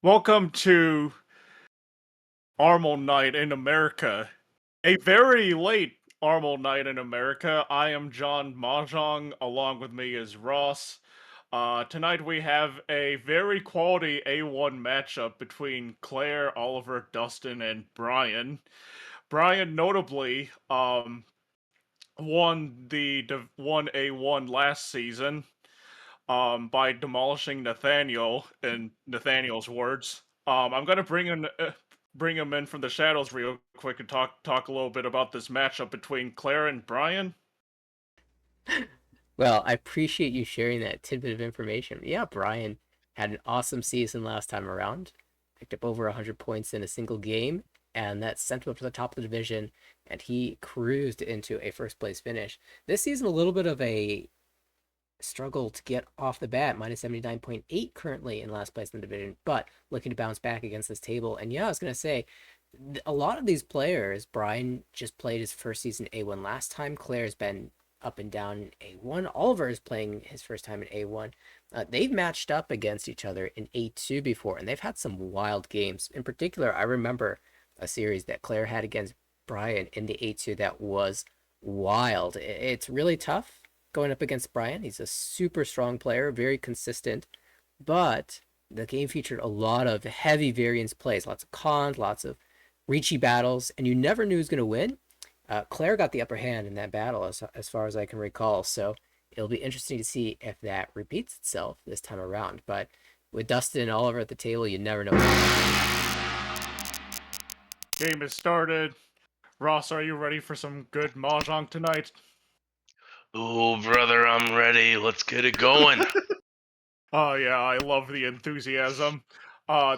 Welcome to Armel Night in America. A very late Armel Night in America. I am John Mahjong. Along with me is Ross. Tonight we have a very quality A1 matchup between Claire, Oliver, Dustin, and Brian. Brian notably won A1 last season by demolishing Nathaniel, in Nathaniel's words. I'm gonna bring him in from the shadows real quick and talk a little bit about this matchup between Claire and Brian. Well, I appreciate you sharing that tidbit of information. Yeah, Brian had an awesome season last time around. Picked up over 100 points in a single game, and that sent him up to the top of the division, and he cruised into a first place finish. This season, a little bit of a struggle to get off the bat, minus 79.8 currently in last place in the division, but looking to bounce back against this table. And yeah, I was going to say, a lot of these players, Brian just played his first season A1 last time. Claire's been up and down in A1. Oliver is playing his first time in A1. They've matched up against each other in A2 before, and they've had some wild games. In particular, I remember a series that Claire had against Brian in the A2 that was wild. It's really tough going up against Brian. He's a super strong player, very consistent, but the game featured a lot of heavy variance plays, lots of cons, lots of reachy battles, and you never knew who was going to win. Claire got the upper hand in that battle, as far as I can recall. So it'll be interesting to see if that repeats itself this time around. But with Dustin and Oliver at the table, you never know. Game has started. Ross, are you ready for some good mahjong tonight? Oh, brother, I'm ready. Let's get it going. Oh yeah, I love the enthusiasm.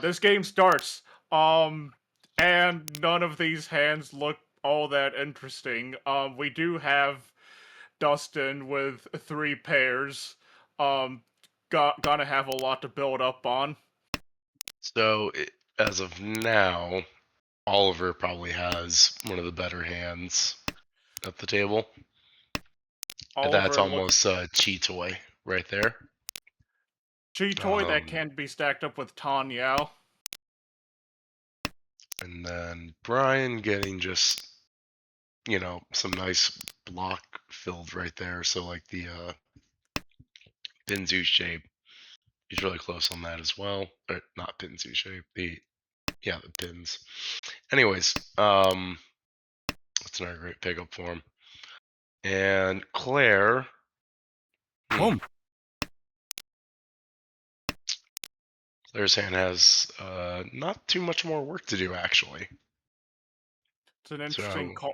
This game starts. And none of these hands look all that interesting. We do have Dustin with three pairs. Um, gonna have a lot to build up on. So, as of now, Oliver probably has one of the better hands at the table. That's Oliver looks almost cheat toy right there. Cheetoy that can't be stacked up with Tanyao. And then Brian getting just, some nice block filled right there. So, like the Binzu shape, he's really close on that as well. Or not Binzu shape, the pins. Anyways, that's another great pickup for him. And Claire. Boom. Claire's hand has not too much more work to do, actually. It's an interesting So, call.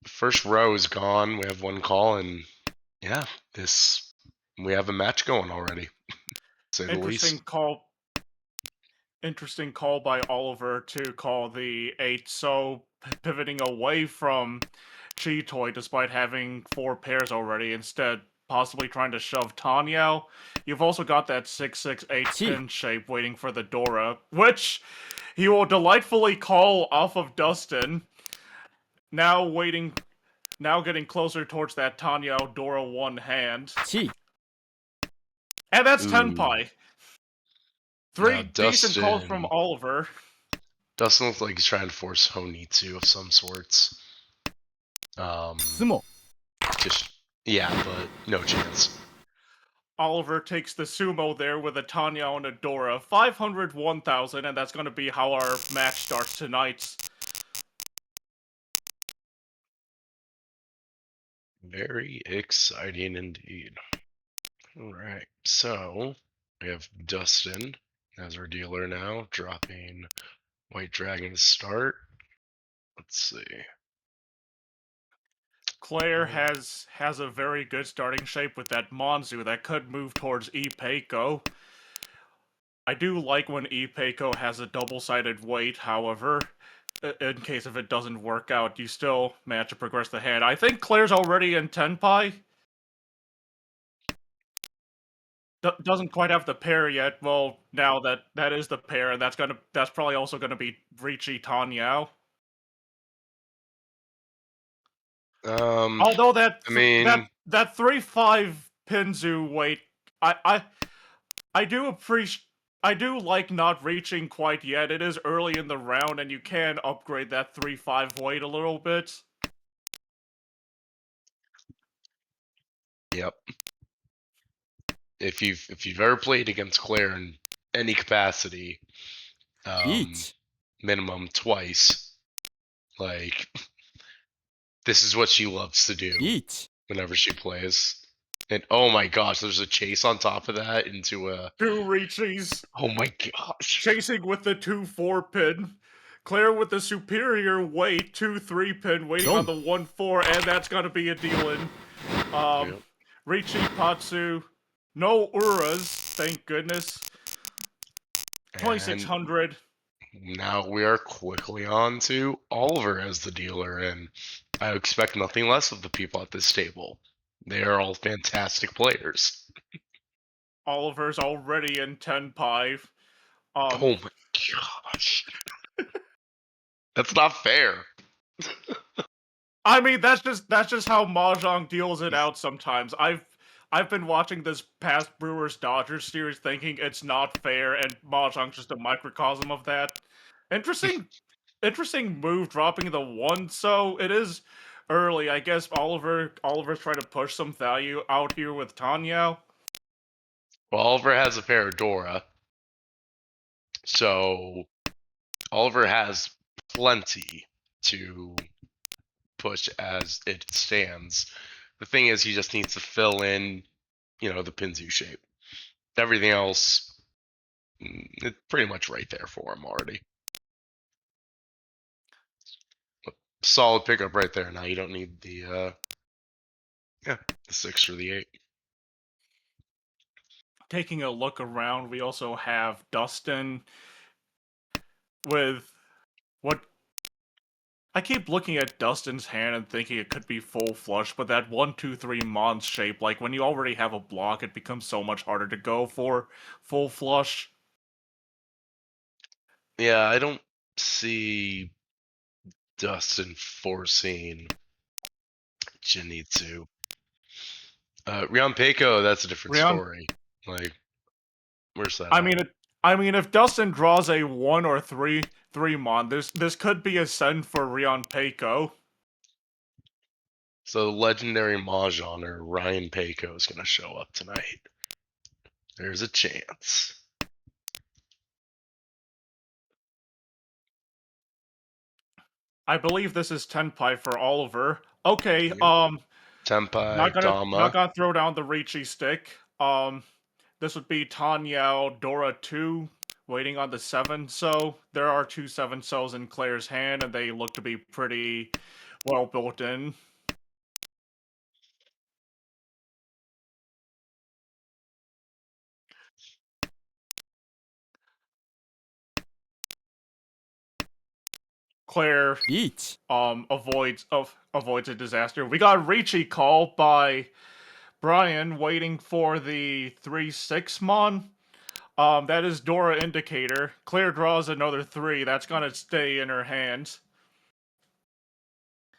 first row is gone. We have one call, and yeah, we have a match going already, to say the Interesting least. call. Interesting call by Oliver to call the 8 so pivoting away from Cheetoy despite having 4 pairs already, instead possibly trying to shove Tanyao. You've also got that 668 pin shape waiting for the Dora, which he will delightfully call off of Dustin. Now getting closer towards that Tanyao Dora 1 hand. And that's Tenpai. Now, 3 decent calls from Oliver. Dustin looks like he's trying to force Honitsu of some sorts. Sumo. But no chance. Oliver takes the sumo there with a Tanya and a Dora. 500, 1000, and that's going to be how our match starts tonight. Very exciting indeed. Alright, so we have Dustin as our dealer now, dropping White Dragon to start. Let's see. Claire has a very good starting shape with that Monzu that could move towards Ipeiko. I do like when Ipeiko has a double-sided weight, however, in case if it doesn't work out, you still manage to progress the hand. I think Claire's already in Tenpai. Doesn't quite have the pair yet. Well, now that is the pair, and that's probably also gonna be Ricci Tanyao. Although that 3-5 Pinzu weight, I do appreciate I do like not reaching quite yet. It is early in the round, and you can upgrade that 3-5 weight a little bit. Yep. If you've ever played against Claire in any capacity, Eat. minimum twice, like this is what she loves to do Eat. whenever she plays. And oh my gosh, there's a chase on top of that into a. 2 reaches. Oh my gosh. Chasing with the 2-4 pin. Claire with the superior weight, 2-3 pin, waiting on the 1-4, and that's gonna be a deal-in. Yep. Richi, Patsu, no Uras, thank goodness. And 2600. now we are quickly on to Oliver as the dealer, and I expect nothing less of the people at this table. They are all fantastic players. Oliver's already in 10-5. Oh my gosh. That's not fair. I mean, that's just how Mahjong deals it out sometimes. I've been watching this past Brewers Dodgers series thinking it's not fair, and Mahjong's just a microcosm of that. Interesting move dropping the 1, so it is early. I guess Oliver's trying to push some value out here with Tanya. Well, Oliver has a pair of Dora, so Oliver has plenty to push as it stands. The thing is, he just needs to fill in, the Pinzu shape. Everything else, it's pretty much right there for him already. Solid pickup right there. Now you don't need the 6 or the 8. Taking a look around, we also have Dustin with what I keep looking at Dustin's hand and thinking it could be full flush, but that 1-2-3 Mons shape, like when you already have a block, it becomes so much harder to go for full flush. Yeah, I don't see Dustin forcing Genitsu. Rion Peiko, that's a different Rion, story. Like, where's that I at? mean, if Dustin draws a 1 or 3 Mon, this could be a send for Rion Peiko. So the legendary Mahjongger Ryan Peiko is going to show up tonight. There's a chance. I believe this is Tenpai for Oliver. Okay, Yep. not Tenpai, gonna Dama. throw down the Ricci stick. This would be Tanya Dora 2, waiting on the 7. So there are 2 7 cells in Claire's hand, and they look to be pretty well built in. Claire Eat. avoids a disaster. We got Ricci call by Brian, waiting for the 3-6 Mon. That is Dora Indicator. Claire draws another 3. That's gonna stay in her hands.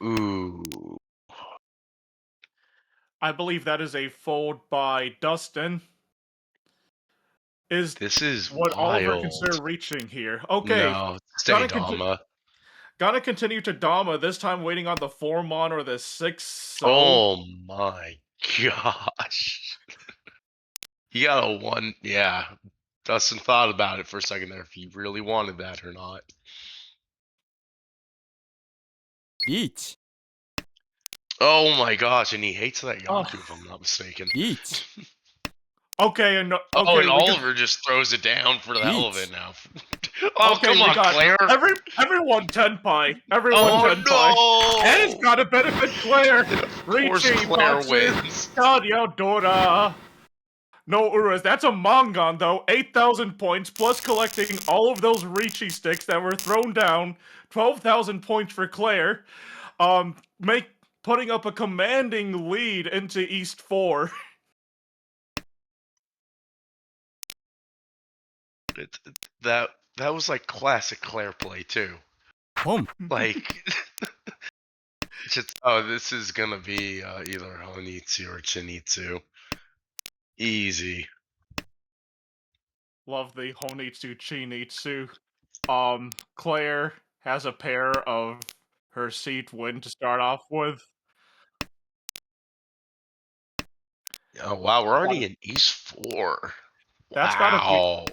Ooh. I believe that is a fold by Dustin. This is What Oliver consider wild. reaching here? Okay, No, stay gotta Dama. gotta continue to Dama. This time waiting on the 4 Mon or the 6. So Oh my gosh. He got a 1. Yeah. Dustin thought about it for a second there if he really wanted that or not. Eat. Oh my gosh, and he hates that Yaku if I'm not mistaken. Eat. okay, and Oh, and we Oliver just throws it down for the hell of Eat. it now. Oh, okay, come we on, got Claire. everyone Tenpai. Everyone Oh Tenpai. And it's no! gotta benefit Claire. Of course Ricci, Claire Patsu, wins. Tanya, Dora. No Uras. That's a Mongon, though. 8,000 points, plus collecting all of those Ricci sticks that were thrown down. 12,000 points for Claire. Putting up a commanding lead into East 4. That was like classic Claire play too. Boom. Like, this is gonna be either Honitsu or Chinitsu. Easy. Love the Honitsu Chinitsu. Claire has a pair of her seat win to start off with. Oh wow, we're already in East 4. That's gotta be Wow.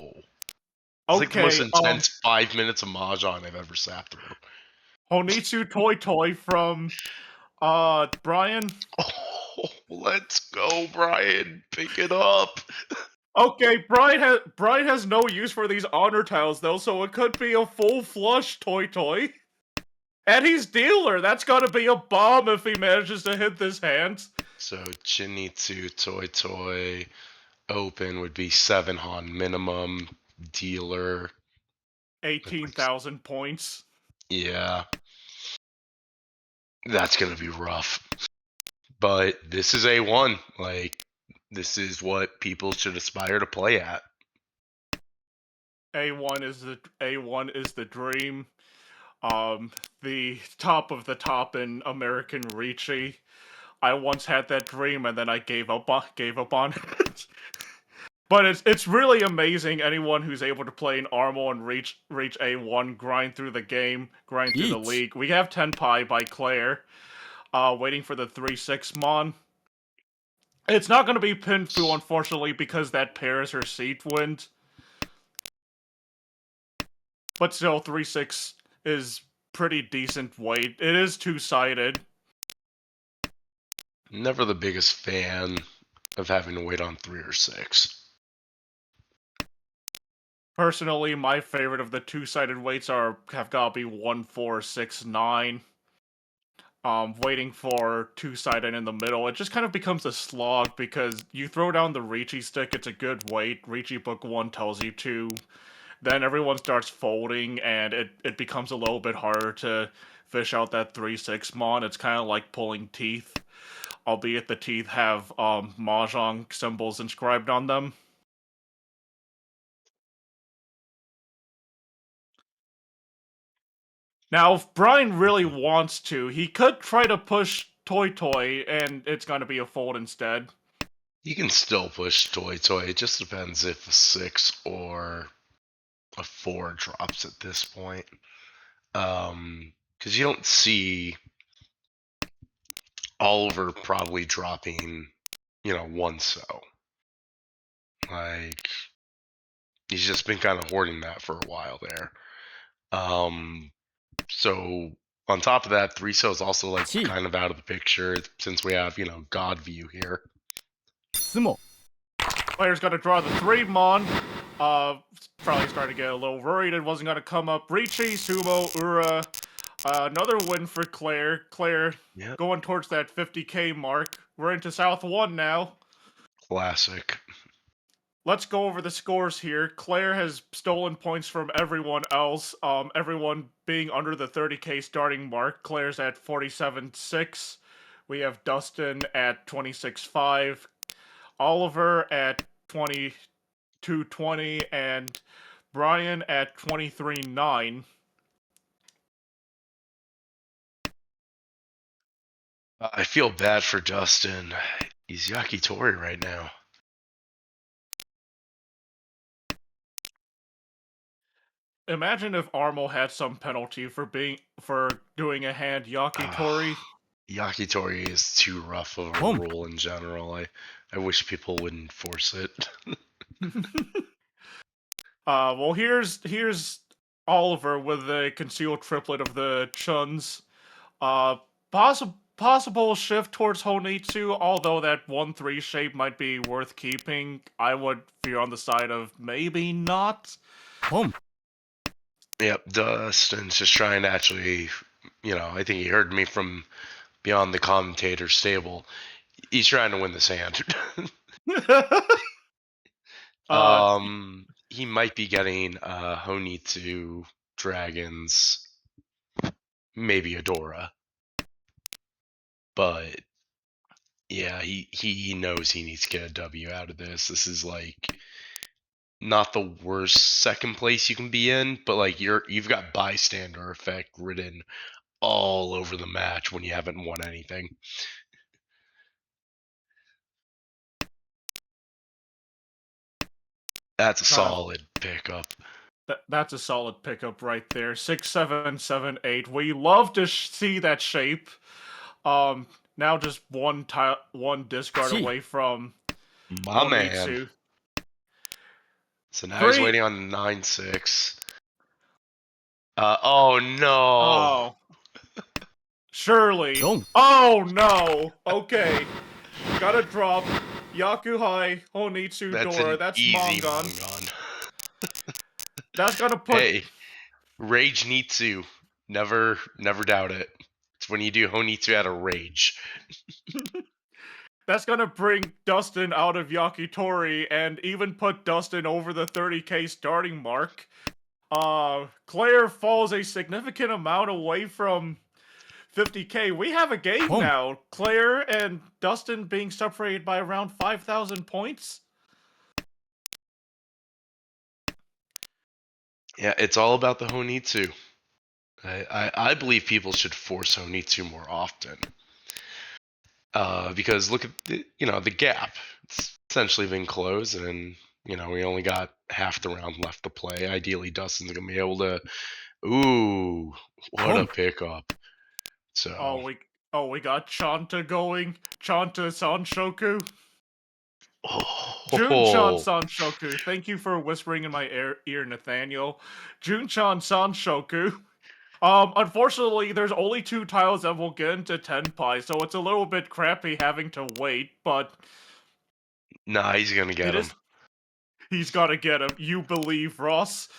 It's like the most okay. intense 5 minutes of Mahjong I've ever sat through. Honitsu Toy Toy from Brian. Oh, let's go, Brian. Pick it up. Okay, Brian has no use for these honor tiles though, so it could be a full flush Toy Toy. And he's dealer. That's gotta be a bomb if he manages to hit this hand. So Chinitsu Toy Toy open would be 7 Han minimum. Dealer 18,000 points. Yeah. That's gonna be rough. But this is A1. Like, this is what people should aspire to play at. A1 is the dream. The top of the top in American Ricci. I once had that dream and then I gave up on it. But it's really amazing anyone who's able to play an Armor and reach A1, grind through the game, grind through the Eat. league. We have Tenpai by Claire, waiting for the 3-6 mon. It's not going to be Pinfu, unfortunately, because that pairs her seat wind. But still, 3-6 is pretty decent weight. It is two-sided. Never the biggest fan of having to wait on 3 or 6. Personally, my favorite of the two-sided weights have got to be 1, 4, 6, 9. Waiting for two-sided in the middle, it just kind of becomes a slog because you throw down the Ricci stick, it's a good weight. Ricci Book 1 tells you to. Then everyone starts folding, and it becomes a little bit harder to fish out that 3-6 mon. It's kind of like pulling teeth, albeit the teeth have Mahjong symbols inscribed on them. Now, if Brian really wants to, he could try to push Toy Toy, and it's going to be a fold instead. You can still push Toy Toy. It just depends if a 6 or a 4 drops at this point. Because you don't see Oliver probably dropping, 1 so. Like, he's just been kind of hoarding that for a while there. So on top of that, 3 so is also like Gee. kind of out of the picture since we have, God view here. Sumo. Player's got to draw the 3 mon. Probably starting to get a little worried it wasn't going to come up. Ricci, Sumo, Ura. Another win for Claire. Claire Yep. going towards that 50k mark. We're into South 1 now. Classic. Let's go over the scores here. Claire has stolen points from everyone else. Everyone being under the 30k starting mark. Claire's at 47.6. We have Dustin at 26.5. Oliver at 22.20 and Brian at 23.9. I feel bad for Dustin. He's Yakitori right now. Imagine if Armo had some penalty for doing a hand Yakitori. Yakitori is too rough of a rule in general. I wish people wouldn't force it. Well, here's Oliver with a concealed triplet of the Chuns. Possible shift towards Honitsu, although that 1-3 shape might be worth keeping. I would veer on the side of maybe not. Yep, Dustin's just trying to actually, I think he heard me from beyond the commentator's table. He's trying to win this hand. He might be getting Honitsu, Dragons, maybe Adora. But yeah, he knows he needs to get a W out of this. This is like not the worst second place you can be in, but like you've got bystander effect written all over the match when you haven't won anything. That's a Kind of. solid pickup. That's a solid pickup right there. 6, 7, 7, 8. We love to see that shape. Now just one discard Gee. away from My man. Honitsu. So now he's 3. waiting on 9-6. Oh no. Oh. Surely. Don't. Oh no. Okay. Gotta drop Yakuhai, Honitsu, That's Dora. an That's easy Mongon. Mongon. That's gonna put. Hey, Rage Nitsu. Never doubt it. It's when you do Honitsu out of rage. That's gonna bring Dustin out of Yakitori and even put Dustin over the 30k starting mark. Claire falls a significant amount away from 50k. We have a game Boom. now. Claire and Dustin being separated by around 5,000 points. Yeah, it's all about the Honitsu. I believe people should force Honitsu more often. Because look at the gap. It's essentially been closed, and we only got half the round left to play. Ideally, Dustin's gonna be able to. Ooh, what a Boom. pickup! So. We got Chanta going. Chanta Sanshoku. Oh, Jun-chan Sanshoku. Thank you for whispering in my ear, Nathaniel. Jun-chan Sanshoku. Unfortunately, there's only 2 tiles that will get into Tenpai, so it's a little bit crappy having to wait, but... Nah, he's gonna get him. He's gotta get him. You believe, Ross.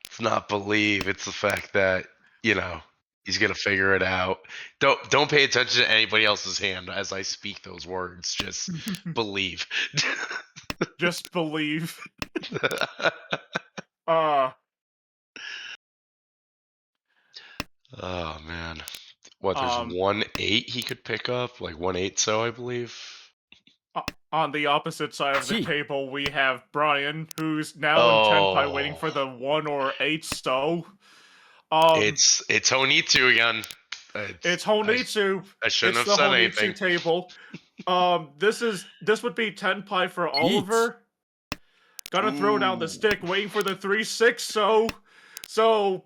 It's not believe, it's the fact that, he's gonna figure it out. Don't pay attention to anybody else's hand as I speak those words. Just believe. Just believe. Uh... Oh man. What, there's 1-8 he could pick up? Like 1-8 so I believe. On the opposite side of the Gee. table, we have Brian, who's now in Tenpai waiting Oh, for the 1 or 8 so. it's Honitsu again. It's Honitsu. I shouldn't It's have the said Honitsu anything. table. This would be Tenpai for Oliver. Gotta throw down the Ooh. stick, waiting for the 3-6 so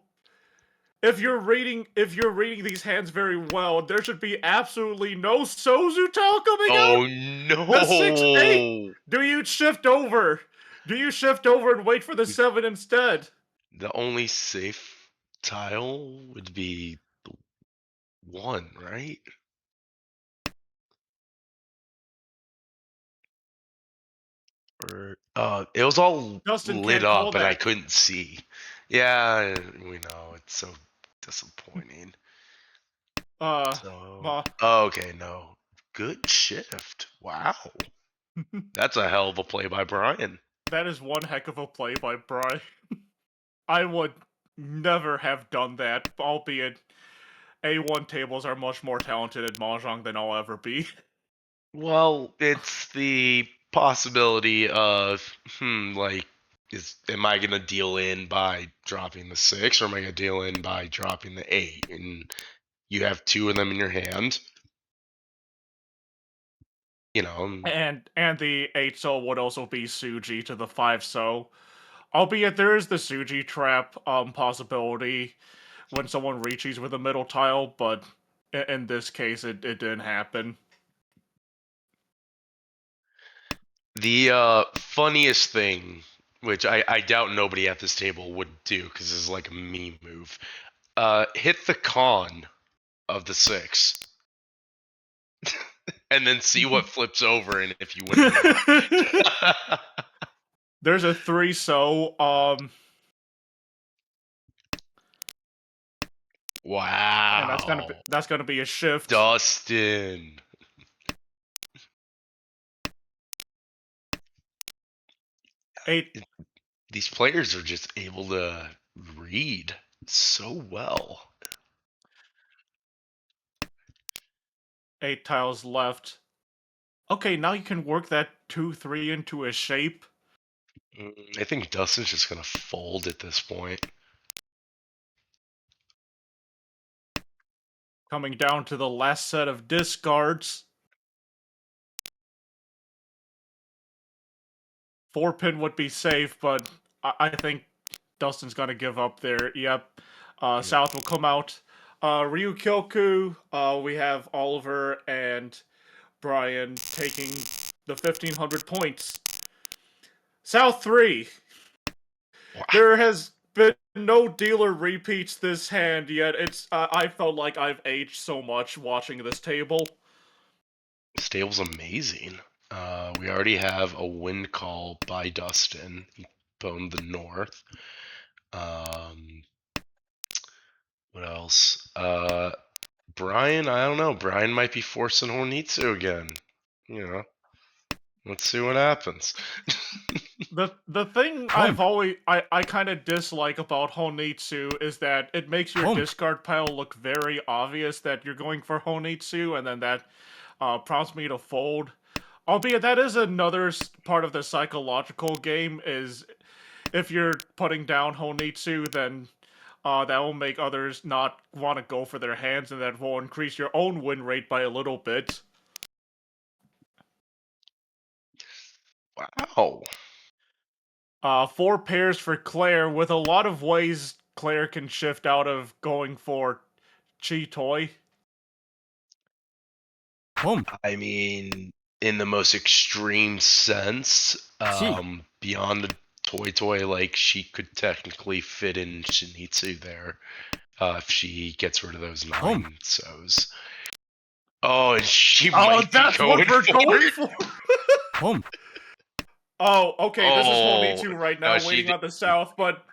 if you're reading these hands very well, there should be absolutely no Sozu tile coming out. Oh no! The 6-8. Do you shift over? Do you shift over and wait for the 7 instead? The only safe tile would be the 1, right? Or it was all Dustin lit can't call up and I that. couldn't see. Yeah, we know, it's so disappointing. Okay, no. Good shift. Wow. That's a hell of a play by Brian. That is one heck of a play by Brian. I would never have done that, albeit A1 tables are much more talented at Mahjong than I'll ever be. Well, it's the possibility of, am I gonna deal in by dropping the 6, or am I gonna deal in by dropping the 8? And you have 2 of them in your hand. And the 8 so would also be Suji to the 5 so. Albeit there is the Suji trap possibility when someone reaches with a middle tile, but in this case it didn't happen. The funniest thing, which I doubt nobody at this table would do because this is like a meme move, hit the con of the 6. And then see what flips over and if you win or not. There's a 3 so, Wow. and that's gonna be a shift. Dustin. These players are just able to read so well. 8 tiles left. Okay, now you can work that 2-3 into a shape. I think Dustin's just gonna fold at this point. Coming down to the last set of discards. 4-pin would be safe, but I think Dustin's gonna give up there. Yep. South will come out. Ryukyoku, we have Oliver and Brian taking the 1,500 points. South 3. Wow. There has been no dealer repeats this hand yet. I felt like I've aged so much watching this table. This table's amazing. We already have a win call by Dustin. He boned the North. What else? Brian, I don't know. Brian might be forcing Honitsu again. You know, let's see what happens. The thing I kind of dislike about Honitsu is that it makes your discard pile look very obvious that you're going for Honitsu, and then that prompts me to fold. Albeit that is another part of the psychological game, is if you're putting down Honitsu, then that will make others not want to go for their hands, and that will increase your own win rate by a little bit. Wow. 4 pairs for Claire, with a lot of ways Claire can shift out of going for Chi Toy. I mean, in the most extreme sense, beyond the Toy, like, she could technically fit in Shinichi there if she gets rid of those 9 so's. Oh, and she might that's be what we're going for for. Oh, okay, this is Honitsu right now, no, waiting on the South, but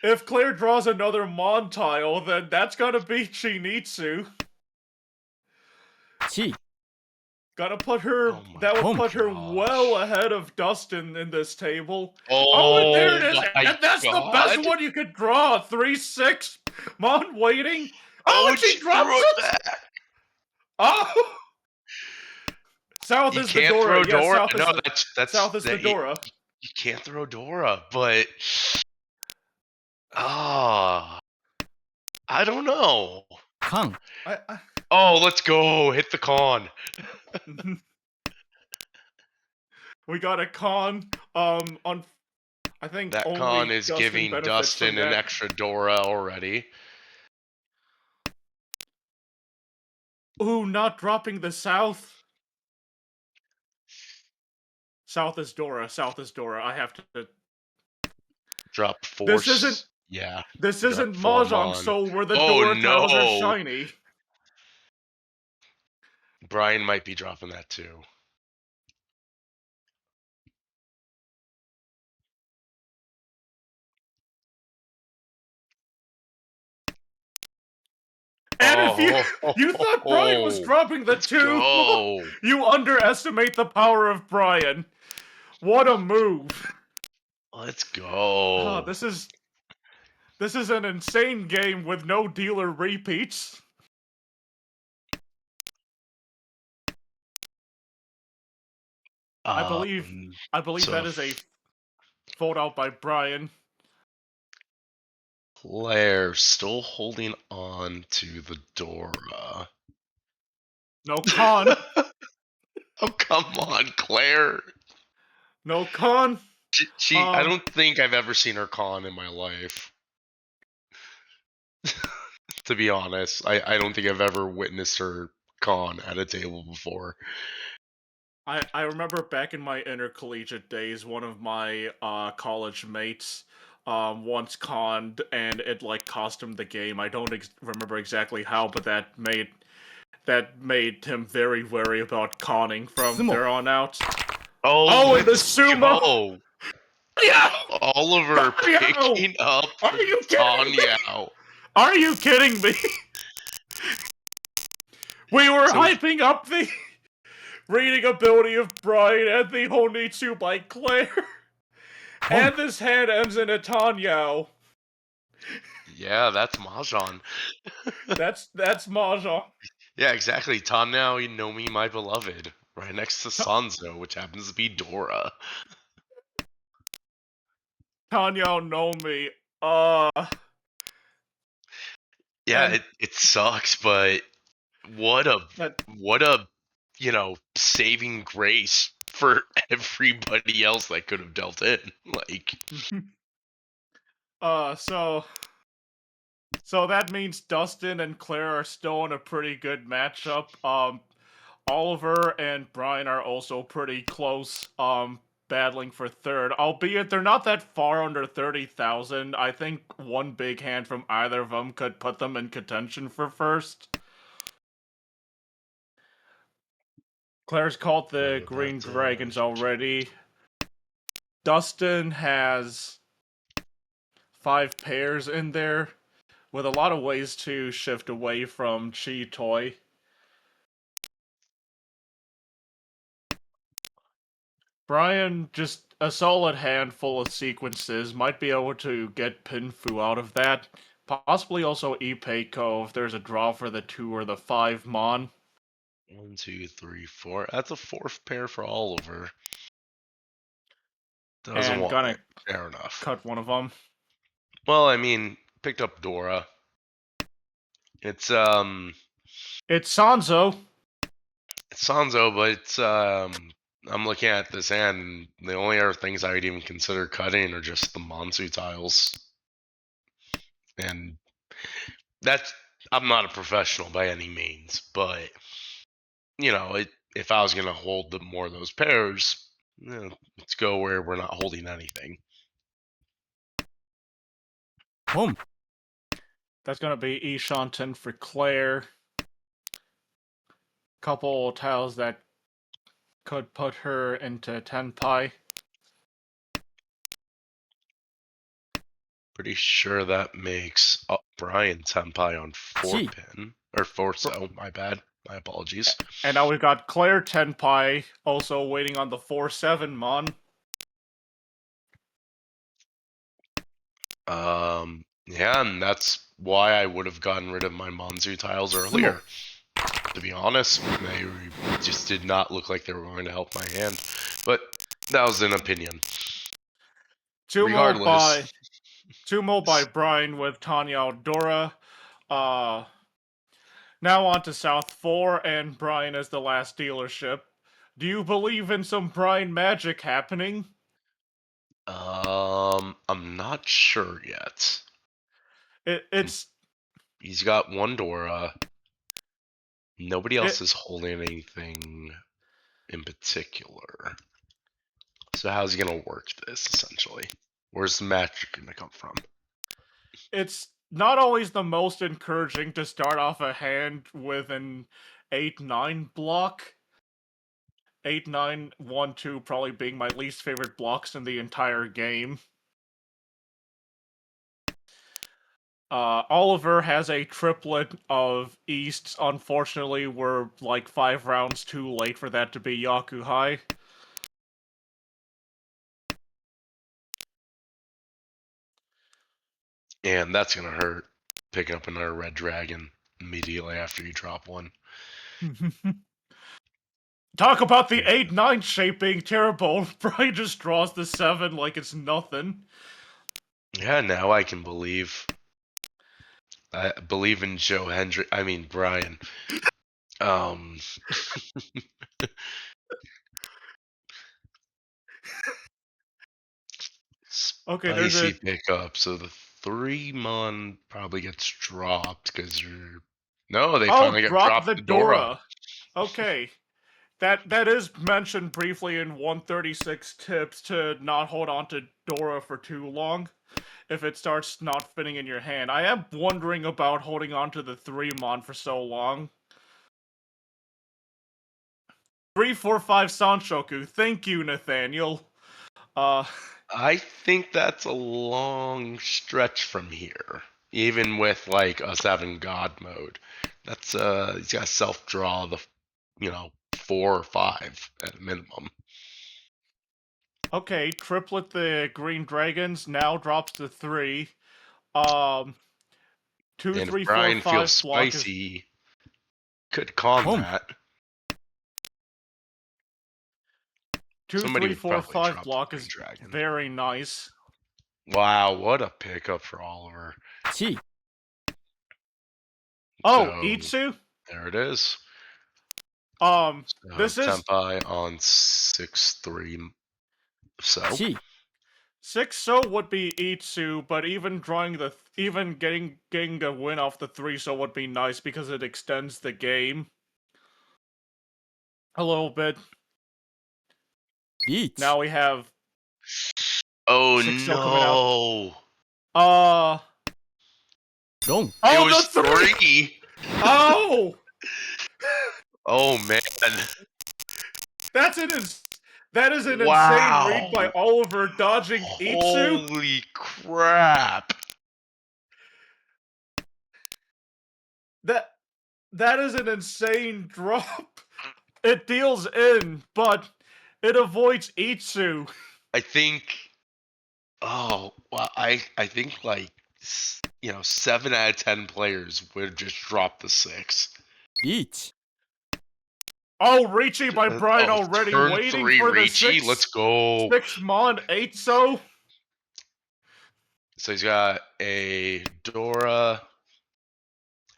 if Claire draws another Mon tile, then that's gotta be Chinitsu. Gotta put her, that would put her well ahead of Dustin in this table. And there it is, and that's the best one you could draw, 3-6, Mon waiting. And she drops it! Back. Oh! South you is can't Fedora. throw Dora. South is no, that's South is Fedora. You can't throw Dora, but I don't know. Con. Oh, let's go. Hit the con. We got a con. I think that only con is Dustin giving benefits Dustin from an that. extra Dora already. Ooh, not dropping the South. South is Dora. South is Dora. I have to drop Force. This isn't. Yeah. This isn't Mahjong Soul where the Dora tiles are shiny. Brian might be dropping that too. And if you thought Brian was dropping the 2, you underestimate the power of Brian. What a move! Let's go. This is an insane game with no dealer repeats. I believe that is a fold out by Brian. Claire still holding on to the Dora. No con. Oh, come on, Claire. No con. I don't think I've ever seen her con in my life. To be honest, I don't think I've ever witnessed her con at a table before. I remember back in my intercollegiate days, one of my college mates once conned, and it like cost him the game. I don't remember exactly how, but that made him very wary about conning from there on out. Oh, and the sumo! Go. Yeah! Oliver picking up Are you kidding me? Are you kidding me? We were hyping up the reading ability of Brian and the Honitsu by Claire. And this hand ends in a Tanyao. Yeah, that's Mahjong. That's Mahjong. Yeah, exactly. Tanyao, you know me, my beloved. Right next to Sanzo, which happens to be Dora. Tanyao know me. Yeah, it sucks, but what a saving grace for everybody else that could have dealt in. Like, so that means Dustin and Claire are still in a pretty good matchup. Oliver and Brian are also pretty close, battling for third, albeit they're not that far under 30,000. I think one big hand from either of them could put them in contention for first. Claire's called the Green Dragons already. Dustin has 5 pairs in there, with a lot of ways to shift away from Chi Toy. Brian, just a solid handful of sequences, might be able to get Pinfu out of that. Possibly also Ipeiko if there's a draw for the 2 or the 5 Mon. 1, 2, 3, 4. That's a 4th pair for Oliver. Doesn't And want gonna it. Fair enough. cut one of them. Well, I mean, picked up Dora. It's It's Sanzo. It's Sanzo, but it's I'm looking at this hand, and the only other things I would even consider cutting are just the Monsu tiles. And that's, I'm not a professional by any means, but you know, if I was gonna hold more of those pairs, let's go where we're not holding anything. Boom. That's gonna be Ishanten for Claire. Couple tiles that could put her into Tenpai. Pretty sure that makes Brian Tenpai on 4 pin or 4 so. My bad. My apologies. And now we've got Claire Tenpai also waiting on the 4-7 Mon. Yeah, and that's why I would have gotten rid of my Monzu tiles earlier. To be honest, they just did not look like they were going to help my hand. But that was an opinion. Regardless. Tumo by Brian with Tanya Aldora. Now on to South 4, and Brian is the last dealership. Do you believe in some Brian magic happening? I'm not sure yet. He's got 1 Dora. Nobody else is holding anything in particular. So how's he gonna work this, essentially? Where's the magic gonna come from? It's not always the most encouraging to start off a hand with an 8-9 block. 8-9, 1-2 probably being my least favorite blocks in the entire game. Oliver has a triplet of Easts. Unfortunately, we're like 5 rounds too late for that to be Yakuhai. And that's gonna hurt, picking up another red dragon immediately after you drop one. Talk about the 8-9 shape being terrible. Brian just draws the 7 like it's nothing. Yeah, now I can believe. I believe in Joe Hendrick. I mean, Brian. Okay, there's Spicy pickup. So the 3 Mon probably gets dropped because you're. No, they finally got dropped the Dora. Okay. That is mentioned briefly in 136 tips to not hold on to Dora for too long if it starts not fitting in your hand. I am wondering about holding on to the 3 Mon for so long. 3, 4, 5 Sanshoku. Thank you, Nathaniel. I think that's a long stretch from here. Even with like us having God mode. That's he's got to self draw the 4 or 5 at a minimum. Okay, triplet the Green Dragons now drops to 3. 2, and 3, if 4, Brian 5 feels block spicy, is... could con that. 2, 3, 4, 5 block is very nice. Wow, what a pickup for Oliver. Chi. Oh, so, Itsu? There it is. This is Tempai on 6-3. So 1 six. So would be Itsu, but even getting a win off the 3 so would be nice because it extends the game a little bit. 1 Now we have oh 6 so coming out. no. Oh, 4 It the was 3. 3. Oh, Oh man. that's an that is an insane read by Wow. Oliver dodging Itsu. Holy crap. That is an insane drop. It deals in, but it avoids Itsu. I think oh, well, I think like 7 out of 10 players would just drop the 6. 1 Oh, Ricci by Brian Oh, already turn waiting 3 for the Ricci. Let's go. 6 Mon 8 so. So he's got a Dora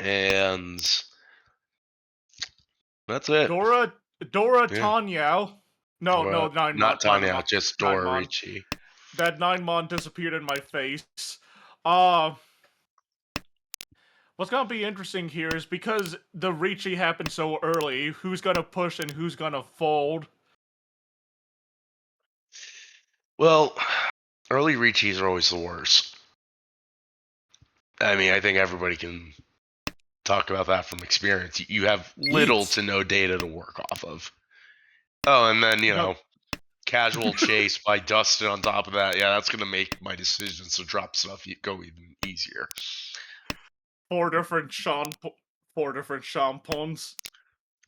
and that's it. Dora Yeah. Tanyao. No, Dora, 9 Mon. not Tanya, just 9 Dora Mon. Ricci. That 9 Mon disappeared in my face. What's gonna be interesting here is because the Ricci happened so early, who's gonna push and who's gonna fold? Well, early Ricci's are always the worst. I mean, I think everybody can talk about that from experience. You have little to no data to work off of. Oh, and then, No. casual chase by Dustin on top of that. Yeah, that's going to make my decisions to drop stuff go even easier. Four different shampoos.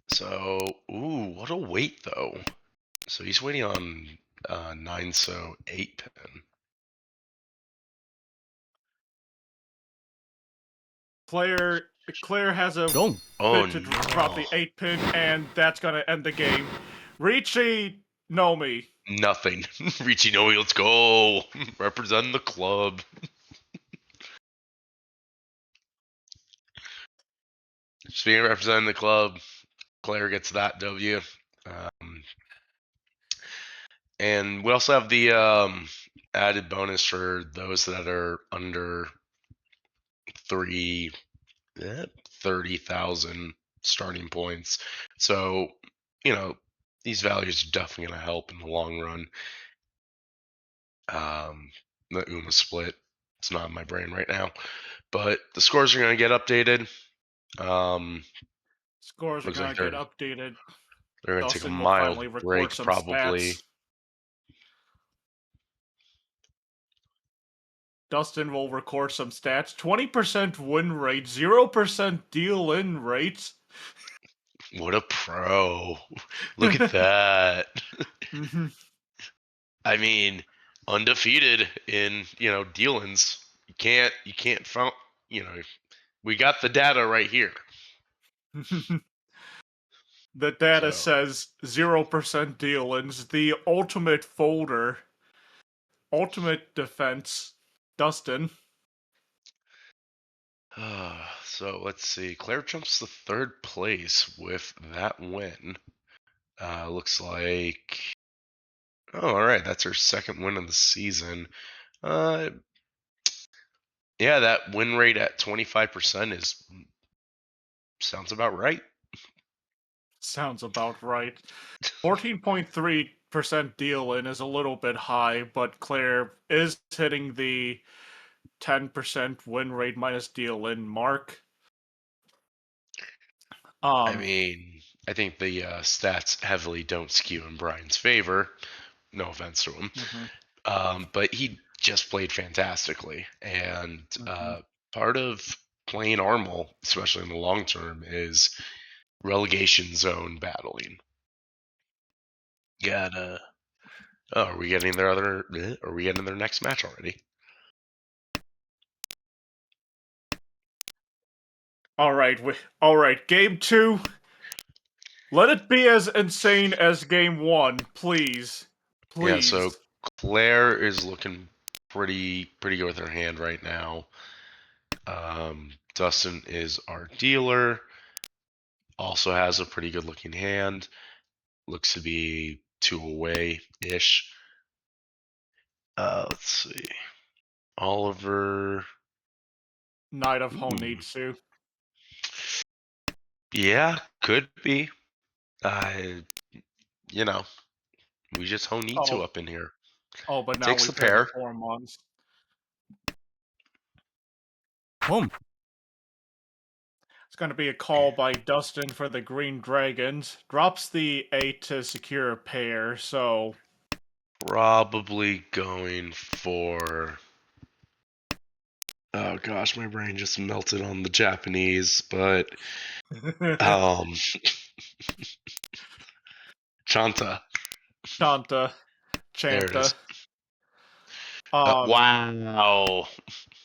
So, ooh, what a wait, though. So he's waiting on 9 so 8 pin. Claire has a 4 Oh, bit to drop the 8 pin, and that's gonna end the game. Ricci, know me. nothing. Ricci, no, let's go. Represent the club. Speaking of representing the club, Claire gets that W. And we also have the added bonus for those that are under 30,000 starting points. So, these values are definitely going to help in the long run. The UMA split, it's not in my brain right now, but the scores are going to get updated. Scores are Looks gonna like get updated. they're going to take a Dustin will mild finally record break, some probably. stats. Dustin will record some stats. 20% win rate, 0% deal in rate. What a pro. Look at that. I mean, undefeated in, dealings. You can't found, we got the data right here. The data So, says 0% deal-ins. The ultimate folder. Ultimate defense. Dustin. so let's see. Claire jumps to 3rd place with that win. Looks like. Oh, all right. That's her 2nd win of the season. Yeah, that win rate at 25% sounds about right. Sounds about right. 14.3% deal-in is a little bit high, but Claire is hitting the 10% win rate minus deal-in mark. I mean, I think the stats heavily don't skew in Brian's favor. No offense to him. But he just played fantastically. And part of playing Armel, especially in the long term, is relegation zone battling. Gotta. Oh, are we getting their next match already? All right. Game 2. Let it be as insane as game 1, please. Yeah, so Please. Claire is looking pretty good with her hand right now. Dustin is our dealer. also has a pretty good looking hand. Looks to be 2 away-ish. Let's see. Oliver. Knight of Ooh. Honitsu. Yeah, could be. You know, we just Honitsu up in here. Oh, but now Takes we the pair the pair. 4 mons. Boom. It's going to be a call by Dustin for the Green Dragons. Drops the 8 to secure a pair, so... Probably going for... Oh gosh, my brain just melted on the Japanese, but... Chanta. Chanta. There it is. Chanta. Wow.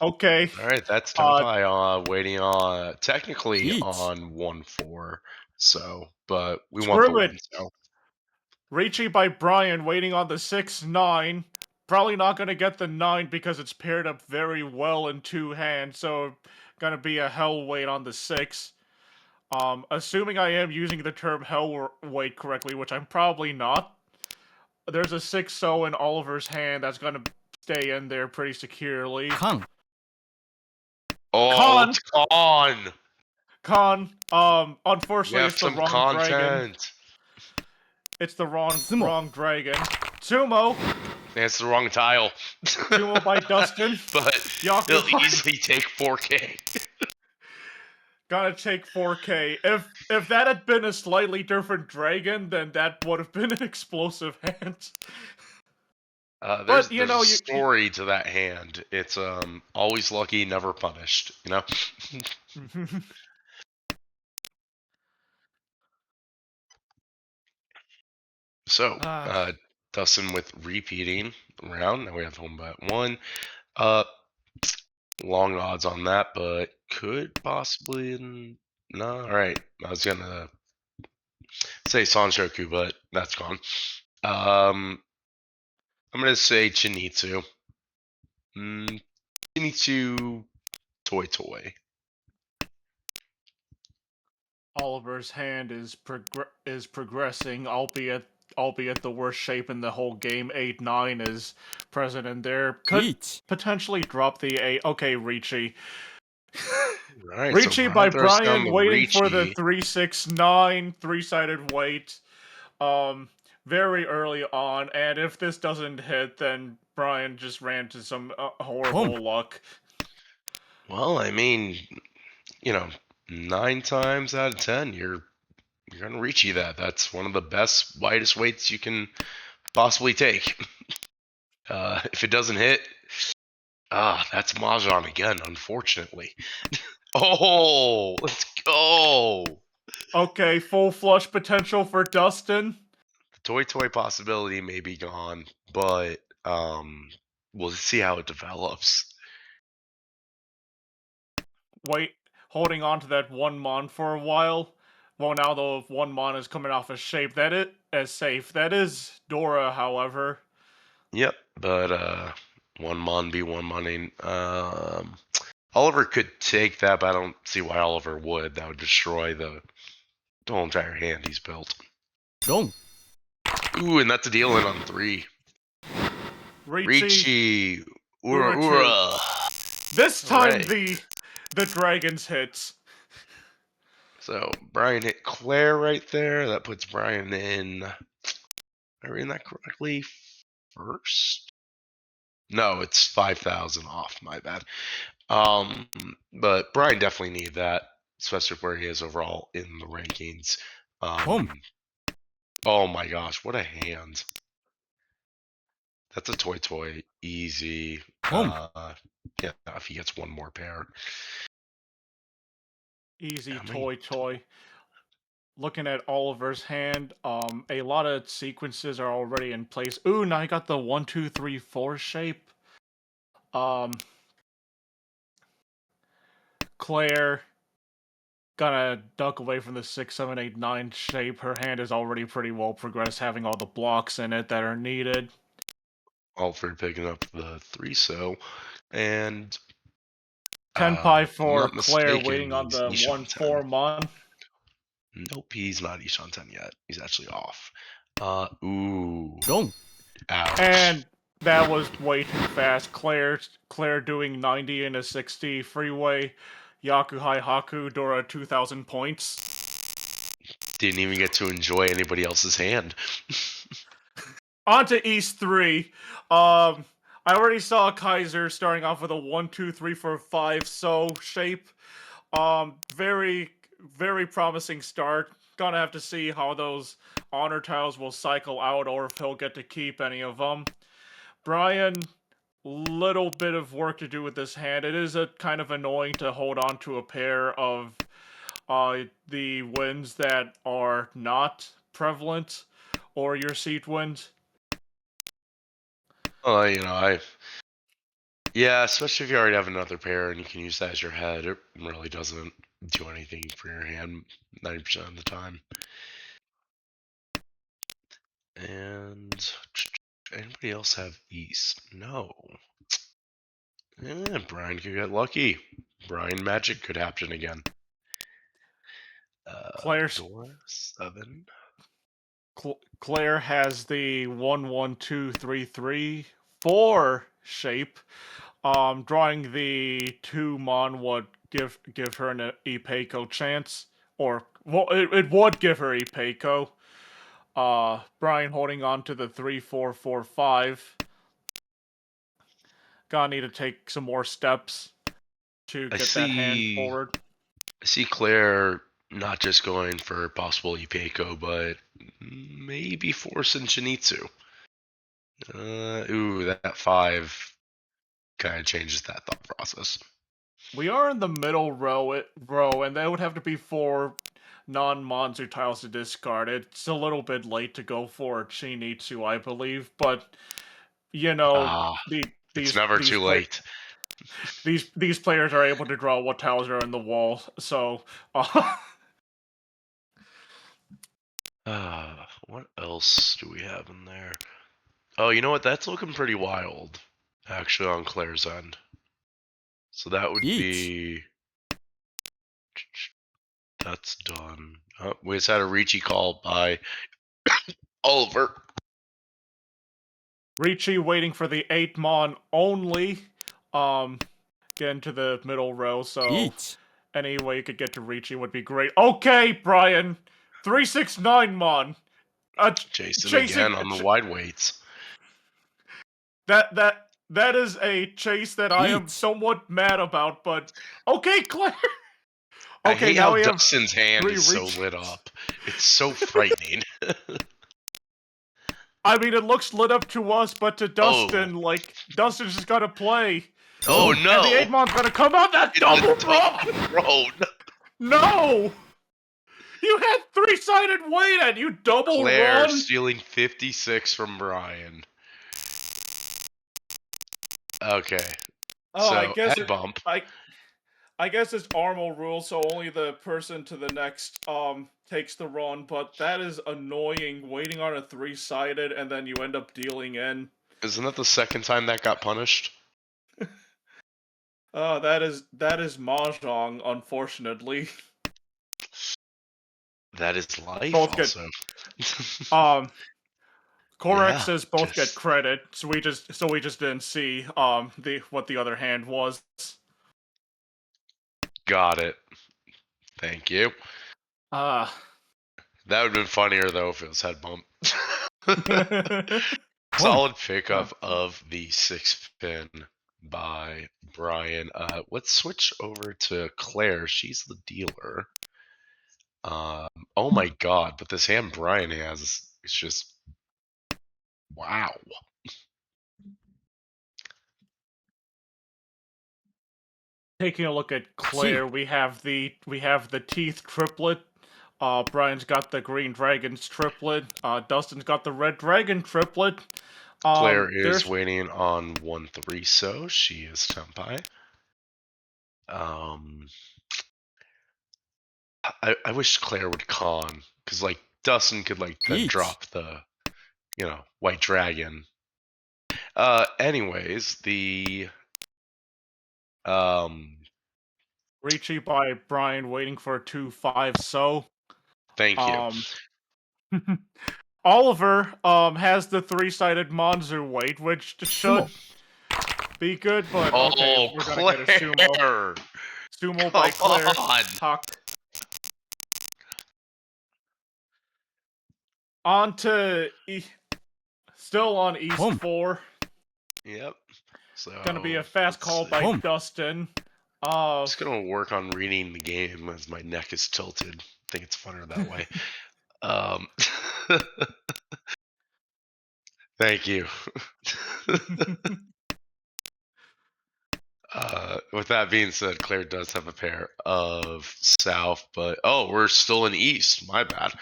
Okay. All right, that's Tenpai waiting on technically Yeet. on 1-4. So, but we want the Screw it. win. So Ricci by Brian waiting on the 6-9. Probably not going to get the 9 because it's paired up very well in 2 hands, so going to be a hell wait on the 6. Assuming I am using the term hell wait correctly, which I'm probably not, there's a 6-0 in Oliver's hand that's going to stay in there pretty securely. Kang. oh, Con! it's on. Unfortunately, We have it's the some wrong dragon. content. It's the Sumo. wrong dragon. Sumo! That's the wrong tile. Sumo by Dustin. But Yaku it'll easily take 4K. Gotta take 4K. If that had been a slightly different dragon, then that would have been an explosive hand. There's you know, a story to that hand. It's always lucky, never punished. You know. So, Dustin with repeating round. Now we have home bet 1. Long odds on that, but could possibly. No, all right. I was gonna say Sanshoku, but that's gone. I'm gonna say Chinitsu. Chinitsu Toy. Oliver's hand is progressing, albeit the worst shape in the whole game. 8-9 is present in there. Could Yeet. potentially drop the 8. Okay, Ricci. All right, Ricci so by throws down Brian the waiting for the Ricci. 3-6-9 3-sided wait. Very early on, and if this doesn't hit, then Brian just ran to some horrible luck. Well, I mean, 9 times out of 10, you're gonna Ricci that. That's one of the best, widest weights you can possibly take. If it doesn't hit, that's Mahjong again, unfortunately. Oh, let's go. Okay, full flush potential for Dustin. The toy possibility may be gone, but we'll see how it develops. Wait, holding on to that 1 mon for a while. Well, now the 1 mon is coming off as safe. That is Dora, however. Yep, but 1 mon be 1 money. Oliver could take that, but I don't see why Oliver would. That would destroy the whole entire hand he's built. Dong. Ooh, and that's a deal in on 3. Ricci. Ura. This time Right. the dragons hits. So Brian hit Claire right there. That puts Brian in. Am I reading that correctly? First? No, it's 5,000 off. My bad. But Brian definitely needed that, especially where he is overall in the rankings. Oh my gosh, what a hand! That's a toy easy. Yeah, if he gets 1 more pair. Easy toy. Looking at Oliver's hand, a lot of sequences are already in place. Ooh, now I got the 1, 2, 3, 4 shape. Claire gonna duck away from the 6, 7, 8, 9 shape. Her hand is already pretty well progressed, having all the blocks in it that are needed. Alfred picking up the 3-so, and Tenpai for not Claire mistaken, waiting on means the Nishan 1-4 mon. Nope, he's not Ish on 10 yet. He's actually off. Ooh. Don't. Ouch. And that was way too fast. Claire doing 90 in a 60 freeway. Yakuhai Haku Dora 2000 points. Didn't even get to enjoy anybody else's hand. On to East 3. I already saw Kaiser starting off with a 1, 2, 3, 4, 5 so shape. Very, very promising start. Gonna have to see how those honor tiles will cycle out or if he'll get to keep any of them. Brian, little bit of work to do with this hand. It is a kind of annoying to hold on to a pair of the winds that are not prevalent or your seat wind. Yeah, especially if you already have another pair and you can use that as your head, it really doesn't do anything for your hand 90% of the time. And anybody else have East? No. Brian could get lucky. Brian magic could happen again. Claire's Door 7. Claire has the 1, 1, 2, 3, 3, 4 shape. Drawing the 2 mon would give her an Ipeco chance. Or, well, it would give her Ipeco. Brian holding on to the 3, 4, 4, 5. Gonna need to take some more steps to get that hand forward. I see Claire not just going for possible Ipeco, but maybe forcing Shinizu. Ooh, that 5 kind of changes that thought process. We are in the middle row, and that would have to be 4 non-monster tiles to discard. It's a little bit late to go for Chinitsu, I believe, but you know, it's never too late. These players are able to draw what tiles are in the wall, so what else do we have in there? Oh, you know what? That's looking pretty wild, actually, on Claire's end. So that would be... That's done. Oh, we just had a Ricci call by Oliver. Ricci waiting for the 8 mon only. Get into the middle row, so any way you could get to Ricci would be great. Okay, Brian! 369 mon! Jason again on the wide weights. That is a chase that I am somewhat mad about, but okay, Claire. Okay, I hate now how Dustin's hand is so lit up. It's so frightening. I mean, it looks lit up to us, but to Dustin, like, Dustin's just gotta play. Oh no! And the 8 mon's gonna come out that double roll! No! You had 3-sided weight and you double Claire run! stealing 56 from Brian. Okay. Oh, so, I guess head bump. I guess it's Armor rule, so only the person to the next takes the run, but that is annoying, waiting on a 3-sided and then you end up dealing in. Isn't that the second time that got punished? That is Mahjong, unfortunately. That is life both also. Korak says both get credit, so we just didn't see what the other hand was. Got it. Thank you. That would have been funnier though if it was head bump. Solid pickup of the 6 pin by Brian. Let's switch over to Claire. She's the dealer. Oh my god, but this hand Brian has is just wow. Taking a look at Claire, we have the teeth triplet. Brian's got the green dragons triplet. Dustin's got the red dragon triplet. Claire is waiting on 1-3, so she is Tempai. I wish Claire would con, because like Dustin could like then drop the, white dragon. Anyways, the Ricci by Brian waiting for a 2-5 so. Thank you. Um, Oliver has the three-sided Monzu weight, which should be good, but okay, Oh, we're gonna get a sumo. Claire! Sumo by Come Claire. on! Huck. On to still on East 4. Yep. So Gonna be a fast call by Dustin. Just gonna work on reading the game as my neck is tilted. I think it's funner that way. Thank you. With that being said, Claire does have a pair of South, but we're still in East. My bad.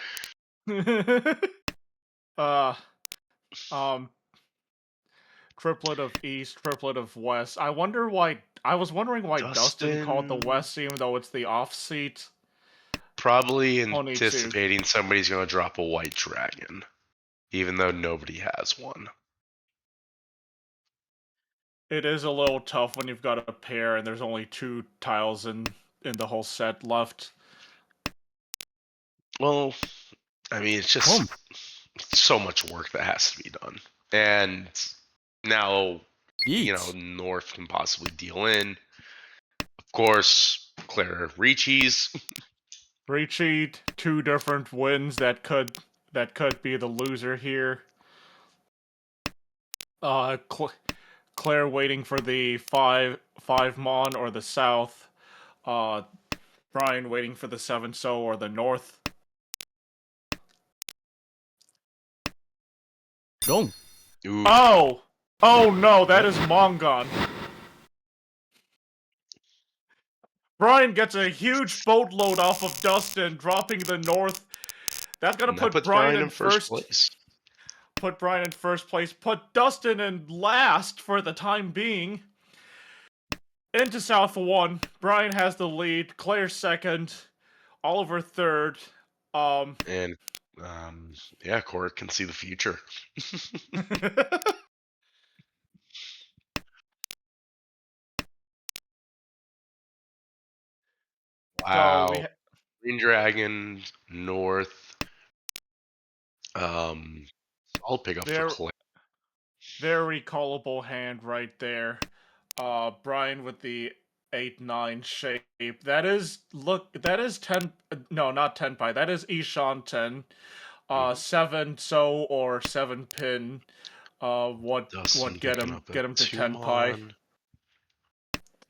Triplet of East, triplet of West. I was wondering why Dustin called the Dustin West, even though it's the off seat. probably Only two. anticipating somebody's gonna drop a white dragon, even though nobody has one. It is a little tough when you've got a pair and there's only 2 tiles in the whole set left. Well, I mean, it's just so much work that has to be done. And now, North can possibly deal in. Of course, Claire Ricci's. Ricci, 2 different wins that could be the loser here. Claire waiting for the 5 Mon or the South. Brian waiting for the 7 So or the North. Go. Ooh. Oh no, that is Mongon. Brian gets a huge boatload off of Dustin, dropping the North. That's gonna put Brian in first place. Put Brian in first place. Put Dustin in last for the time being. Into South 1. Brian has the lead. Claire second. Oliver third. And Court can see the future. Wow. So Green Dragon, North. I'll pick up for Claire. Very callable hand right there. Brian with the 8-9 shape. That is 10. No, not 10 pi. That is Ishan 10. 7 So or 7 pin. What get him to 10 pi?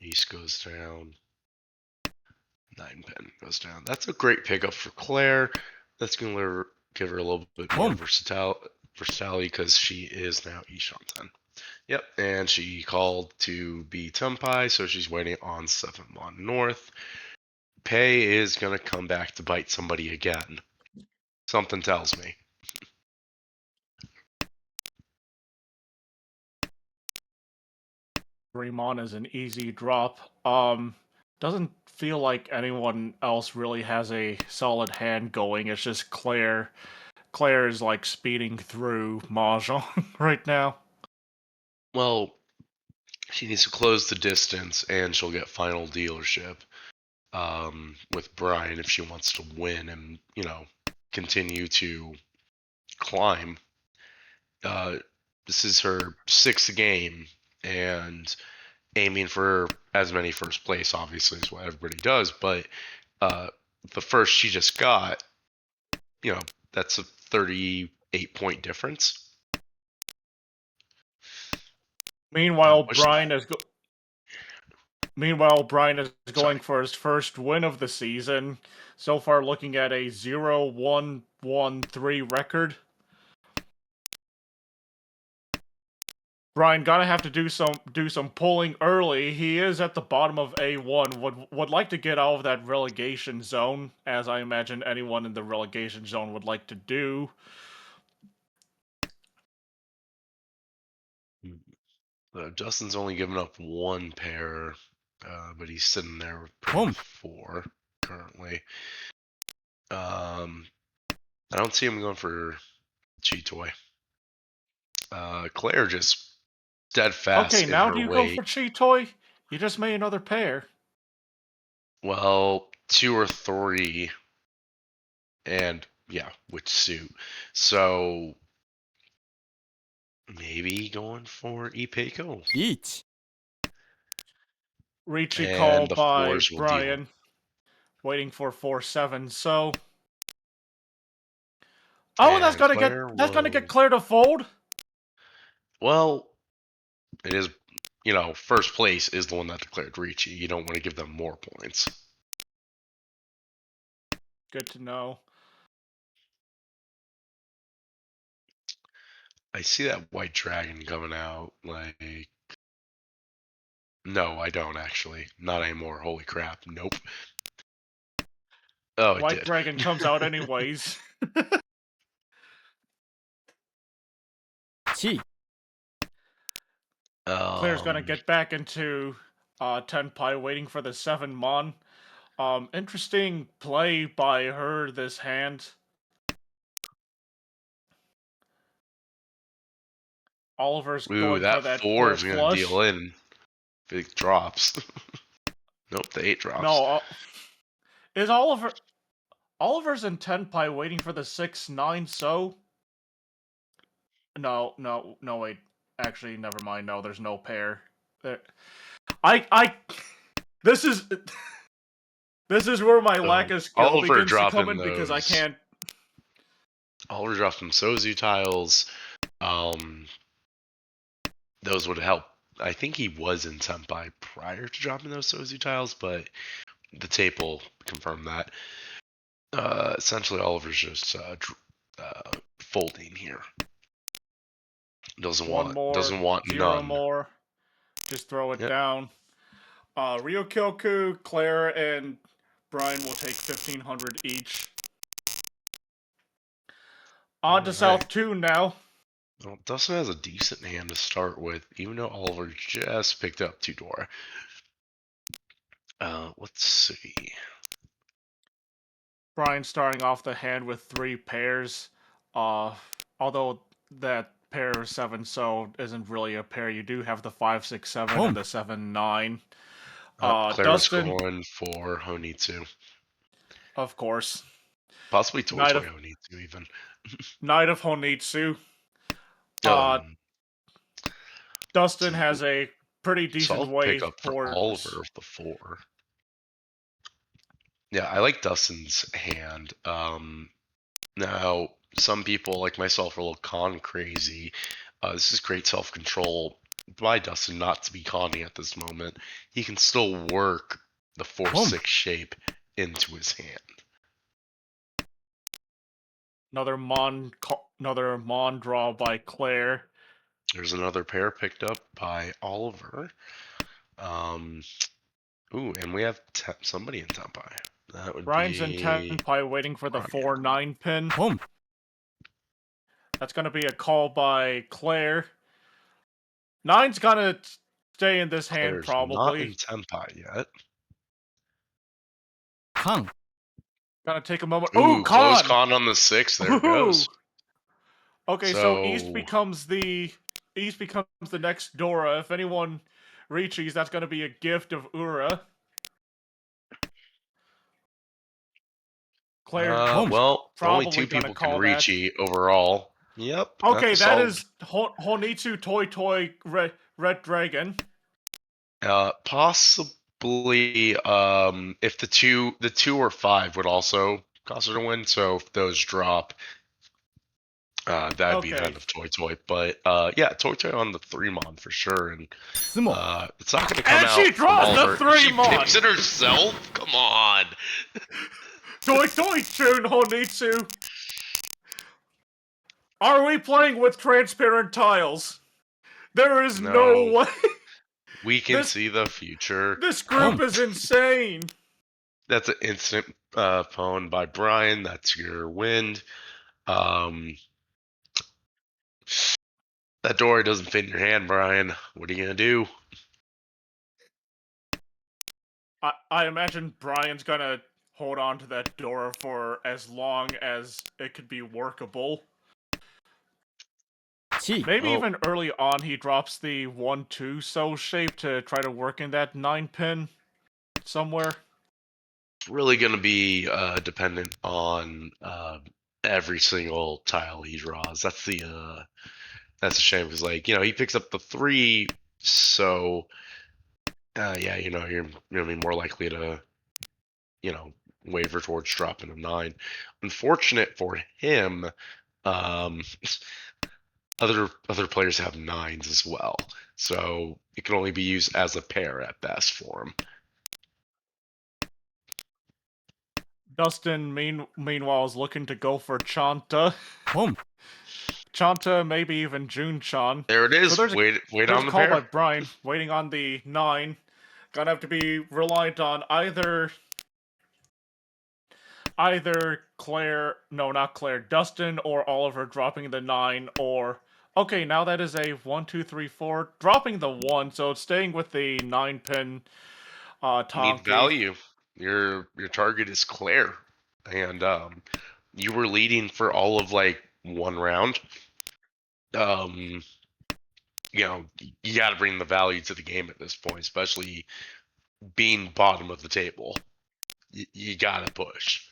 East goes down. 9 pin goes down. That's a great pickup for Claire. That's gonna give her a little bit more versatility because she is now Ishan 10. Yep, and she called to be Tumpai, so she's waiting on 7 Mon North. Pei is going to come back to bite somebody again. Something tells me. Mon is an easy drop. Doesn't feel like anyone else really has a solid hand going. It's just Claire. Claire is like speeding through Mahjong right now. Well, she needs to close the distance and she'll get final dealership with Brian if she wants to win and, continue to climb. This is her 6th game and aiming for as many first place, obviously, is what everybody does. But the first she just got, that's a 38-point difference. Meanwhile, Brian is going for his first win of the season. So far, looking at a 0-1-1-3 record. Brian gonna have to do some pulling early. He is at the bottom of A1. Would like to get out of that relegation zone, as I imagine anyone in the relegation zone would like to do. Justin's only given up 1 pair, but he's sitting there with pair 4 currently. I don't see him going for Cheetoy. Claire just steadfast. Okay, now do you go for Cheetoy? You just made another pair. Well, 2 or 3. and yeah, which suit. So maybe going for Ipeko. Each. Ricci call And the by fours will deal. Brian. Waiting for 4-7, so... Oh, and And Claire that's gonna will... get Claire to fold? Well, it is, first place is the one that declared Ricci. You don't want to give them more points. Good to know. I see that white dragon coming out, like... No, I don't, actually. Not anymore. Holy crap. Nope. Oh, it White did. Dragon comes out anyways. Chi. Claire's gonna get back into 10 pie, waiting for the 7 mon. Interesting play by her this hand. Oliver's Ooh, going for that that 4 full is going to flush. deal in. Big drops. Nope, the 8 drops. No, is Oliver's in 10 pie waiting for the 6-9, so? No, wait. Actually, never mind. No, there's no pair. There. This is... This is where my lack of skill Oliver begins to come dropping in, because I can't... Oliver dropped some Sozu tiles. Those would help. I think he was in Senpai prior to dropping those Sozu tiles, but the tape will confirm that. Essentially, Oliver's just folding here. Doesn't One more, want 0 none. more. Just throw it Yep. down. Ryokyoku, Claire, and Brian will take 1,500 each. On to South 2 now. Well, Dustin has a decent hand to start with, even though Oliver just picked up 2 Dora. Let's see. Brian starting off the hand with 3 pairs. Although that pair of 7 so isn't really a pair. You do have the 5-6-7 and the 7-9. Claire's Dustin, going for Honitsu. of course. Possibly Toy Honitsu, even. Knight of Honitsu. Dustin has a pretty decent solid way pickup for for Oliver with the 4. Yeah, I like Dustin's hand. Now, some people like myself are a little con crazy. This is great self-control by Dustin not to be conning at this moment. He can still work the 4-6 shape into his hand. Another mon draw by Claire. There's another pair picked up by Oliver. Ooh, and we have somebody in Senpai. That would Brian's be... in 10 pie waiting for the 4-9 pin. Boom. That's gonna be a call by Claire. 9's gonna stay in this hand, Claire's probably. not in Senpai yet. Kang. Gonna take a moment. Ooh, Ooh, close con! con on the 6. There it goes. Okay, so East becomes the next Dora. If anyone reaches, that's gonna be a gift of Ura. Claire, well, only probably 2 people can call reach that. overall. Yep. Okay, that is Honitsu Toy Red Dragon. Possibly, if the two or 5 would also cause her to win. So if those drop, that'd be the end of Toy. But yeah, Toy on the 3 mon for sure, and it's not going to come and out. She draws the 3 mon. She picks it herself. Come on. Toy Chun Honitsu. Are we playing with transparent tiles? There is no way. We can see the future. This group is insane. That's an instant pwn by Brian. That's your wind. That door doesn't fit in your hand, Brian. What are you gonna do? I imagine Brian's gonna hold on to that door for as long as it could be workable. Maybe even early on he drops the 1-2 so shape to try to work in that 9 pin somewhere. really going to be dependent on every single tile he draws. That's a shame because, like, he picks up the 3, so yeah, you're gonna be more likely to waver towards dropping a 9. Unfortunate for him, um, other players have 9s as well, so it can only be used as a pair at best for him. Dustin, meanwhile, is looking to go for Chanta. Boom. Chanta, maybe even Jun-chan. There it is. So there's Wait a on the call by pair. Brian, waiting on the 9. Gonna have to be reliant on either Claire, no, not Claire, Dustin or Oliver dropping the 9, or okay, now that is a 1, 2, 3, 4, dropping the 1, so it's staying with the 9-pin You need Tonki. value. Your target is Claire, and you were leading for all of like 1 round. You got to bring the value to the game at this point, especially being bottom of the table. You got to push.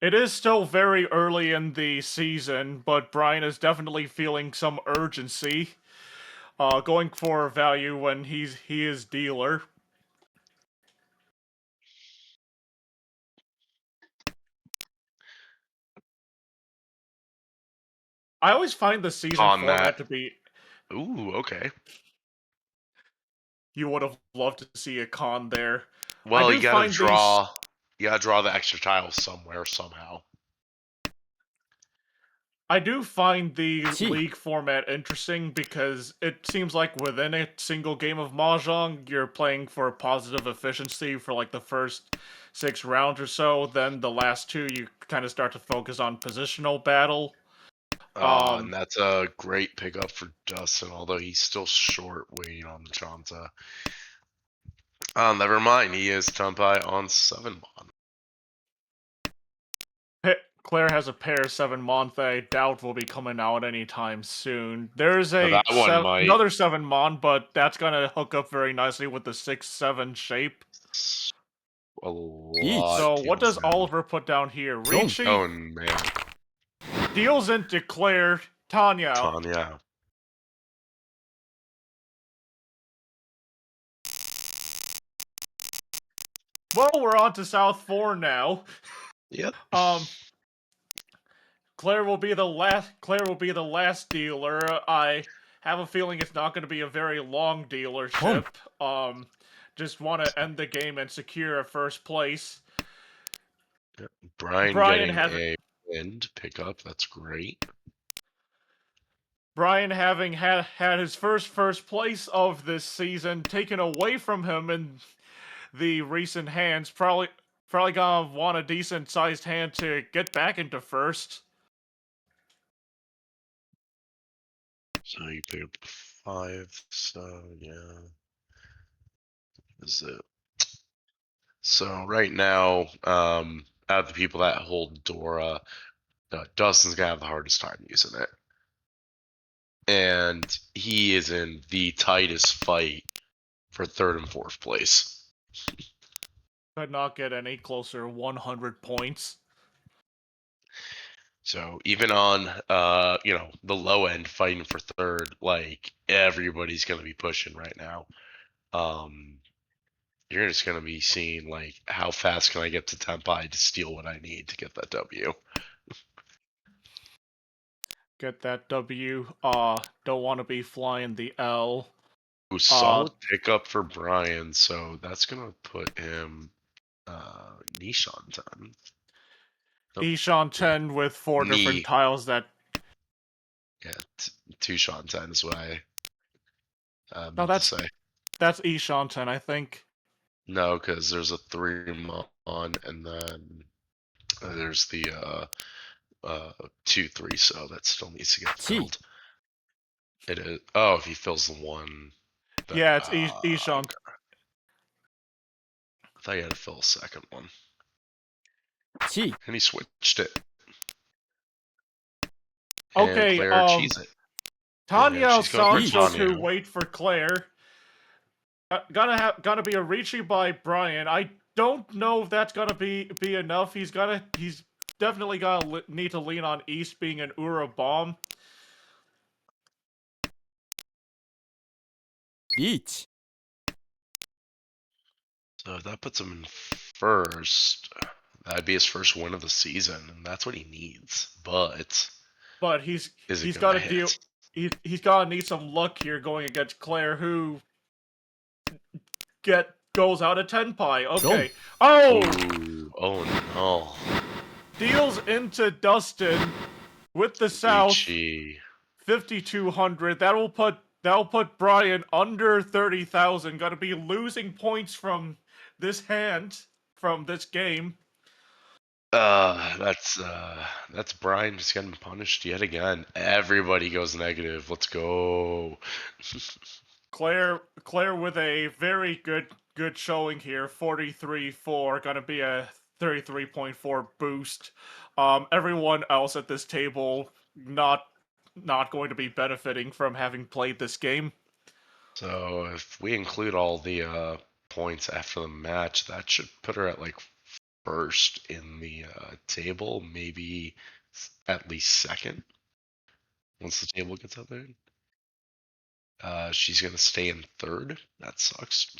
It is still very early in the season, but Brian is definitely feeling some urgency. Going for value when he is dealer. I always find the season On format that. to be. Ooh, okay. You would have loved to see a con there. I Well, do find these. you gotta draw the extra tiles somewhere somehow. I do find the Gee. league format interesting because it seems like within a single game of Mahjong, you're playing for positive efficiency for like the first 6 rounds or so. Then the last 2, you kind of start to focus on positional battle. And that's a great pickup for Dustin, although he's still short waiting on the Chanta. Never mind, he is Tenpai on 7 mon. Claire has a pair 7 mon that I doubt will be coming out anytime soon. There's a That one might. another 7 mon, but that's gonna hook up very nicely with the 6-7 shape. A lot. So what does in. Oliver put down here? Ricci Oh man, deals into Claire. Tanya. Tanya. Well, we're on to South 4 now. Yep. Claire will be the last dealer. I have a feeling it's not going to be a very long dealership. Just want to end the game and secure a first place. Brian getting a wind pickup. That's great. Brian having had his first place of this season taken away from him in the recent hands, probably gonna want a decent sized hand to get back into first. So you pick up 5. So yeah, is it? So right now, out of the people that hold Dora, Dustin's gonna have the hardest time using it, and he is in the tightest fight for 3rd and 4th place. Could not get any closer. 100 points. So even on the low end fighting for 3rd, like everybody's gonna be pushing right now. You're just gonna be seeing like how fast can I get to Tempai to steal what I need to get that W. Get that W. Don't want to be flying the L. Ooh, solid pickup for Brian, so that's gonna put him Nishan 10. Nope. Ishan 10 with 4 different tiles that. Yeah, 2 Sean 10 is what I No, meant to say. That's Ishan 10, I think. No, because there's a 3 mon, and then there's the 2-3, so that still needs to get filled. It is. Oh, if he fills the 1. Then, yeah, it's Ishan. Okay. I thought you had to fill a 2nd one. And he switched it. Okay, and Claire cheese it. Tanya Sancho to wait for Claire. Gonna be a Ricci by Brian. I don't know if that's gonna be enough. He's definitely gonna need to lean on East being an Ura bomb. Each. So if that puts him in first, that'd be his first win of the season, and that's what he needs. But But is it he's going got to to deal. hit? He's got to need some luck here going against Claire, who goes out at 10 pi. Okay. Oh, Ooh, oh no. deals into Dustin with the South Ichi. 5200. That'll put Brian under 30,000. Got to be losing points from this hand from this game. That's Brian just getting punished yet again. Everybody goes negative. Let's go. Claire with a very good showing here. 43-4, gonna be a 33.4 boost. Everyone else at this table not going to be benefiting from having played this game. So if we include all the points after the match, that should put her at like first in the table, maybe at least second once the table gets out there. She's gonna stay in third. That sucks.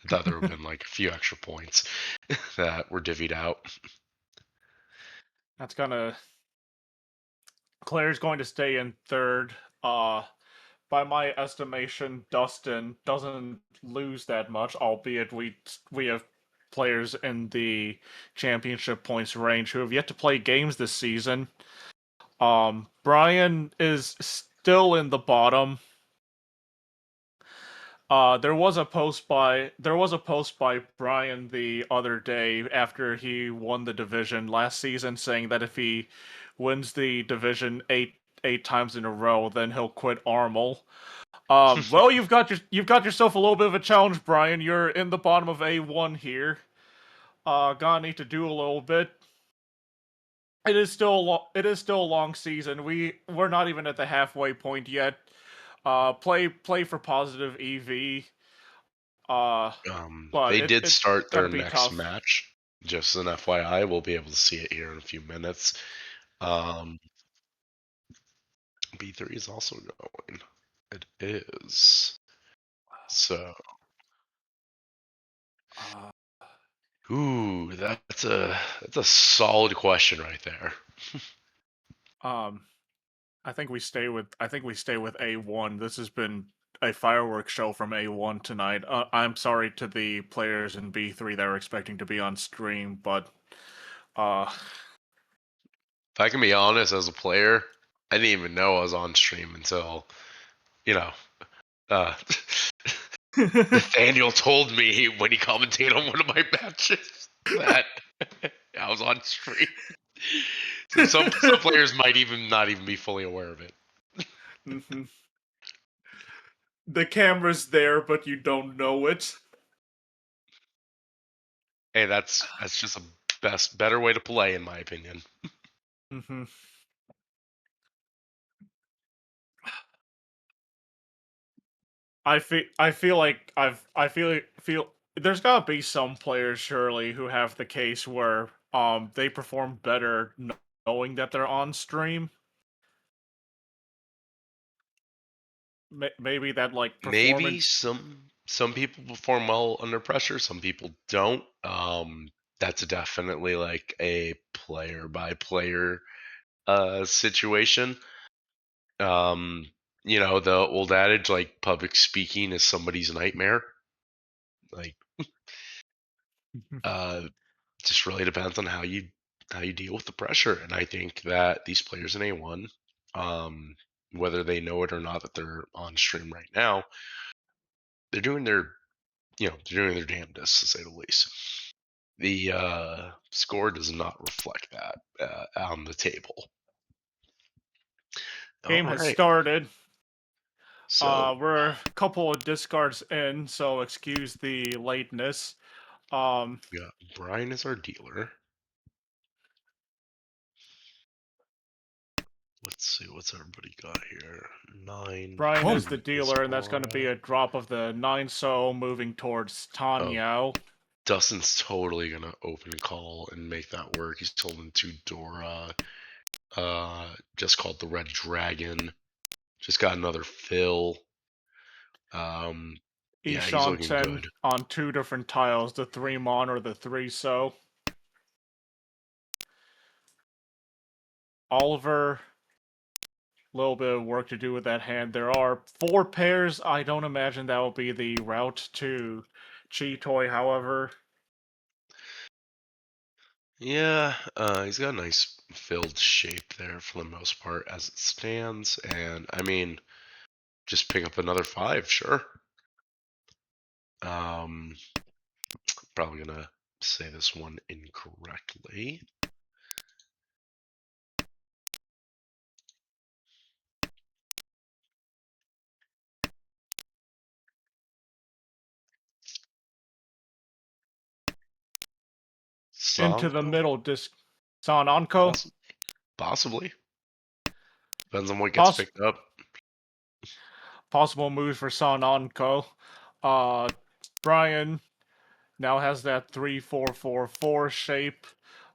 I thought there would have been like a few extra points that were divvied out. That's gonna Claire's going to stay in third. By my estimation, Dustin doesn't lose that much, albeit we have players in the championship points range who have yet to play games this season. Brian is still in the bottom. There was a post by Brian the other day after he won the division last season, saying that if he wins the division eight times in a row, then he'll quit Armel. Well, you've got yourself a little bit of a challenge, Brian. You're in the bottom of A1 here. Gonna need to do a little bit. It is still a long season. We're not even at the halfway point yet. Play for positive EV. But They did it's start gonna their be next tough. match. Just an FYI, we'll be able to see it here in a few minutes. B3 is also going. It is. So, ooh, that's a solid question right there. Um, I think we stay with A1. This has been a fireworks show from A1 tonight. I'm sorry to the players in B3 that were expecting to be on stream, but uh, If I can be honest, as a player, I didn't even know I was on stream until, you know, uh, Nathaniel told me when he commentated on one of my matches that I was on stream. So some players might even not even be fully aware of it. mhm. The camera's there, but you don't know it. Hey, that's just a better way to play, in my opinion. Mm-hmm. I feel like I feel there's gotta be some players surely who have the case where they perform better knowing that they're on stream. Maybe that like Maybe performance. some people perform well under pressure, some people don't. That's definitely like a player by player situation. Um, the old adage like public speaking is somebody's nightmare. Like uh just really depends on how you deal with the pressure. And I think that these players in A1, um, whether they know it or not that they're on stream right now, they're doing their they're doing their damnedest to say the least. The score does not reflect that on the table. All Game has right. started. So We're a couple of discards in, so excuse the lateness. we got Brian is our dealer. Let's see what's everybody got here. 9. Brian is the is dealer, and that's going to be Aura. a drop of the 9 so moving towards Tanyao. Dustin's totally gonna open call and make that work. He's told him to Dora. Just called the Red Dragon. Just got another fill. Yeah, he's Ishan looking 10 good. on 2 different tiles, the 3 Mon or the 3 So. Oliver, little bit of work to do with that hand. There are 4 pairs. I don't imagine that will be the route to Chi-Toy, however. Yeah, he's got a nice filled shape there for the most part as it stands. And I mean, just pick up another 5, sure. Probably gonna say this one incorrectly. Into the Sanko? middle disc. Sanonko? Possibly. Depends on what gets Poss- picked up. possible moves for Sanonko. Brian now has that 3-4-4-4 shape.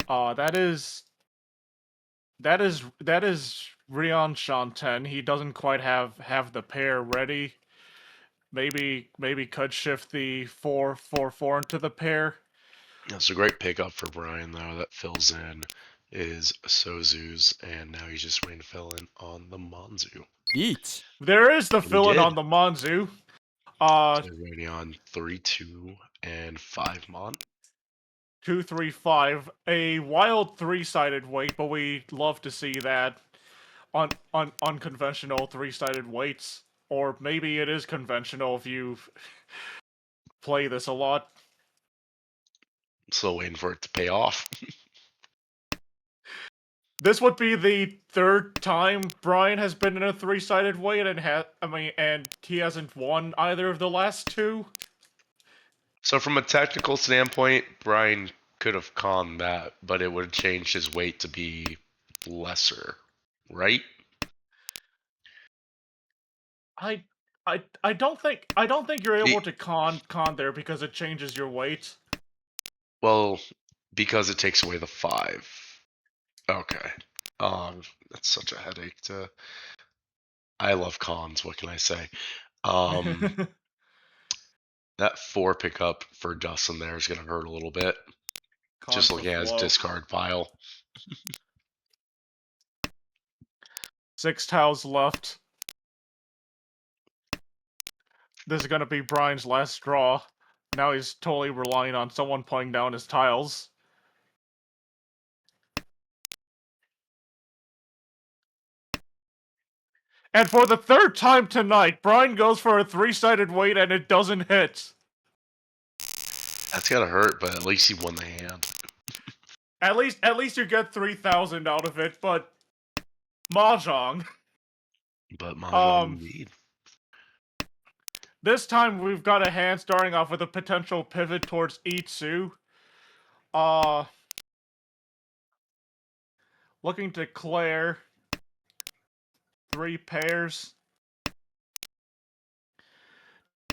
That is Rion Shanten. He doesn't quite have the pair ready. Maybe could shift the 4-4-4 into the pair. It's a great pickup for Brian, though. That fills in is Sozu's, and now he's just waiting to fill in on the Manzu. Eat. There is the And he fill-in did. on the Manzu. So he's waiting on 3, 2, and 5 Mon. 2-3-5. A wild 3-sided weight, but we love to see that on unconventional 3-sided weights. Or maybe it is conventional if you play this a lot. Still waiting for it to pay off. This would be the 3rd time Brian has been in a 3-sided weight and he hasn't won either of the last 2. So from a technical standpoint, Brian could have conned that, but it would have changed his weight to be lesser, right? I don't think you're able Be- to con there because it changes your weight. well, because it takes away the 5. Okay. That's such a headache to. I love cons. What can I say? Um, that 4 pickup for Dustin there is going to hurt a little bit. Con Just for looking at his flow. discard pile. 6 tiles left. This is gonna be Brian's last straw. Now he's totally relying on someone putting down his tiles. And for the 3rd time tonight, Brian goes for a 3-sided weight and it doesn't hit. That's gotta hurt, but at least he won the hand. At least you get 3,000 out of it, but Mahjong. But Mahjong Um, indeed. This time we've got a hand starting off with a potential pivot towards Itsu. Looking to Claire. 3 pairs.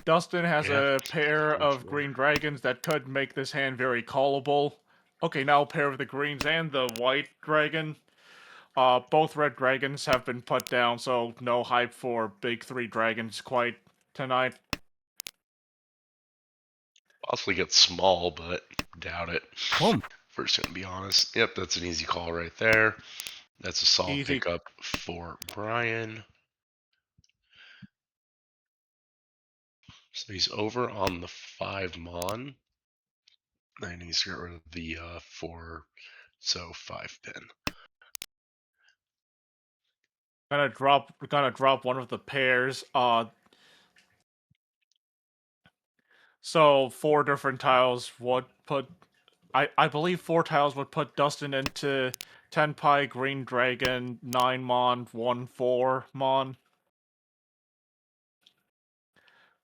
Dustin has Yeah, a pair going of for green dragons that could make this hand very callable. Okay, now a pair of the greens and the white dragon. Both red dragons have been put down, so no hype for big 3 dragons quite tonight. possibly get small, but doubt it. Boom. First, gonna be honest. Yep, that's an easy call right there. That's a solid Easy. pickup for Brian. So he's over on the 5 Mon. Then he needs to get rid of the 4, so 5 pin. Gonna drop one of the pairs. So 4 different tiles would put. I believe 4 tiles would put Dustin into 10 Pi Green Dragon, 9 Mon, 1-4 Mon.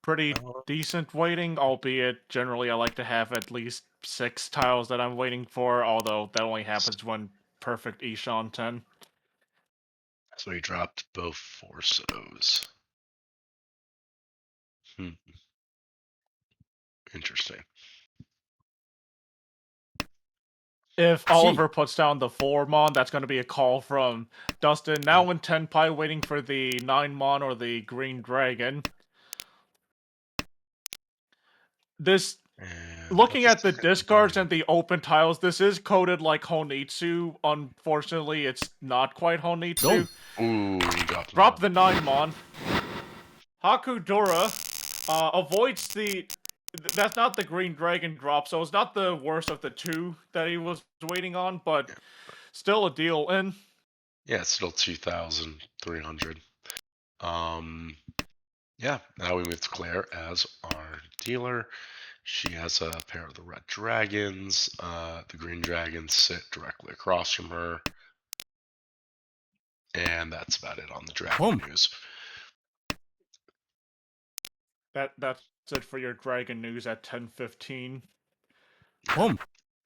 Pretty decent waiting, albeit generally I like to have at least 6 tiles that I'm waiting for, although that only happens when perfect Ishan 10. So he dropped both Forsos. Interesting. If See. Oliver puts down the 4 mon, that's going to be a call from Dustin. Now in 10 pi, waiting for the 9 mon or the green dragon. This, And looking what's at the this discards doing? and the open tiles, this is coded like Honitsu. Unfortunately, it's not quite Honitsu. Go. Ooh, you got Drop the 9 mon. Hakudora avoids the. That's not the green dragon drop, so it's not the worst of the two that he was waiting on, but still a deal in. Yeah, it's still 2,300. Yeah, now we move to Claire as our dealer. She has a pair of the red dragons. The green dragons sit directly across from her. And that's about it on the dragon news. That's it for your dragon news at 10:15. Boom.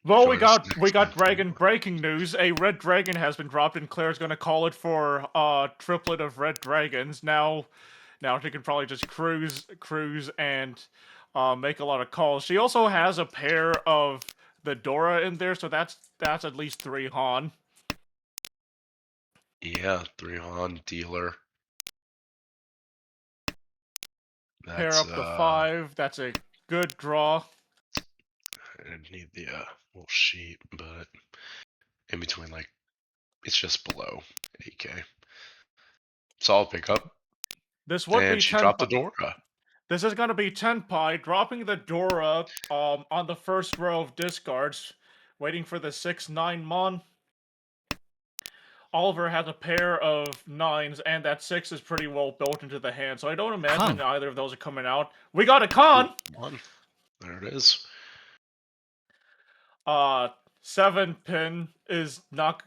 Well, we Join us got next time for dragon more. breaking news. A red dragon has been dropped, and Claire's gonna call it for a triplet of red dragons. Now she can probably just cruise, and make a lot of calls. She also has a pair of the Dora in there, so that's at least 3 Han. Yeah, 3 Han dealer. Pair That's up the 5. That's a good draw. I need the little sheet, but in between, like, it's just below 8K. Solid pickup. This would And be she 10. dropped the Dora. This is gonna be 10 pi, dropping the Dora on the first row of discards, waiting for the 6-9 mon. Oliver has a pair of 9s, and that 6 is pretty well built into the hand, so I don't imagine Con. either of those are coming out. We got a con! 1. There it is. 7 pin is not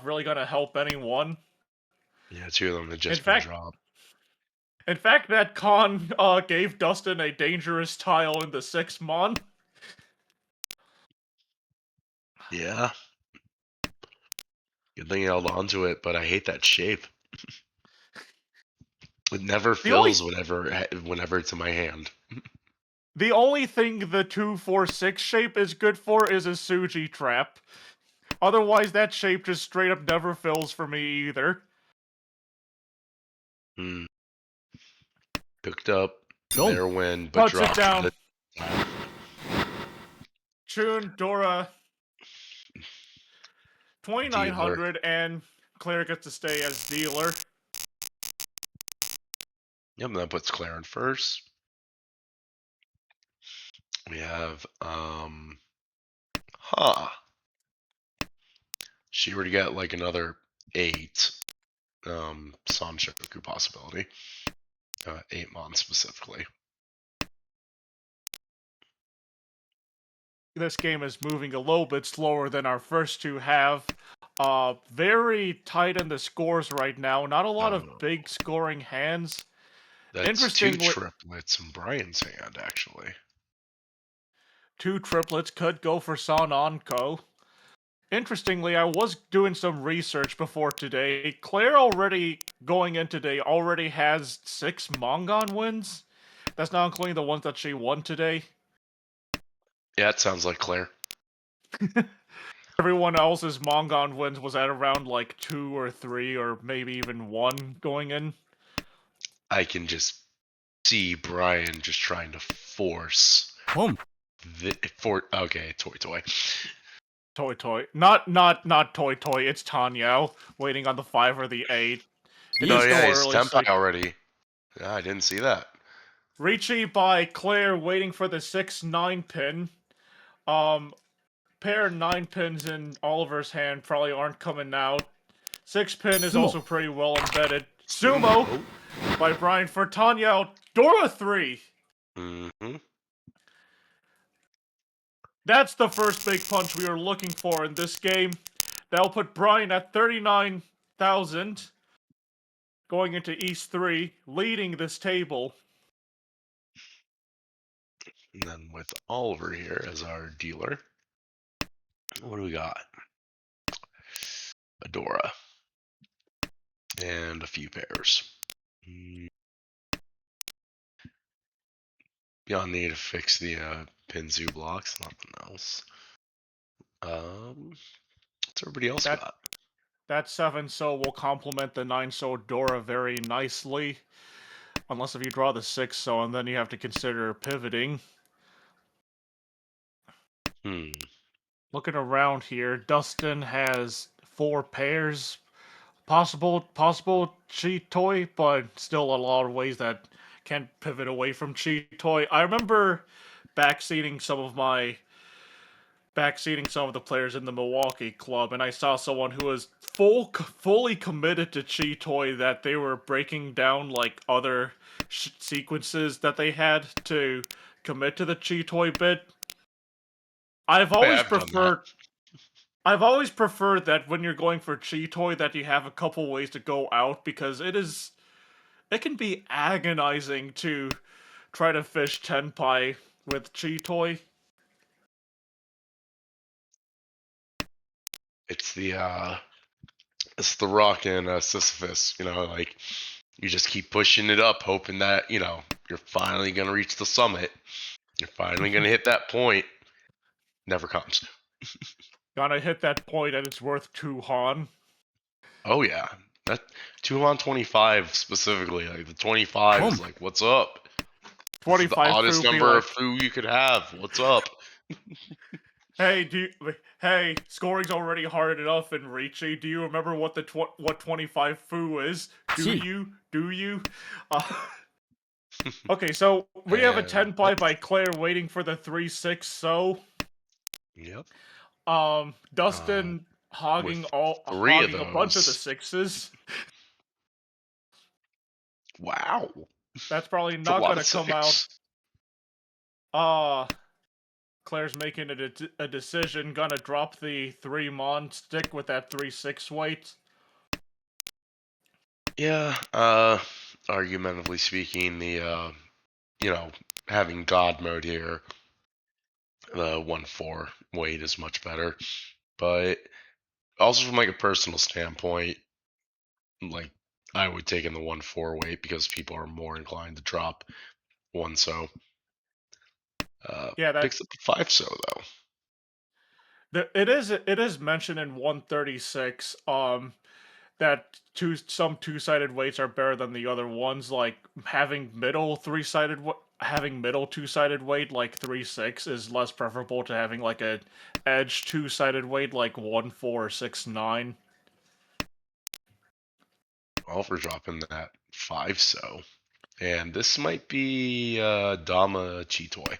really gonna help anyone. Yeah, 2 of them had In just been fact, dropped. that con gave Dustin a dangerous tile in the 6 mon. Yeah. Good thing I held on to it, but I hate that shape. It never The only fills whenever it's in my hand. The only thing the 2-4-6 shape is good for is a Suji trap. Otherwise, that shape just straight up never fills for me either. Hmm. Picked up Go. their win, but Puts it dropped down. the Chun, Dora, dealer. 2900, and Claire gets to stay as dealer. Yep, and that puts Claire in first. We have she were to get like another 8 Sanshoku possibility. 8 mon specifically. This game is moving a little bit slower than our first two have. Very tight in the scores right now. Not a lot of big scoring hands. That's 2 Interestingly, triplets in Brian's hand, actually. 2 triplets could go for Sanonko. Interestingly, I was doing some research before today. Claire going in today, already has 6 Mongon wins. That's not including the ones that she won today. Yeah, it sounds like Claire. Everyone else's Mongon wins was at around like 2 or 3 or maybe even 1 going in. I can just see Brian just trying to force Boom. okay, Toy. Toy. Not Toy. It's Tanya waiting on the 5 or the 8. It Oh is still yeah, he's early, so Senpai already. Yeah, I didn't see that. Ricci by Claire waiting for the 6-9 pin. Pair 9 pins in Oliver's hand probably aren't coming out. 6 pin is Sumo. also pretty well embedded. Sumo by Brian for Tanya. Dora 3. Mm-hmm. That's the first big punch we were looking for in this game. That'll put Brian at 39,000. Going into East 3, leading this table. And then with Oliver here as our dealer, what do we got? Adora. And a few pairs. Beyond need to fix the Pinzu blocks, nothing else. What's everybody else That got? that 7 so will complement the 9 so Dora very nicely. Unless if you draw the 6 so, and then you have to consider pivoting. Looking around here, Dustin has 4 pairs. Possible cheat toy, but still a lot of ways that can pivot away from cheat toy. I remember backseating some of the players in the Milwaukee club, and I saw someone who was fully committed to cheat toy that they were breaking down like other sequences that they had to commit to the cheat toy bit. I've always I've done that. preferred I've always preferred that when you're going for Chi Toy that you have a couple ways to go out because it can be agonizing to try to fish Tenpai with Chi Toy. It's the rock in Sisyphus, like you just keep pushing it up, hoping that, you're finally gonna reach the summit. You're finally gonna hit that point. Never comes. Gotta hit that point and it's worth 2 Han. Oh yeah. That 2 on 25 specifically, like the 25 is Boom. like, what's up? This is the 25 oddest Fu be number of like, foo you could have. What's up? hey, scoring's already hard enough in Ricci. Do you remember what what 25 Fu is? Do Chi. you? Do you? Uh, okay, so we have a And 10 by Claire waiting for the 3-6 so. yep. Dustin With three of hogging a bunch of the those. 6s. Wow. That's probably It's a not lot gonna of come out. 6. Claire's making a decision. Gonna drop the 3 mon, stick with that 3-6 weight. Yeah, argumentatively speaking, the having God mode here, the 1-4 weight is much better. But also from like a personal standpoint, like I would take in the 1-4 weight because people are more inclined to drop 1 so. Yeah, Picks up the 5 so though. it is mentioned in 136 that some two-sided weights are better than the other ones, like having middle two-sided weight like 3-6 is less preferable to having like a edge two-sided weight like 1-4 or 6-9. All for dropping that 5 so. And this might be Dama Chitoy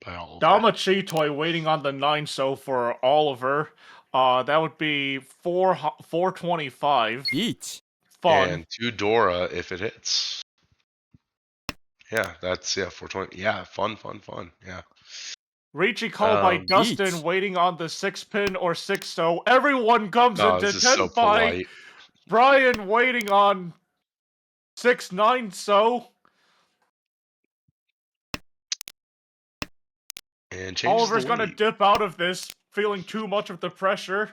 by Oliver. Dama Chitoy waiting on the 9 so for Oliver. That would be 425. Each. Fun. And 2 Dora if it hits. Yeah, that's 420. Yeah, fun. Yeah. Ricci call by Dustin Each. waiting on the 6-pin or 6 so. Everyone comes Oh, into this is so 10 by polite. Brian waiting on 6-9 so. And changes Oliver's the gonna weight. dip out of this, feeling too much of the pressure.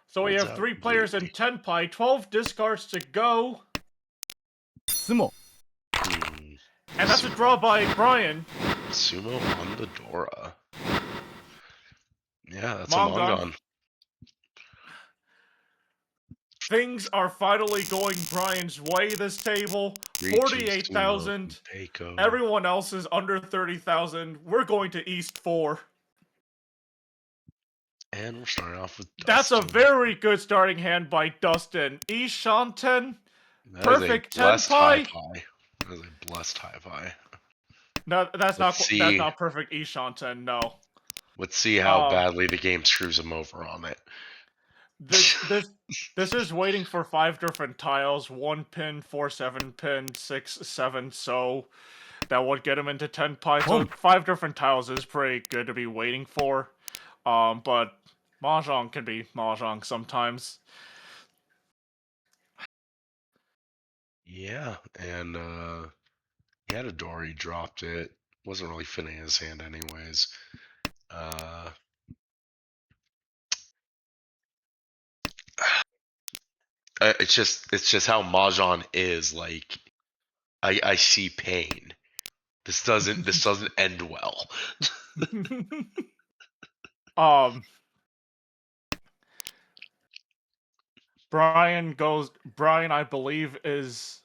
So we Holds have out 3 players in completely. 10 pi, 12 discards to go. Sumo. And that's a draw by Brian. Sumo on the Dora. Yeah, that's Mongon. a Mongon. Things are finally going Brian's way this table. Ricci, 48,000. Sumo, Keiko. Everyone else is under 30,000. We're going to East 4. And we're starting off with That's a Dustin. very good starting hand by Dustin. Ishanten. That Perfect is a blessed 10 high pi. pie. That is a blessed high pie. No, that's Let's not perfect Ishanten, no. Let's see how badly the game screws him over on it. This is waiting for 5 different tiles, 1 pin, 4 7 pin, 6 7 so that would get him into 10 pi. So 5 different tiles is pretty good to be waiting for. But Mahjong can be Mahjong sometimes. Yeah, and he had a door, he dropped it. Wasn't really fitting his hand anyways. It's just how Mahjong is. Like I see pain. This doesn't end well. Um, Brian, I believe, is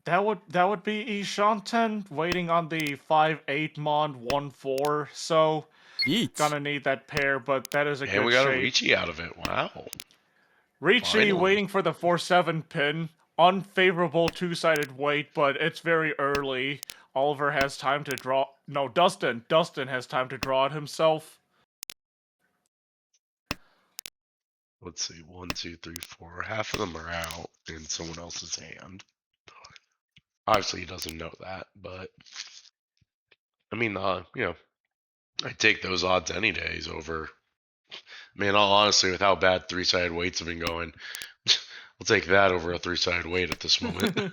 that would be Ishanten waiting on the 5-8 Mon 1-4. So 1 gonna need that pair, but that is a And good we got a shape. Ricci out of it. Wow. Ricci Finally. waiting for the 4-7 pin. Unfavorable two-sided weight, but it's very early. Oliver has time to draw. No, Dustin. Dustin has time to draw it himself. Let's see. 1, 2, 3, 4. Half of them are out in someone else's hand. Obviously, he doesn't know that, but I mean, I take those odds any days over. Man, all honestly, with how bad three-sided weights have been going, I'll take that over a three-sided weight at this moment.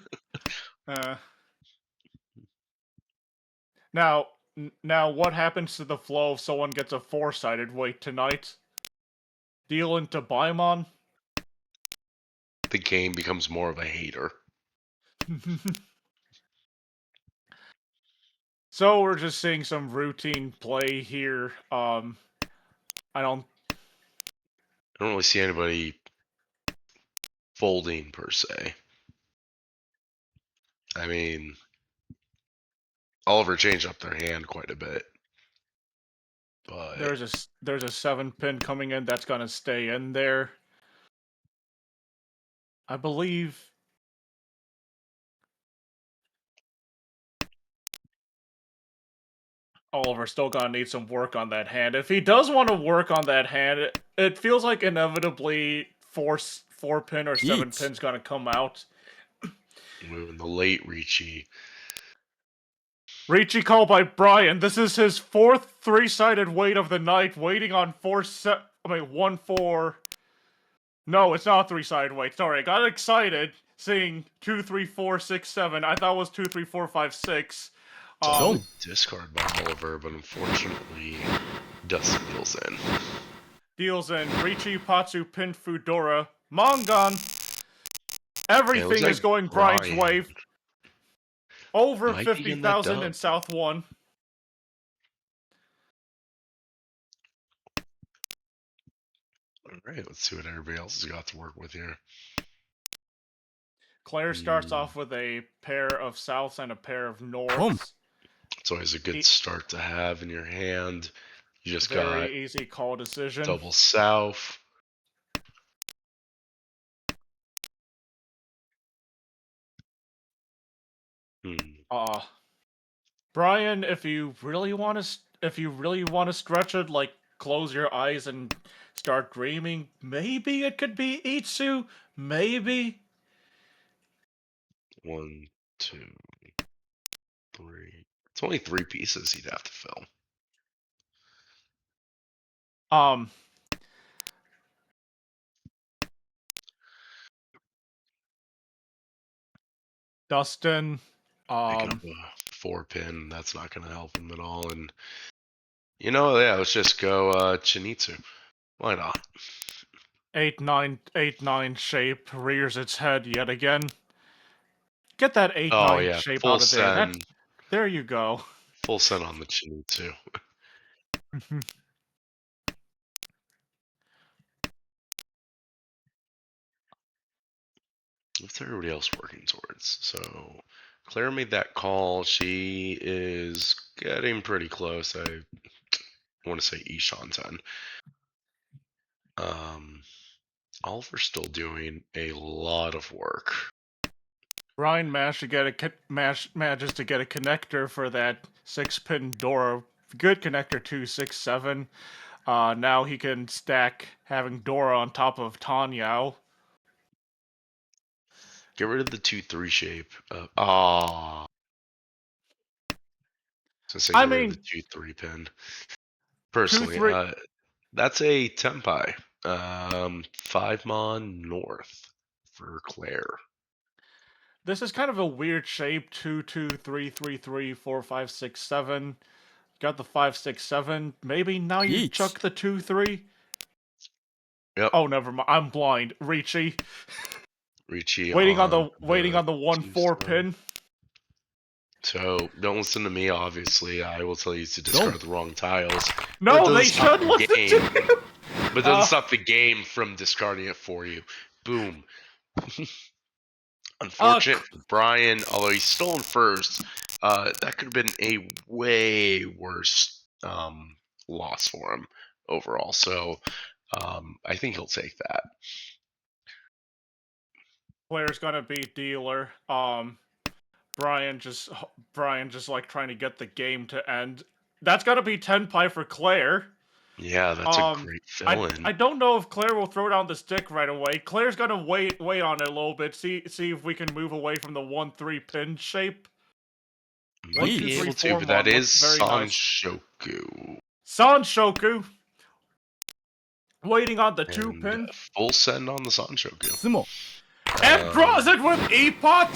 Now, what happens to the flow if someone gets a 4-sided weight tonight? Deal into Baimon? The game becomes more of a hater. So we're just seeing some routine play here. I don't really see anybody folding per se. I mean, Oliver changed up their hand quite a bit, but there's a 7 pin coming in that's gonna stay in there. I believe Oliver still gonna need some work on that hand. If he does want to work on that hand, it feels like inevitably 4 pin or 7 Yeet. pin's gonna come out. moving the late Ricci. Ricci call by Brian. This is his 4th 3-sided weight of the night, waiting on 1-4. No, it's not a 3-sided weight. Sorry, I got excited seeing 2, 3, 4, 6, 7. I thought it was 2, 3, 4, 5, 6. Discard by Oliver, but unfortunately, Dustin deals in. Deals in Ricci, Patsu, Pin, Fudora, Mongon. Everything is going Brian's way. Over 50,000 in South 1. Alright, let's see what everybody else has got to work with here. Claire starts off with a pair of Souths and a pair of Norths. It's always a good start to have in your hand. You just got very easy call decision. Double South. Brian, if you really want to stretch it, like close your eyes and start dreaming, maybe it could be Itsu. Maybe. 1, 2, 3. It's only 3 pieces he'd have to fill. Dustin. Picking up a 4 pin, that's not going to help him at all. And let's just go Chinitsu. Why not? 8-9 shape rears its head yet again. Get that 8-9 shape full out of there. send. There you go. Full send on the Chinitsu. What's everybody else working towards? So Claire made that call. She is getting pretty close. I want to say Ishan 10. Oliver's still doing a lot of work. Brian manages to get a connector for that 6-pin Dora. Good connector too, 6-7. Now he can stack having Dora on top of Tanyao. Get rid of the 2-3 shape. Since I mean the 2-3 pin. Personally, that's a Tempai. 5 Mon North for Claire. This is kind of a weird shape. 2, 2, 3, 3, 3, 4, 5, 6, 7. Got the 5, 6, 7. Maybe now you chuck the 2, 3. Yep. Oh, never mind. I'm blind. Ricci. Ricci waiting on the 1-4 pin. So don't listen to me. Obviously, I will tell you to discard the wrong tiles. No, they should listen to him. But doesn't stop the game from discarding it for you. Boom. Unfortunate for Brian, although he's stolen first, that could have been a way worse loss for him overall. So I think he'll take that. Claire's gonna be dealer. Brian just like trying to get the game to end. That's gotta be 10 pie for Claire. Yeah, that's a great fill-in. I don't know if Claire will throw down the stick right away. Claire's gonna wait on it a little bit, see if we can move away from the 1-3 pin shape. Might be able to, but that is Sanshoku. Sanshoku! Waiting on the 2-pin. Full send on the Sanshoku. And draws it with E-Pot!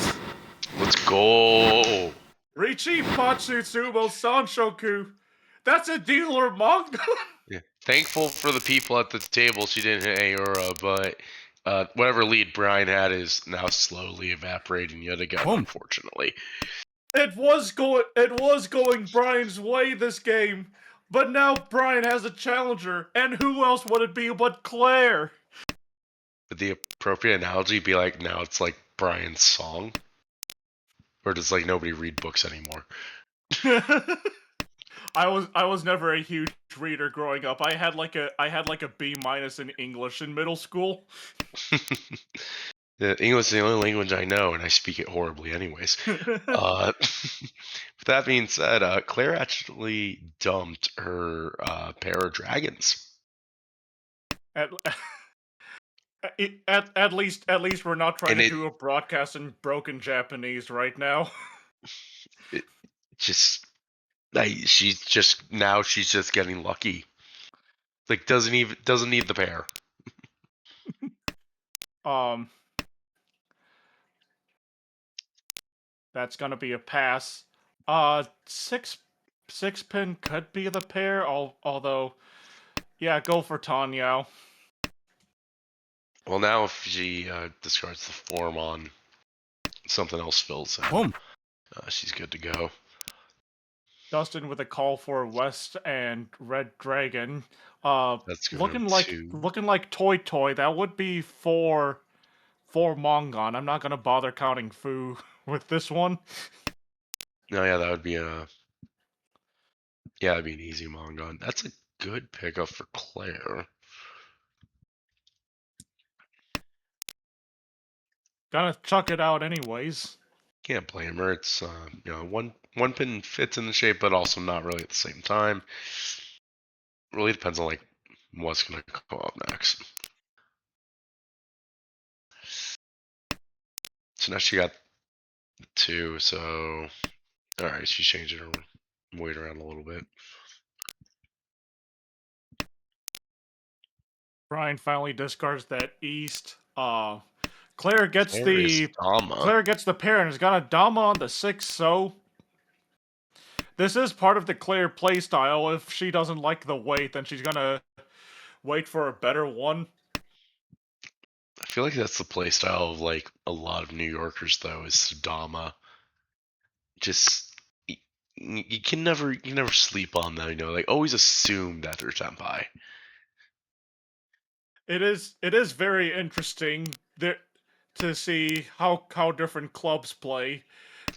Let's go! Reach E-Pot Tsutsumo Sanshoku! That's a dealer manga! Yeah. Thankful for the people at the table she didn't hit Aora, but whatever lead Brian had is now slowly evaporating yet again, unfortunately. It was going Brian's way this game, but now Brian has a challenger, and who else would it be but Claire? Would the appropriate analogy be like now it's like Brian's song? Or does like nobody read books anymore? I was never a huge reader growing up. I had like a B- in English in middle school. English is the only language I know, and I speak it horribly anyways. With that being said, Claire actually dumped her pair of dragons. At least we're not trying to do a broadcast in broken Japanese right now. She's just getting lucky. Like doesn't need the pair. That's gonna be a pass. 6-pin could be the pair, although yeah, go for Tanyao. Well, now if she discards the form on something else fills in, she's good to go. Dustin with a call for West and Red Dragon. That's looking like Toy. That would be for Mongon. I'm not gonna bother counting Fu with this one. No, yeah, that would be that'd be an easy Mongon. That's a good pickup for Claire. Gonna chuck it out anyways. Can't blame her. It's one pin fits in the shape, but also not really at the same time. Really depends on like what's gonna go up next. So now she got 2. So all right, she's changing her weight around a little bit. Brian finally discards that East. Claire gets the pair and has got a Dama on the 6, so this is part of the Claire playstyle. If she doesn't like the weight, then she's gonna wait for a better one. I feel like that's the playstyle of like a lot of New Yorkers though, is Dama. Just you can never sleep on them, like always assume that they're senpai. It is very interesting to see how different clubs play.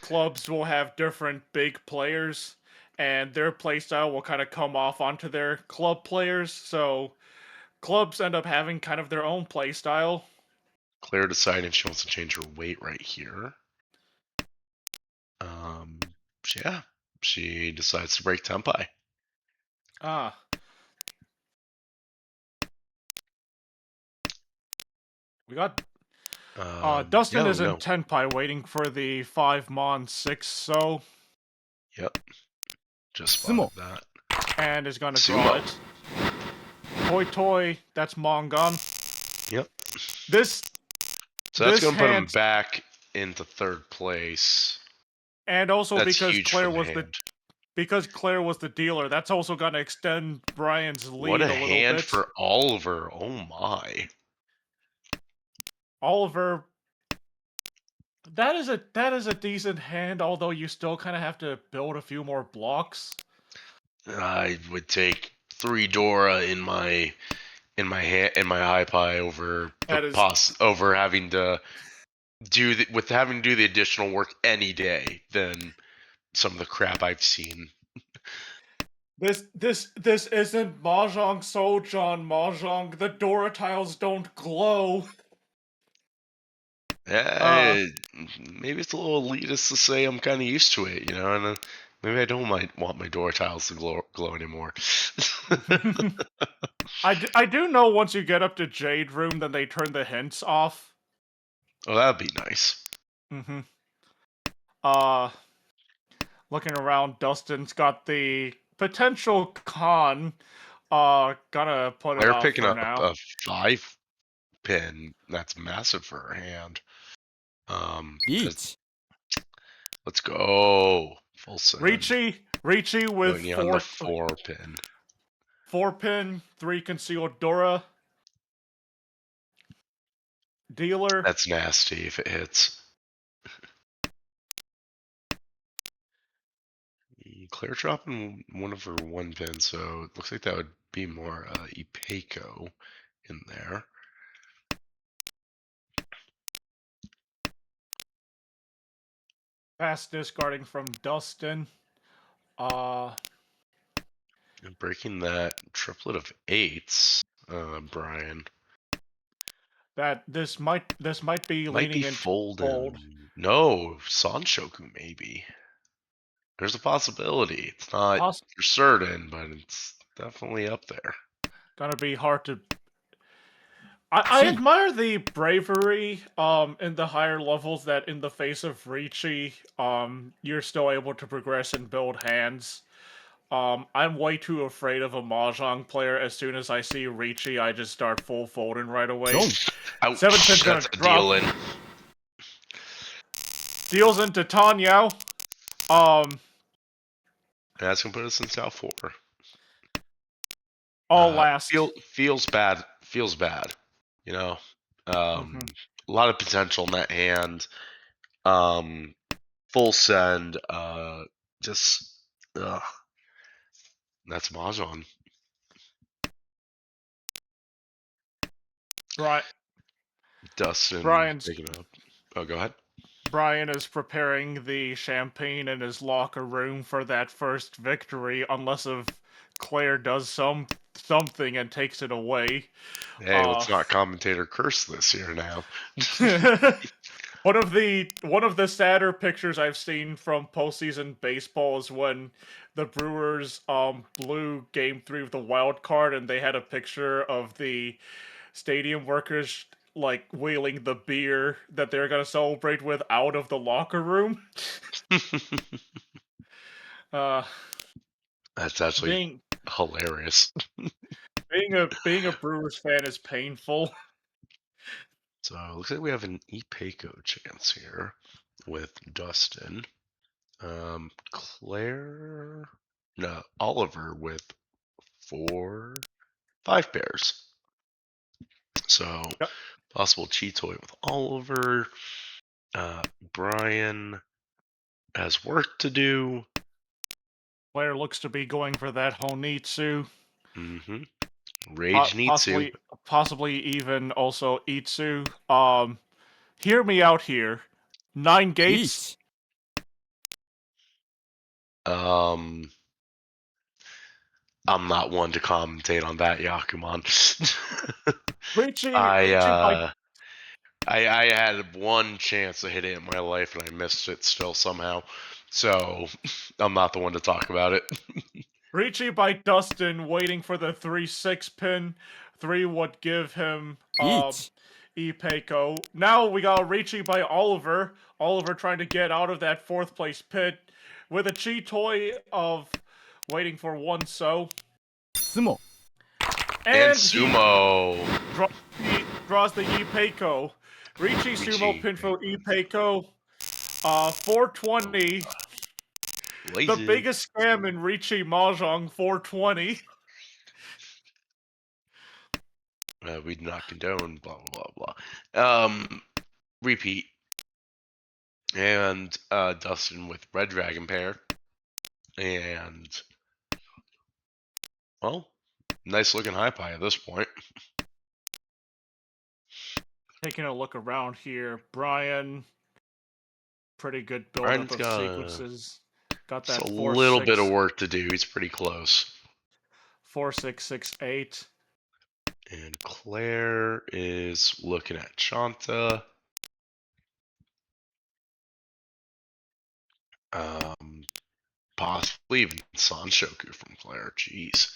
Clubs will have different big players, and their playstyle will kind of come off onto their club players, so clubs end up having kind of their own playstyle. Claire decided she wants to change her weight right here. Yeah, she decides to break Tenpai. We got Dustin is in Tenpai waiting for the 5 Mon 6 so. Yep. Just spotted that. And is gonna draw it. Toy, that's Mongon. Yep. So that's gonna put him back into 3rd place. And also because Claire was the dealer, that's also gonna extend Brian's lead a little bit. What a hand for Oliver! Oh my. Oliver That is a decent hand, although you still kind of have to build a few more blocks. I would take 3 Dora in my high pie over That is over having to having to do the additional work any day than some of the crap I've seen. this isn't Mahjong Sojon Mahjong. The Dora tiles don't glow. Eh, maybe it's a little elitist to say I'm kind of used to it, and maybe I don't want my door tiles to glow anymore. I do know once you get up to Jade Room, then they turn the hints off. Oh, that'd be nice. Mm-hmm. Uh, looking around, Dustin's got the potential con. Gonna put it They're off picking for up now. a 5-pin. That's massive for her hand. Each. Let's go. Full send. Ricci with Going on the 4-pin. 4-pin, 3 concealed Dora. Dealer. That's nasty if it hits. Claire dropping one of her 1-pins, so it looks like that would be more Ipeco in there. Fast discarding from Dustin. And breaking that triplet of 8s, Brian. That this might be Might leaning be into fold fold. in. No, Sanshoku maybe. There's a possibility. It's not for certain, but it's definitely up there. Gonna be hard to. I admire the bravery in the higher levels that in the face of Ricci you're still able to progress and build hands. I'm way too afraid of a Mahjong player. As soon as I see Ricci, I just start full folding right away. Don't. Ouch, 7-pin's gonna that's a drop. deal in. Deals into Tanyao. That's gonna put us in South 4. Last. Feels bad. Feels bad. A lot of potential in that hand. Full send. Just. Ugh. That's Mahjong. Right. Dustin Brian's picking up. Oh, go ahead. Brian is preparing the champagne in his locker room for that first victory, unless if Claire does something and takes it away. Hey, let's not commentator curse this year now. One of the sadder pictures I've seen from postseason baseball is when the Brewers blew Game 3 of the wild card, and they had a picture of the stadium workers like wheeling the beer that they're gonna celebrate with out of the locker room. That's actually being hilarious. being a Brewers fan is painful. So it looks like we have an Ipeco chance here with Dustin. Claire, no, Oliver with 5 pairs. So Yep. possible cheat toy with Oliver. Brian has work to do. Claire looks to be going for that Honitsu. Mm-hmm. Rage Nitsu. Possibly even also Itsu. Hear me out here. 9 gates. Each. I'm not one to commentate on that, Yakuman. Ricci I had one chance to hit it in my life and I missed it still somehow. So I'm not the one to talk about it. Ricci by Dustin waiting for the 3-6 pin. 3 would give him Each. Ipeco. Now we got Ricci by Oliver. Oliver trying to get out of that 4th place pit with a cheat toy of waiting for 1 so. Sumo. And Sumo. Draws the Ipeco. Ricci Sumo pin for Ipeco. 420. Blazes. The biggest scam in Ricci Mahjong 420. We do not condone, blah, blah, blah, blah. Repeat. and Dustin with Red Dragon pair. And, well, nice looking high pie at this point. Taking a look around here, Brian, pretty good buildup Brian's of got sequences. Got just a that 4 little bit of 6 work to do. He's pretty close. 4 6 6 8. And Claire is looking at Chanta. Possibly even Sanshoku from Claire. Jeez.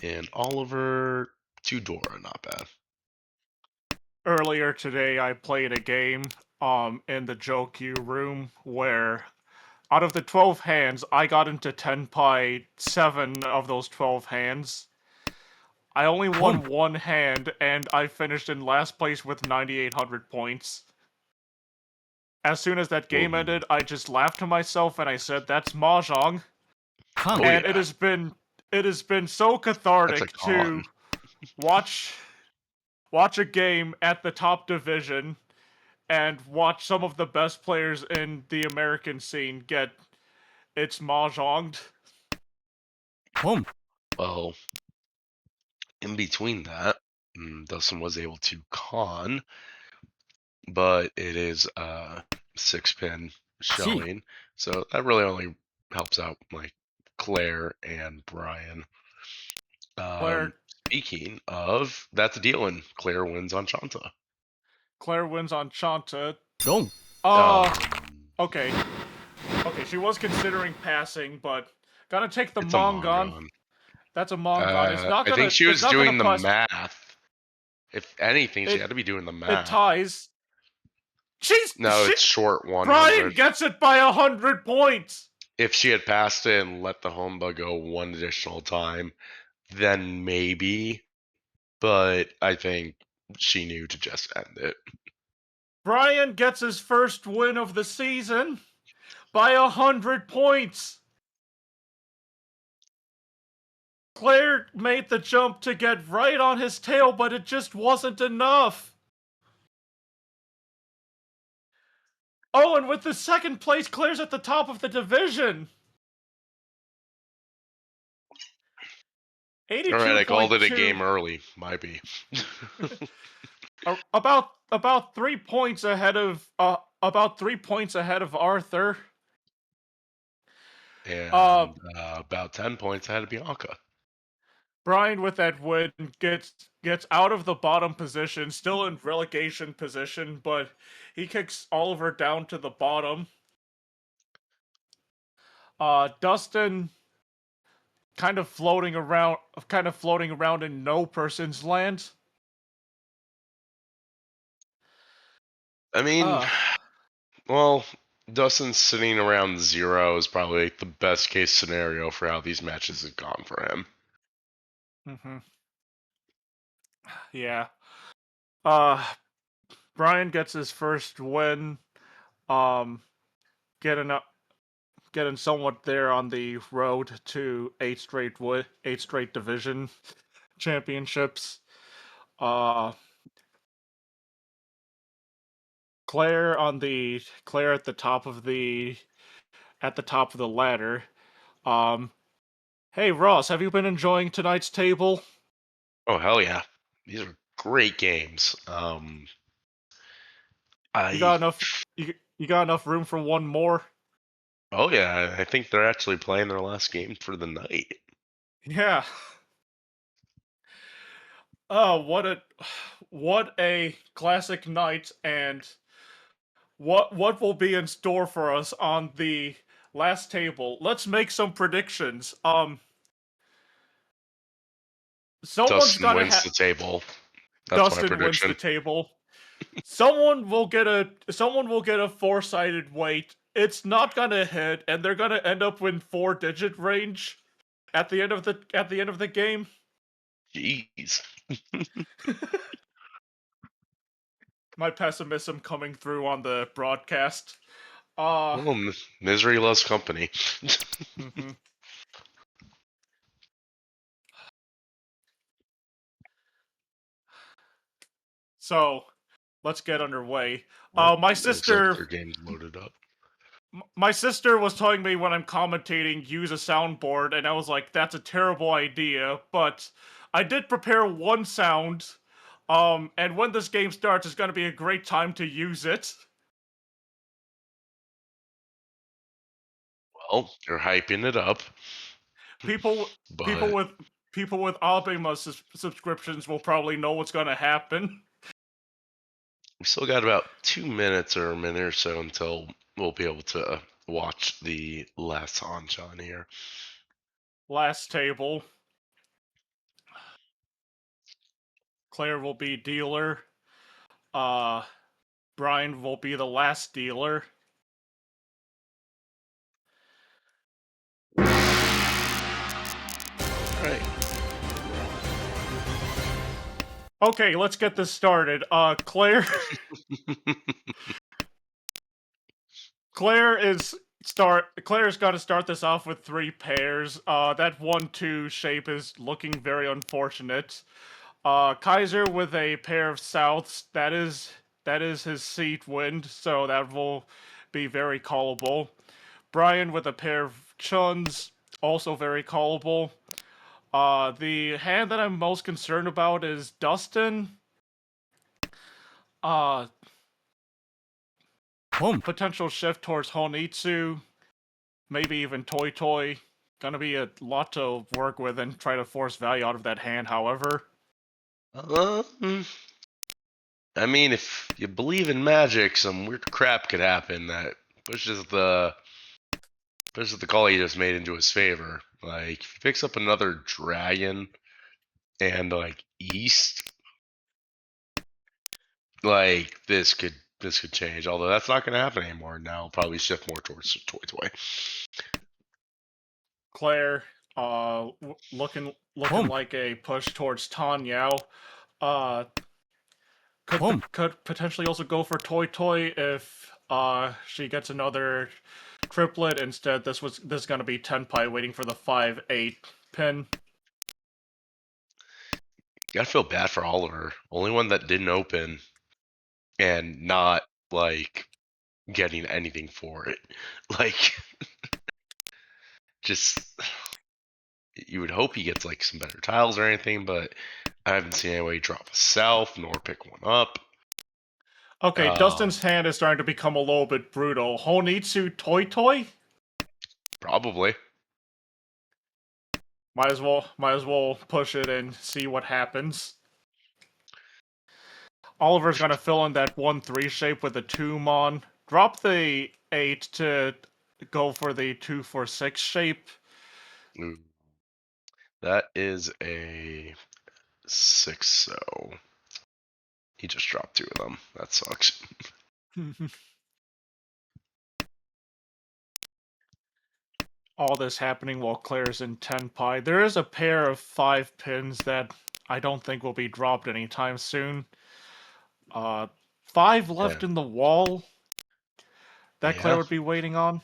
And Oliver to Dora, not bad. Earlier today, I played a game in the Jokyu room where out of the 12 hands, I got into 10 pi 7 of those 12 hands. I only won one hand, and I finished in last place with 9,800 points. As soon as that game ended, I just laughed to myself and I said, "That's mahjong." Oh, And yeah. it has been so cathartic to watch a game at the top division and watch some of the best players in the American scene get its mahjonged. Well, in between that, Dustin was able to con, but it is a 6-pin showing, so that really only helps out like Claire and Brian. Claire Speaking of, that's a deal, and Claire wins on Chanta. wins on Chanta. Dong. Okay. Okay, she was considering passing, but gotta take the It's a Mongon. Mongon. That's a Mongon. It's not I gonna. think she It's was not gonna doing the plus. math. If anything, she It had to be doing the it math. ties. No, it's short Brian 100. gets it by 100 points. If she had passed it and let the Homba go one additional time, then maybe. But I think she knew to just end it. Brian gets his first win of the season by 100 points. Claire made the jump to get right on his tail, but it just wasn't enough. Oh, and with the second place, Claire's at the top of the division. 82. All right, I called it a game early. Might be. about 3 points ahead of Arthur. And about 10 points ahead of Bianca. Brian with that win gets out of the bottom position, still in relegation position, but he kicks Oliver down to the bottom. Dustin kind of floating around in no person's land. I mean, well, Dustin's sitting around 0 is probably like the best case scenario for how these matches have gone for him. Mm-hmm. Yeah. Brian gets his first win. Getting somewhat there on the road to 8 straight division championships. Claire at the top of the ladder. Hey Ross, have you been enjoying tonight's table? Oh hell yeah, these are great games. You got enough. You got enough room for one more? Oh yeah, I think they're actually playing their last game for the night. Yeah. Oh, what a classic night, and what will be in store for us on the last table. Let's make some predictions. Someone's Dustin gotta wins the table. That's my Dustin wins prediction. the table. Someone will get a four-sided weight. It's not gonna hit, and they're gonna end up in 4-digit range at the end of the game. Jeez. My pessimism coming through on the broadcast. Well, misery loves company. Mm-hmm. So, let's get underway. What? My It looks like sister their game's loaded up. my sister was telling me when I'm commentating, use a soundboard, and I was like, that's a terrible idea, but I did prepare one sound, and when this game starts, it's gonna be a great time to use it. Well, you're hyping it up, People, people but with people with Abema subscriptions will probably know what's gonna happen. we still got about 2 minutes or a minute or so until we'll be able to watch the last Hanchan here. Last table. Claire will be dealer. Brian will be the last dealer. Right. Okay, let's get this started. Claire Claire's got to start this off with 3 pairs. That 1-2 shape is looking very unfortunate. Kaiser with a pair of souths, that is his seat wind, so that will be very callable. Brian with a pair of chuns, also very callable. The hand that I'm most concerned about is Dustin. Uh, Boom. Potential shift towards Honitsu, maybe even Toy Toy. Gonna be a lot to work with and try to force value out of that hand, however. I mean, if you believe in magic, some weird crap could happen that pushes the call he just made into his favor. Like if he picks up another dragon and like east, like this could change. Although that's not going to happen anymore. Now I'll probably shift more towards Toy Toy. Claire, looking Boom. like a push towards Tanyao. Boom. Could potentially also go for Toy Toy if she gets another triplet. Instead, this is gonna be Tenpai waiting for the 5-8 pin. You gotta feel bad for Oliver. Only one that didn't open and not like getting anything for it. Like just you would hope he gets like some better tiles or anything, but I haven't seen anybody drop a south nor pick one up. Okay, Dustin's hand is starting to become a little bit brutal. Honitsu Toy Toy? Probably. Might as well push it and see what happens. Oliver's gonna fill in that 1-3 shape with a 2-mon. Drop the 8 to go for the 2-4-6 shape. Ooh. That is a 6, so he just dropped 2 of them. That sucks. All this happening while Claire's in Tenpai. There is a pair of 5 pins that I don't think will be dropped anytime soon. 5 left in the wall that Claire would be waiting on.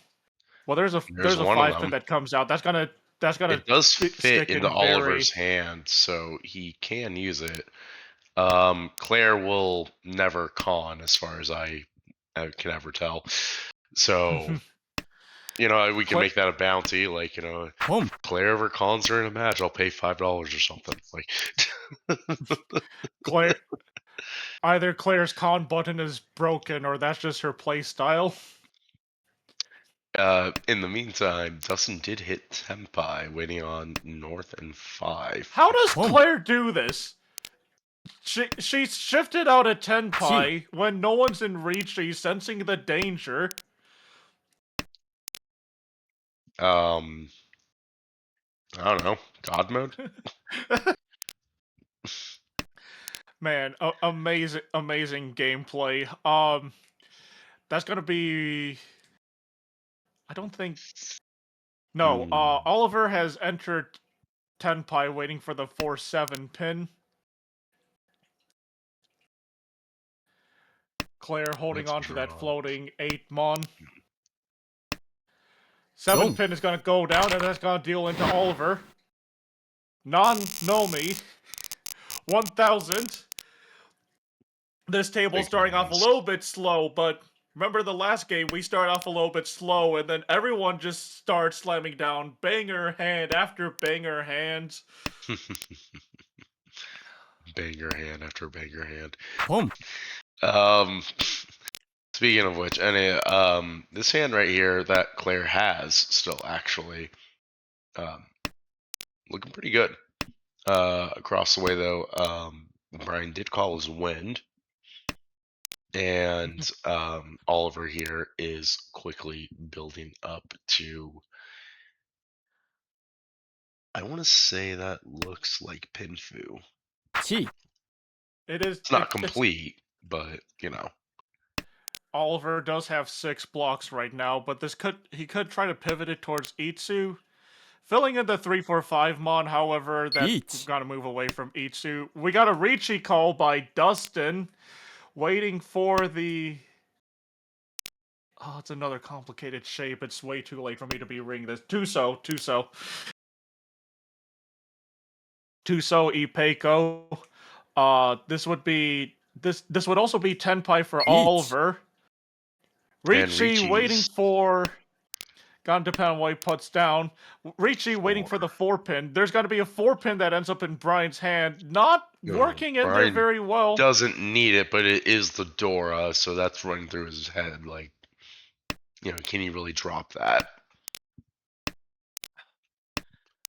Well, there's a There's one of 5 pin them. that comes out. That's gonna It does fit stick into in very... Oliver's hand, so he can use it. Claire will never con, as far as I can ever tell. So, you know, we can make that a bounty. Like, you know, Boom. if Claire ever cons her in a match, I'll pay $5 or something. Like, Claire, either Claire's con button is broken or that's just her play style. in the meantime, Dustin did hit Tenpai, waiting on North and 5. How does Boom. Claire do this? She shifted out a Tenpai when no one's in reach. She's sensing the danger. I don't know. God mode? Man, amazing gameplay. That's gonna be... I don't think... No, Oliver has entered Tenpai waiting for the 4-7 pin. Claire holding on to that floating 8-mon. 7 pin is gonna go down, and that's gonna deal into Oliver. Non-Nomi. 1000. this table Big starting off a names. little bit slow, but remember the last game, we started off a little bit slow, and then everyone just starts slamming down banger hand after banger hands. Banger hand after banger hand. ポン Speaking of which, this hand right here that Claire has still actually looking pretty good. Across the way though, Brian did call his wind, and Oliver here is quickly building up to. I want to say that looks like Pinfu. 1 It is. It's not It's complete, but you know. Oliver does have 6 blocks right now, but he could try to pivot it towards Itsu. Filling in the 3-4-5 mon, however, that we've Each. got to move away from Itsu. We got a Ricci call by Dustin, waiting for the. Oh, it's another complicated shape. It's way too late for me to be reading this. Tuso. Tuso Ipeco. This would also be Tenpai for Oliver. Ricci waiting for. Gonna depend on what he puts down. Ricci waiting for the 4-pin. There's got to be a 4-pin that ends up in Brian's hand. Not working in there Brian very well. doesn't need it, but it is the Dora, so that's running through his head. Like, can he really drop that?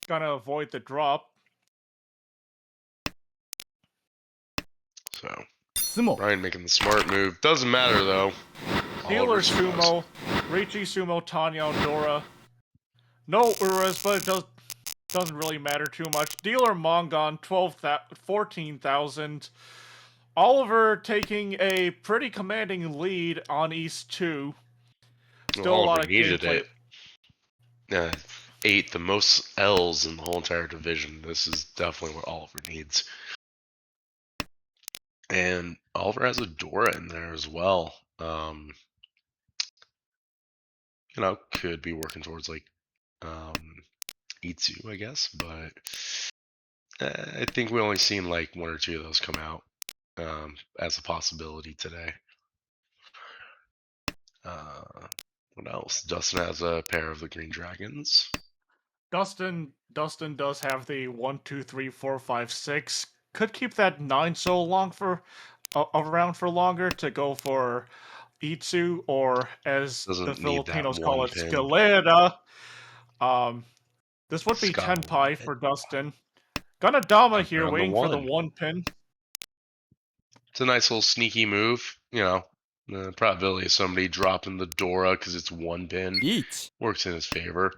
Gonna avoid the drop. So 相撲 Brian making the smart move. Doesn't matter though. Dealer Oliver still does. Sumo. Ricci Sumo Tanya Dora. No Urus, but it doesn't really matter too much. Dealer Mongon 14,000. Oliver taking a pretty commanding lead on East 2. Still a lot Oliver of needed gameplay. it. 8, the most L's in the whole entire division. This is definitely what Oliver needs. And Oliver has a Dora in there as well. Could be working towards like Itsu, I guess, but I think we only seen like 1 or 2 of those come out as a possibility today. What else? Dustin has a pair of the Green Dragons. Dustin does have the 1, 2, 3, 4, 5, 6. Could keep that 9 so long for around for longer to go for Itsu, or as the Doesn't need that Filipinos call one it, pin. Scalera. This would be Tenpai for Dustin. Ganadama here, Around the waiting for the 1. 1-pin. It's a nice little sneaky move. The probability of somebody dropping the Dora because it's 1 pin 1 works in his favor.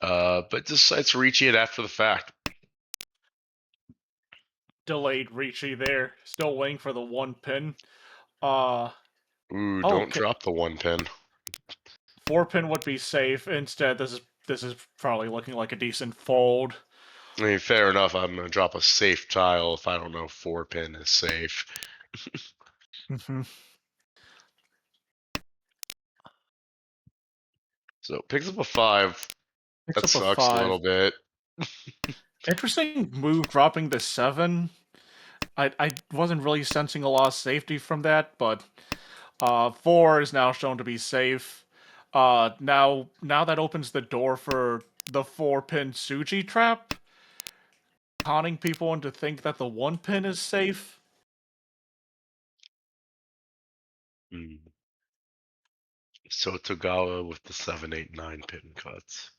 But decides to reach it after the fact. Delayed Ricci there. Still waiting for the 1-pin. Ooh, don't Okay. drop the 1 pin. 4-pin would be safe. Instead, this is probably looking like a decent fold. I mean, fair enough. I'm gonna drop a safe tile if I don't know 4 pin is safe. Mm-hmm. So picks up a 5. Picks That up a sucks a 5. little bit. Interesting move dropping the 7. I wasn't really sensing a lot of safety from that, but 4 is now shown to be safe. Now that opens the door for the 4-pin Suji trap, conning people into think that the 1-pin is safe. So Togawa with the 7, 8, 9 pin cuts.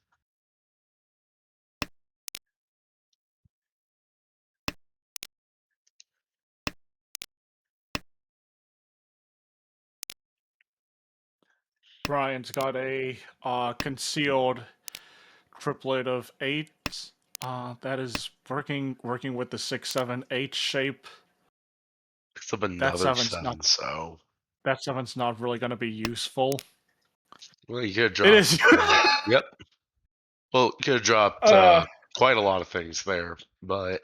Brian's got a concealed triplet of 8s. That is working with the 6, 7, 8 shape. Picks up another 7, so that 7's not really going to be useful. well, you could have dropped. It is. Yep. Well, you could have dropped quite a lot of things there, but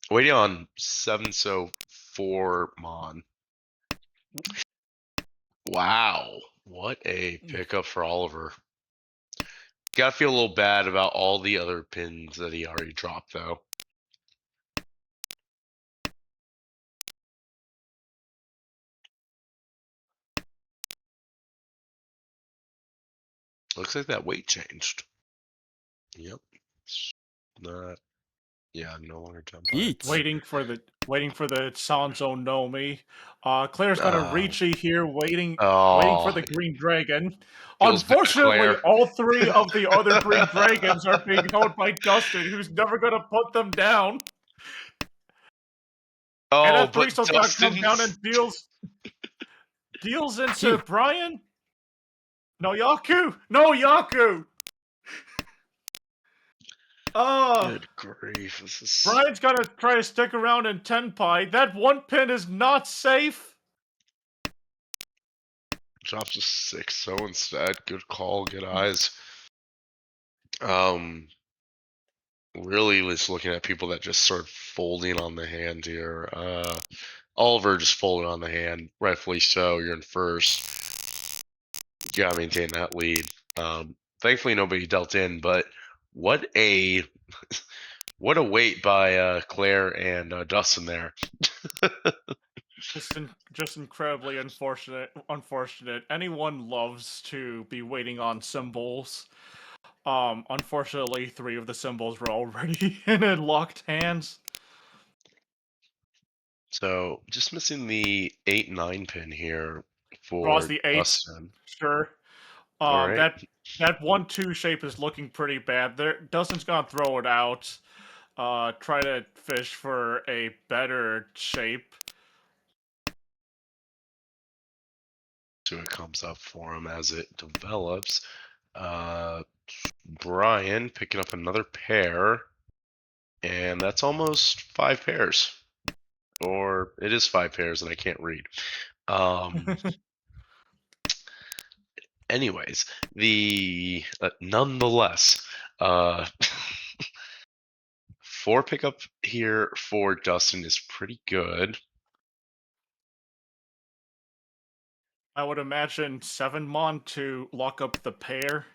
waiting on 7, so 4 Mon. Wow, what a pickup for Oliver. Gotta feel a little bad about all the other pins that he already dropped, though. Looks like that weight changed. Yep. Not. Yeah, no longer jump by. リーチ Waiting for the Sanzo no Mi. Claire's got a Oh. Ricci here waiting for Oh, the Green Dragon. feels bad, Unfortunately, Claire. all three of the other Green Dragons are being held by Dustin, who's never gonna put them down. And Oh, that but threesome's gotta come down Dustin's. and deals into Two. Brian. No Yaku! No Yaku! Good grief! This is. Brian's gotta try to stick around in Tenpai. That one pin is not safe. Drops a 6, so instead, good call, good eyes. Really was looking at people that just sort of folding on the hand here. Oliver just folded on the hand, rightfully so. You're in first. You gotta maintain that lead. Thankfully, nobody dealt in, but what a what a wait by Claire and Dustin there. Just incredibly unfortunate. Anyone loves to be waiting on symbols. Unfortunately, 3 of the symbols were already in locked hands. So just missing the 8-9 pin here Draws for the 8. Dustin. Sure. All right. That 1-2 shape is looking pretty bad. Dustin's gonna throw it out. Try to fish for a better shape. So it comes up for him as it develops. Brian picking up another pair, and that's almost 5 pairs. Or it is 5 pairs, and I can't read. Anyways, the nonetheless, 4 pickup here for Dustin is pretty good. I would imagine 7 Mon to lock up the pair.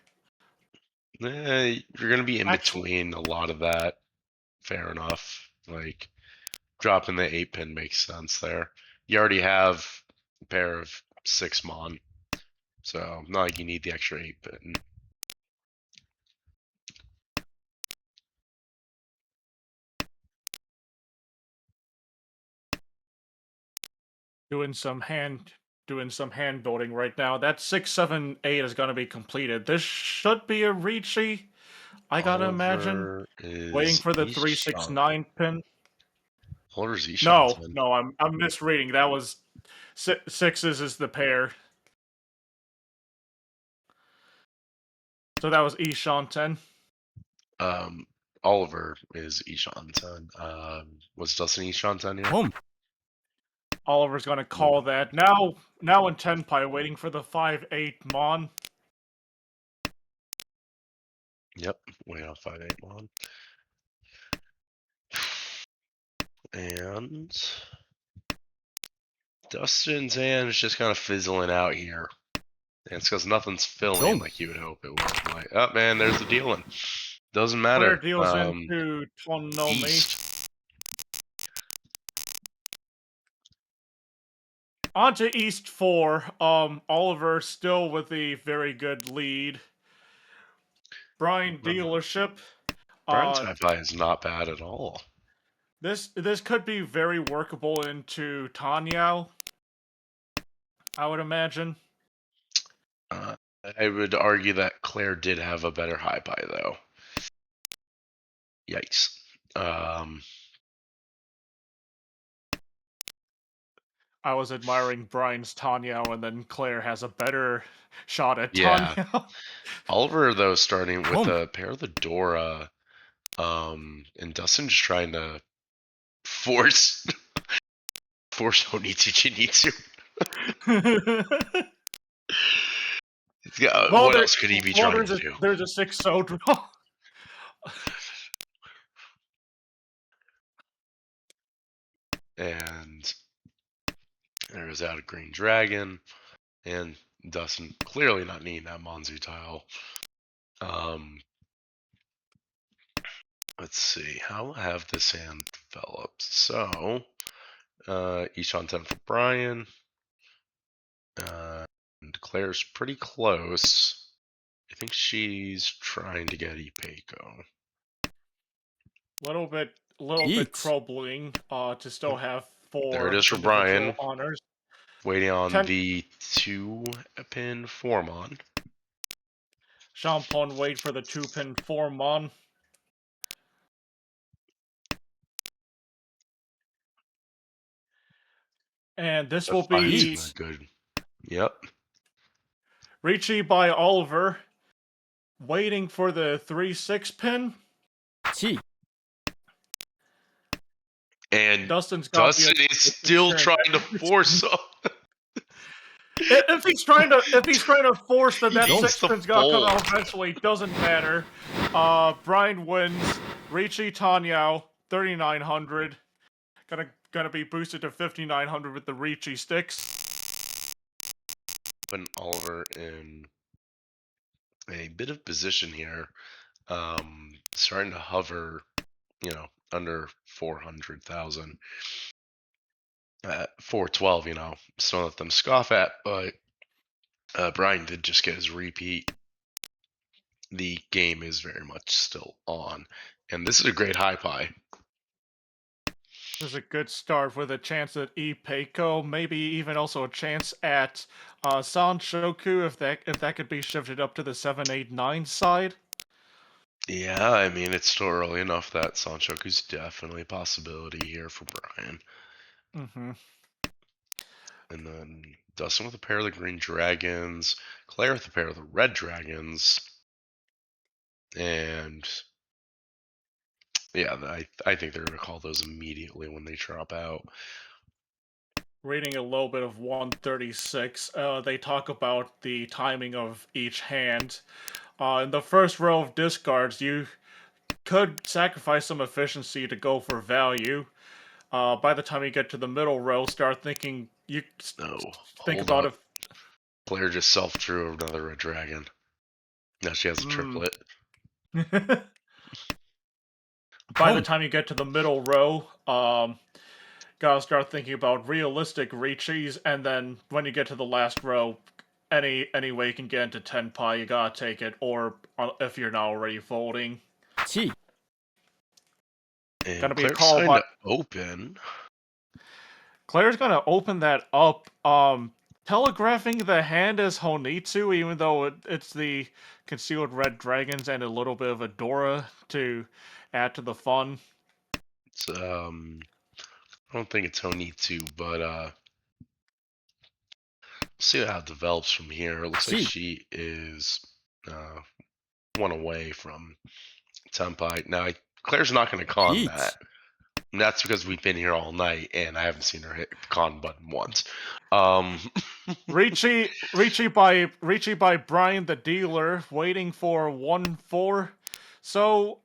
You're gonna be in between a lot of that. Fair enough. Like dropping the 8 pin makes sense there. You already have a pair of 6 Mon, so not like you need the extra 8 pin. Doing some hand building right now. That 6, 7, 8 is gonna be completed. This should be a Ricci, I gotta imagine. Oliver is Waiting for the 3, 6, 9 pin. Oliver's No, Ishan. I'm misreading. That was 6s is the pair. So that was Ishan 10. Oliver is Ishan 10. Was Dustin Ishan 10 here? ポン Oliver's gonna call that. Now in Tenpai, waiting for the 5, 8 Mon. Yep, way off 5-8 Mon. And Dustin's hand is just kind of fizzling out here. And it's because nothing's filling like you would hope it would. Like, oh man, there's the dealing. Doesn't matter. Claire deals into Tonomi. East. On to East 4. Oliver still with a very good lead. Brian dealership. Brian's high is not bad at all. This could be very workable into Tanyao, I would imagine. I would argue that Claire did have a better high buy though. Yikes. I was admiring Brian's Tanyao, and then Claire has a better shot at Yeah. Tanyao. Oliver though starting with a pair of the Dora, and Dustin just trying to force Onitsu Chinitsu. What else could he be trying to do? There's a 6-0 draw. And there goes out a Green Dragon, and Dustin clearly not needing that Monzu tile. Let's see, how have this hand developed? So, Ishan 10 for Brian. And Claire's pretty close. I think she's trying to get Ipeiko. Little bit Eat. troubling to still have There it 4 is for individual Brian. honors. Waiting on 10 the 2-pin Formon. Shampon wait for the 2-pin Formon. And this will be Not good. Yep. Ricci by Oliver, waiting for the 3-6 pin. Chi. And Dustin is still trying to force up. If he's trying to force that He needs 6 to pin's gonna come fold. out eventually, doesn't matter. Brian wins. Ricci Tanyao 3900. Gonna be boosted to 5900 with the Ricci sticks. Putting Oliver in a bit of position here. Starting to hover, under 400,000. 412, still let them scoff at, but Brian did just get his repeat. The game is very much still on, and this is a great high pie. This is a good start with a chance at Ipeiko, maybe even also a chance at Sanshoku if that could be shifted up to the 789 side. Yeah, I mean, it's still early enough that Sanshoku's definitely a possibility here for Brian. Mm-hmm. And then Dustin with a pair of the green dragons, Claire with a pair of the red dragons, and yeah, I think they're going to call those immediately when they drop out. Reading a little bit of 136, they talk about the timing of each hand. In the first row of discards, you could sacrifice some efficiency to go for value. By the time you get to the middle row, start thinking. Think Hold about up. Claire just self-drew another red dragon. Now she has a triplet. By the time you get to the middle row, gotta start thinking about realistic Richis, and then when you get to the last row, any way you can get into 10 pi, you gotta take it, or if you're not already folding. Chi. And Gonna be a Claire's call, trying but to open. Claire's gonna open that up, telegraphing the hand as Honitsu, even though it's the concealed red dragons and a little bit of Adora to add to the fun. It's, I don't think it's Honitsu, but see how it develops from here. It looks like she is 1 away from Tenpai. Now, Claire's not going to con that. And that's because we've been here all night, and I haven't seen her hit the con button once. Ricci by Brian the dealer, waiting for 1-4. So,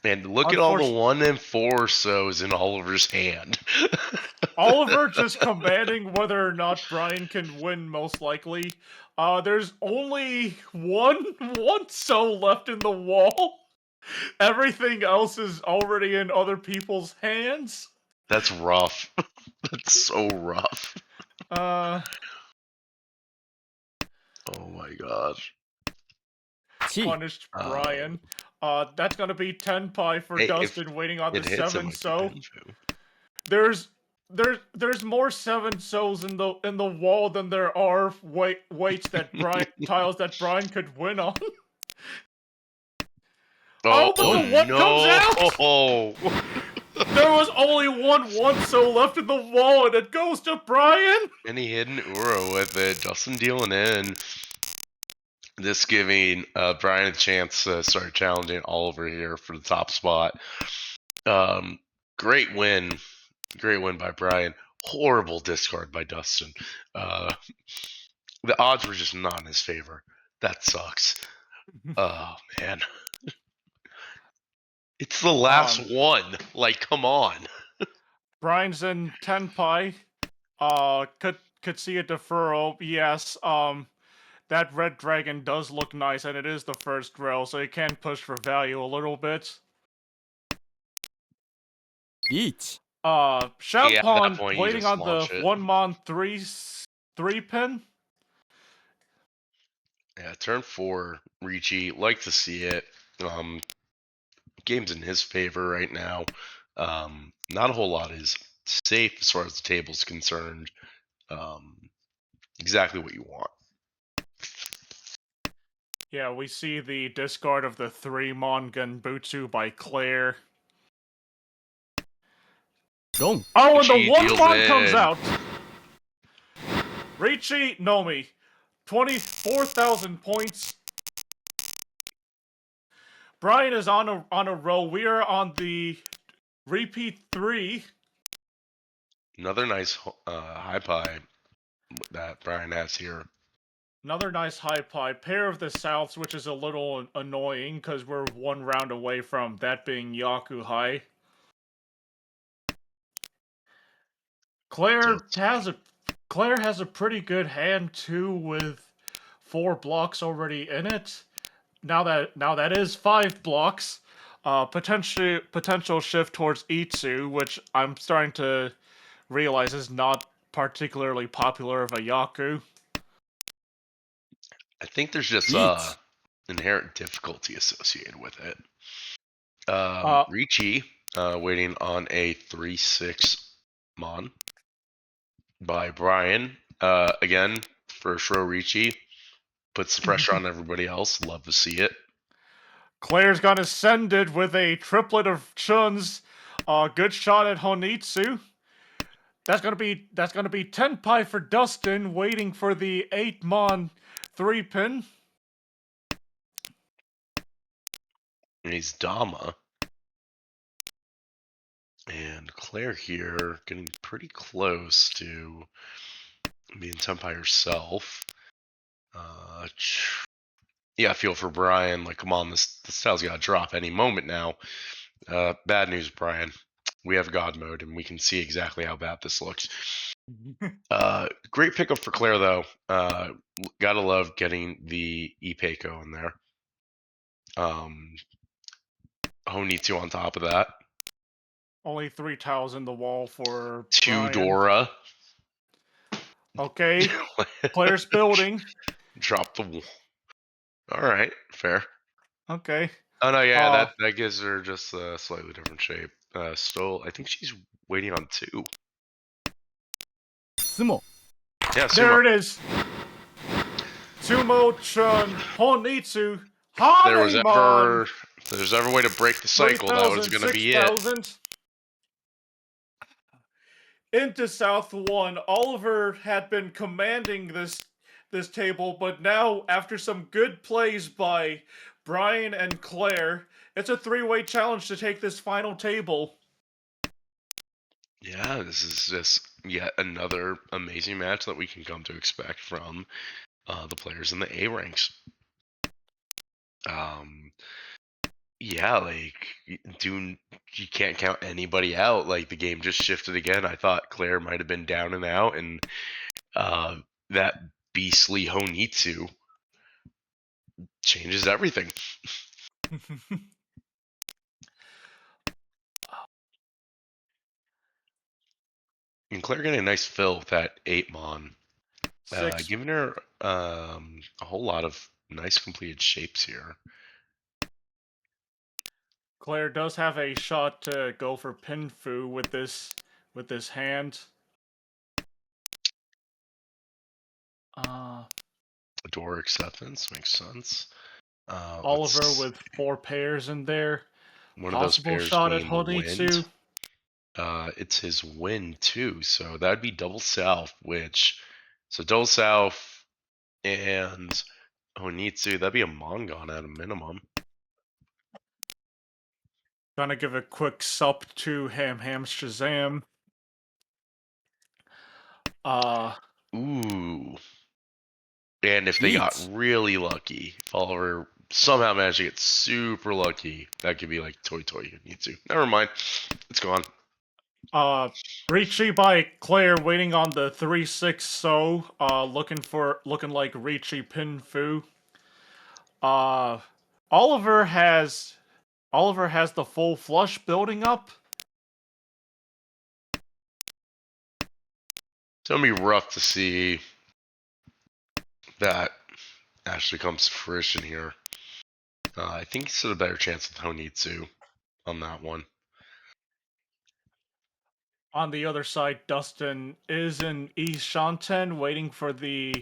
and look at all the 1 and 4 so's in Oliver's hand. Oliver just commanding whether or not Brian can win, most likely. There's only one so left in the wall. Everything else is already in other people's hands. That's rough. That's so rough. Oh my gosh. Punished Brian. That's gonna be 10 pi for Dustin, waiting on the 7 so. There's more 7 so's in the wall than there are weights that tiles that Brian could win on. But the 1 comes out! There was only one so left in the wall, and it goes to Brian! And he hit an Uro with it. Dustin dealing in. This giving Brian a chance to start challenging Oliver here for the top spot. Great win. Great win by Brian. Horrible discard by Dustin. The odds were just not in his favor. That sucks. Oh, man. It's the last one. Like, come on. Brian's in 10 pi. Could see a deferral. Yes, that red dragon does look nice, and it is the first row, so you can push for value a little bit. Eat. Champon point, waiting on the 1-mon 3 pin. Yeah, turn 4, Ricci, like to see it. Game's in his favor right now. Not a whole lot is safe as far as the table's concerned. Exactly what you want. Yeah, we see the discard of the 3 Mon Genbutsu by Claire. ドン Oh, and the Ricci 1 deals Mon comes in. out! Ricci, Nomi. 24,000 points. Brian is on a roll. We are on the repeat 3. Another nice high pie that Brian has here. Another nice high pie. Pair of the Souths, which is a little annoying because we're 1 round away from that being Yaku High. Claire has a pretty good hand too, with 4 blocks already in it. Now that is 5 blocks. Potential shift towards Itsu, which I'm starting to realize is not particularly popular of a Yaku. I think there's just 1 inherent difficulty associated with it. Uh, Ricci waiting on a 3-6 Mon by Brian. Again, first row Ricci puts the pressure on everybody else. Love to see it. Claire's gonna send it with a triplet of Chuns. Good shot at Honitsu. That's gonna be 10 pie for Dustin, waiting for the 8 Mon 3 pin. And he's Dama. And Claire here getting pretty close to being 10 pie herself. Yeah, I feel for Brian. Like, come on, this tile's got to drop any moment now. Bad news, Brian. We have God mode, and we can see exactly how bad this looks. Great pickup for Claire, though. Gotta love getting the Ipeco in there. Honitsu on top of that. Only 3 tiles in the wall for 2 Brian. Dora. Okay, Claire's building. Drop the wall. All right, fair. Okay. Oh no, yeah, that gives her just a slightly different shape. Still, I think she's waiting on 2. スモ Yeah, There Sumo. it is. Sumo Chun Honitsu If there's ever a way to break the cycle, that was 3,000, going to be it. 6,000. Into South 1. Oliver had been commanding this table, but now, after some good plays by Brian and Claire, it's a 3-way challenge to take this final table. Yeah, this is just yet another amazing match that we can come to expect from the players in the A ranks. Yeah, like you can't count anybody out. Like the game just shifted again. I thought Claire might have been down and out, and that beastly Honitsu changes everything. And Claire getting a nice fill with that 8 Mon, 6. giving her a whole lot of nice completed shapes here. Claire does have a shot to go for Pinfu with this hand. Door acceptance makes sense. Oliver with 4 pairs in there. One of those Possible pairs shot at being the Honitsu. wind. It's his win too, so that'd be double south. So double south and Honitsu, that'd be a Mongon at a minimum. Gonna give a quick sup to Ham Shazam. Ooh. And if they got 1 really lucky, if Oliver somehow managed to get super lucky, that could be like Toy Honitsu. Never mind. It's gone. Ricci by Claire waiting on the 3-6 so looking like Ricci Pinfu. Oliver has the full flush building up. It's gonna be rough to see that actually comes to fruition here. I think he stood a better chance with Honitsu on that one. On the other side, Dustin is in East Shanten waiting for the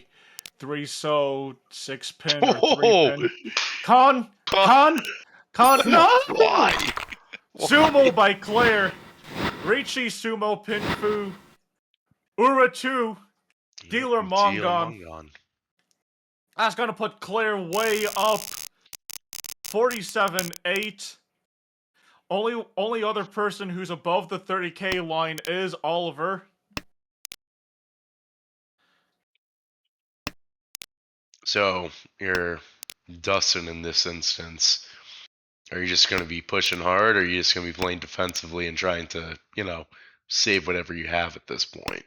3-so 6-pin or 3-pin. Con! No! Why? Sumo by Claire. Richi Sumo Pinfu. Ura 2. Dealer Mongon. That's gonna put Claire way up. 47-8. Only other person who's above the 30K line is Oliver. So you're Dustin in this instance. Are you just going to be pushing hard, or are you just going to be playing defensively and trying to, save whatever you have at this point?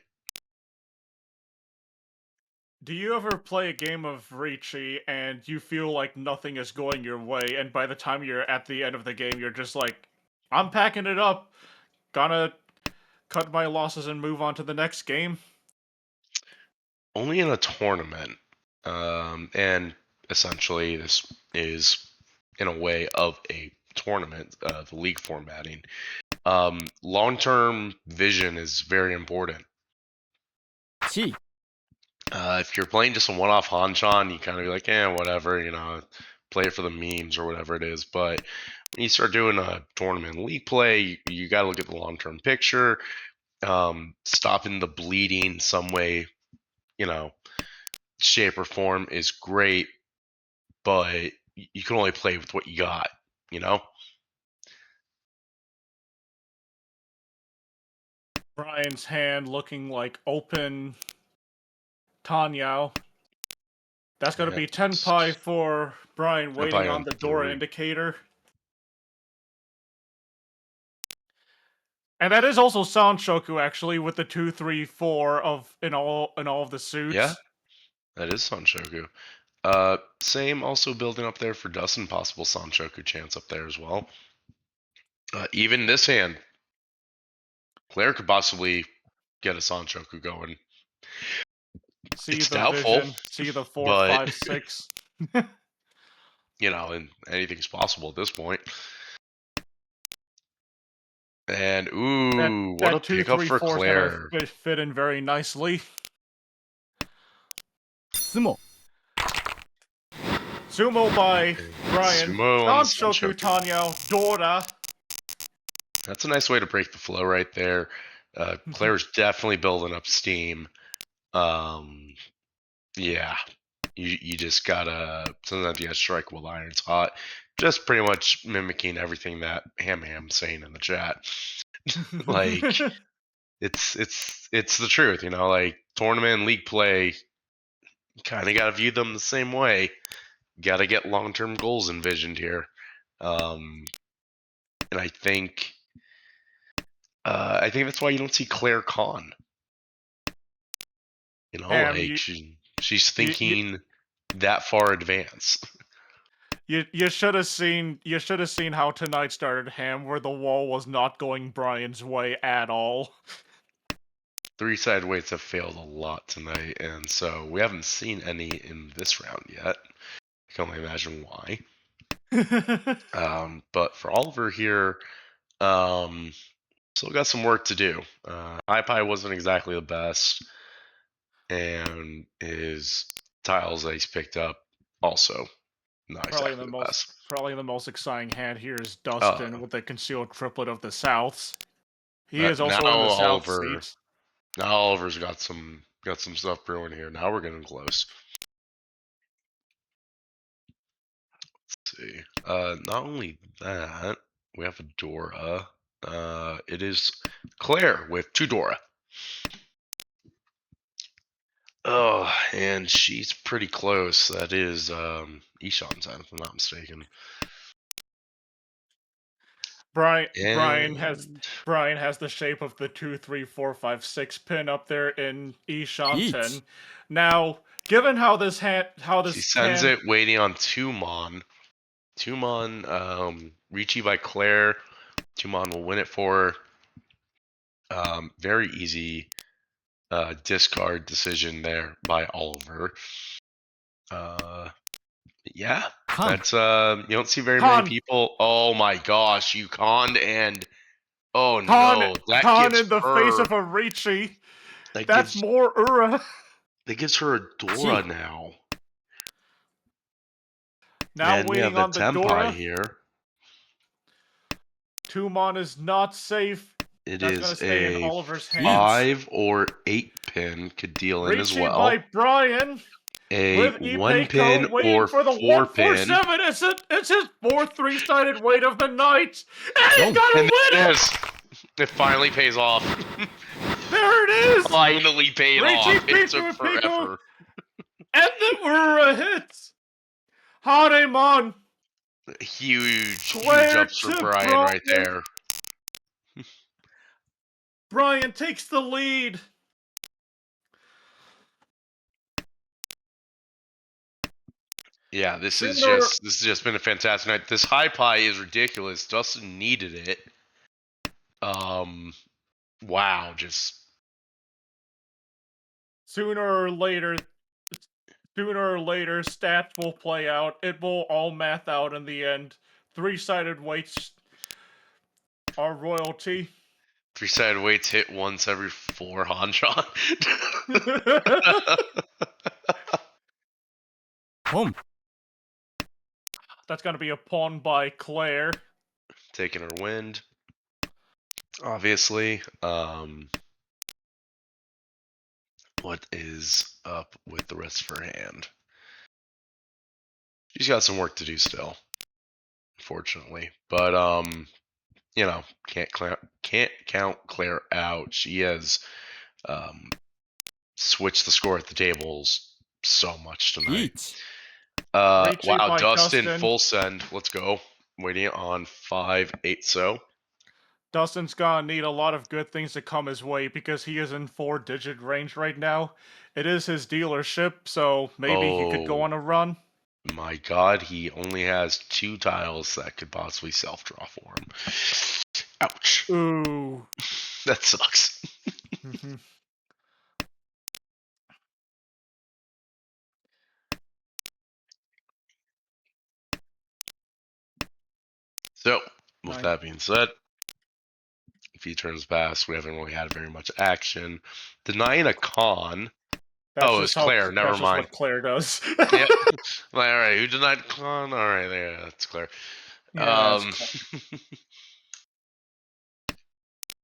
Do you ever play a game of Richi and you feel like nothing is going your way, and by the time you're at the end of the game, you're just like, I'm packing it up, gonna cut my losses and move on to the next game? Only in a tournament. And essentially, this is in a way of a tournament, the league formatting. Long-term vision is very important. Chi. If you're playing just a one-off Hanchan, you kind of be like, whatever, play it for the memes or whatever it is. But when you start doing a tournament league play, you got to look at the long-term picture. Stopping the bleeding some way, shape or form is great, but you can only play with what you got, Brian's hand looking like open Tanyao. That's gonna be 10 pi for Brian waiting on the door indicator. And that is also Sanshoku actually with the 2, 3, 4 in all of the suits. Yeah, that is Sanshoku. Same also building up there for Dustin, possible Sanshoku chance up there as well. Even this hand, Claire could possibly get a Sanshoku going. See It's the doubtful, vision. See the 4, but 5, 6. and anything's possible at this point. And ooh, what a 2, pickup 3, for 4 is gonna Claire. fit in very nicely. Sumo. Sumo by Brian. Sumo on the Sanshoku Sanshoku. Tanyao Dora. That's a nice way to break the flow right there. Claire's definitely building up steam. Yeah, you just gotta, sometimes you gotta strike while iron's hot. Just pretty much mimicking everything that Ham's saying in the chat. Like it's the truth, like tournament and league play, kind of gotta view them the same way. Gotta get long-term goals envisioned here. And I think that's why you don't see Claire Kahn. She's thinking that far advanced. You should have seen how tonight started, Ham, where the wall was not going Brian's way at all. 3-side weights have failed a lot tonight, and so we haven't seen any in this round yet. I can only imagine why. But for Oliver here, still got some work to do. High Pie wasn't exactly the best, and his tiles that he's picked up also not exactly the best. Probably the most exciting hand here is Dustin with the concealed triplet of the Souths. He is also in the South seats. Now Oliver's got some stuff brewing here. Now we're getting close. Let's see. Not only that, we have a Dora. It is Claire with 2 Dora. Oh, and she's pretty close. That is Ishan's, if I'm not mistaken. Brian has the shape of the 2, 3, 4, 5, 6 pin up there in Ishanten. Now, given how this she sends it waiting on Tumon. Ricci by Claire. Tumon will win it for her. Very easy discard decision there by Oliver. Yeah, Con. that's you don't see very many Con! people. Oh my gosh, you conned and oh Con, no, that Con gives in the face her of a Ricci. that That's gives more Ura. that gives her a Dora Gee. now. Now And we have waiting the on the Tempai Dora. here. Tumon is not safe. It That's gonna is stay in a Oliver's hands. 5 or 8 pin could deal in as Ricci by well. Brian. A With 1 pin Ipeco waiting or for the 4 pin. 147. It's his fourth three-sided weight of the night. And he's Don't. gonna And win there it it! is. It finally pays off. There it is! Finally paid Ricci off. It beats took Ipeco, forever. and the Ura hits. Hanemon. Huge Claire ups for to Brian right Brian. there. Brian takes the lead. Yeah, this has Cinder, just been a fantastic night. This high pie is ridiculous. Dustin needed it. Wow, just sooner or later, stats will play out. It will all math out in the end. Three-sided weights are royalty. 3-sided weights hit once every 4 Hanshon. Home. That's gonna be a pawn by Claire. Taking her wind. Obviously. What is up with the rest of her hand? She's got some work to do still, unfortunately. But you know, can't count Claire out. She has switched the score at the tables so much tonight. Each. Ricci Wow, by Dustin Dustin. full send. Let's go. Waiting on 5-8 so. Dustin's gonna need a lot of good things to come his way because he is in 4-digit range right now. It is his dealership, so maybe he could go Oh on a run. my god, he only has 2 tiles that could possibly self-draw for him. Ouch. Ooh. That sucks. So, with that being said, a few turns past, we haven't really had very much action. Denying a con. Oh, it's Claire. Never That's just mind. what Claire does. Yep. Like, all right, who denied con? All right, yeah, that's Claire. Yeah,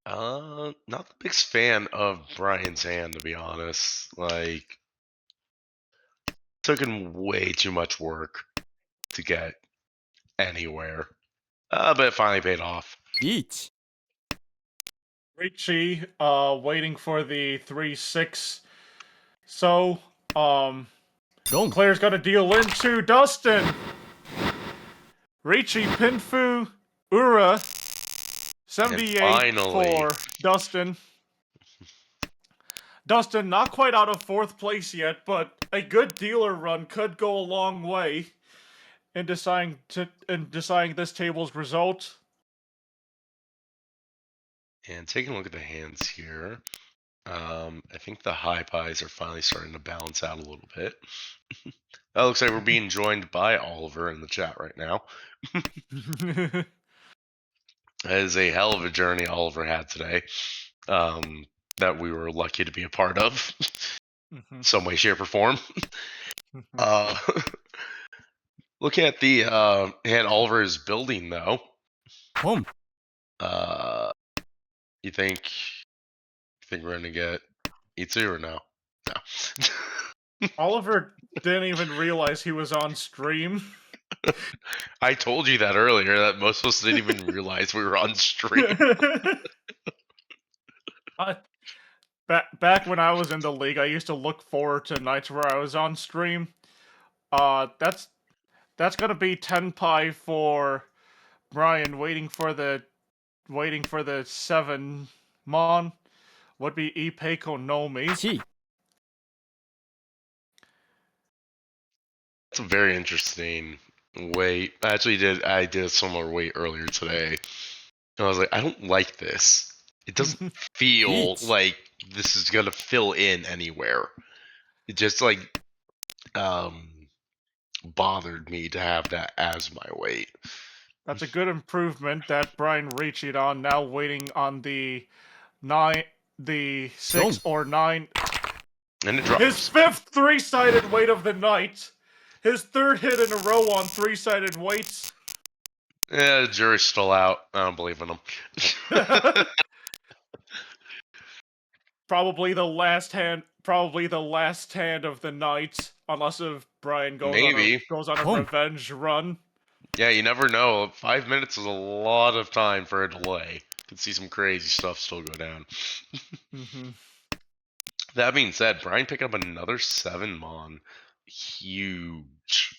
Um, not the biggest fan of Brian's hand, to be honest. Like, took him way too much work to get anywhere. But it finally paid off. Each. Ricci, waiting for the 3-6. So, Don't. Claire's gonna deal into Dustin. Ricci, Pinfu, Ura, 78 for Dustin. Dustin, not quite out of 4th place yet, but a good dealer run could go a long way in deciding this table's result. And taking a look at the hands here, I think the high pies are finally starting to balance out a little bit. That looks like we're being joined by Oliver in the chat right now. That is a hell of a journey Oliver had today, that we were lucky to be a part of, some way, shape, or form. Looking at the hand Oliver is building, though. Home. You think we're gonna get Itsu or no? No. Oliver didn't even realize he was on stream. I told you that earlier, that most of us didn't even realize we were on stream. Back when I was in the league, I used to look forward to nights where I was on stream. That's gonna be 10 pi for Brian, waiting for the 7 mon. Would be Ipeco no me. Chi. That's a very interesting weight. I did a similar weight earlier today. And I was like, I don't like this. It doesn't feel Each. like this is gonna fill in anywhere. It just like bothered me to have that as my weight. That's a good improvement that Brian reached it on. Now waiting on the 9, the 6 or 9. And it His drops. 5th 3-sided weight of the night. His 3rd hit in a row on 3-sided weights. Yeah, the jury's still out. I don't believe in them. Probably the last hand of the night, unless if Brian goes Maybe. on a revenge run. Yeah, you never know. 5 minutes is a lot of time for a delay. Could see some crazy stuff still go down. That being said, Brian picking up another 7 Mon. Huge.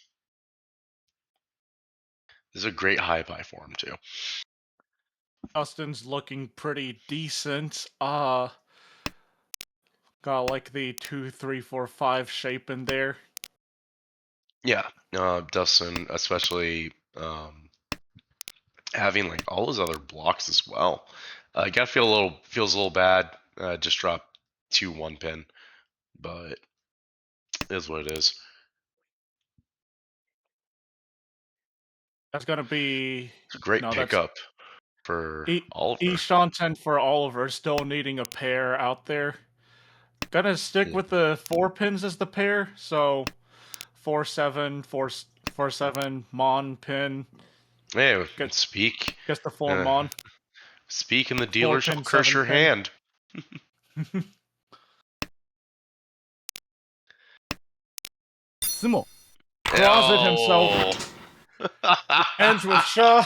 This is a great high buy for him too. Justin's looking pretty decent. Got like the 2, 3, 4, 5 shape in there. Yeah, Dustin, especially having like all his other blocks as well. Gotta feels a little bad. Just dropped 2 1-pin, but it is what it is. That's gonna be It's a great no. That's pickup for Oliver. Shanten for Oliver. Still needing a pair out there. Gonna stick with the 4 pins as the pair. So 4-7, 4-7 Mon pin. Hey, speak. Gets the 4 Mon. Speak and the dealer shall 4-pin, curse your 7-pin. hand. Sumo. Closet himself. Ends with Shaw.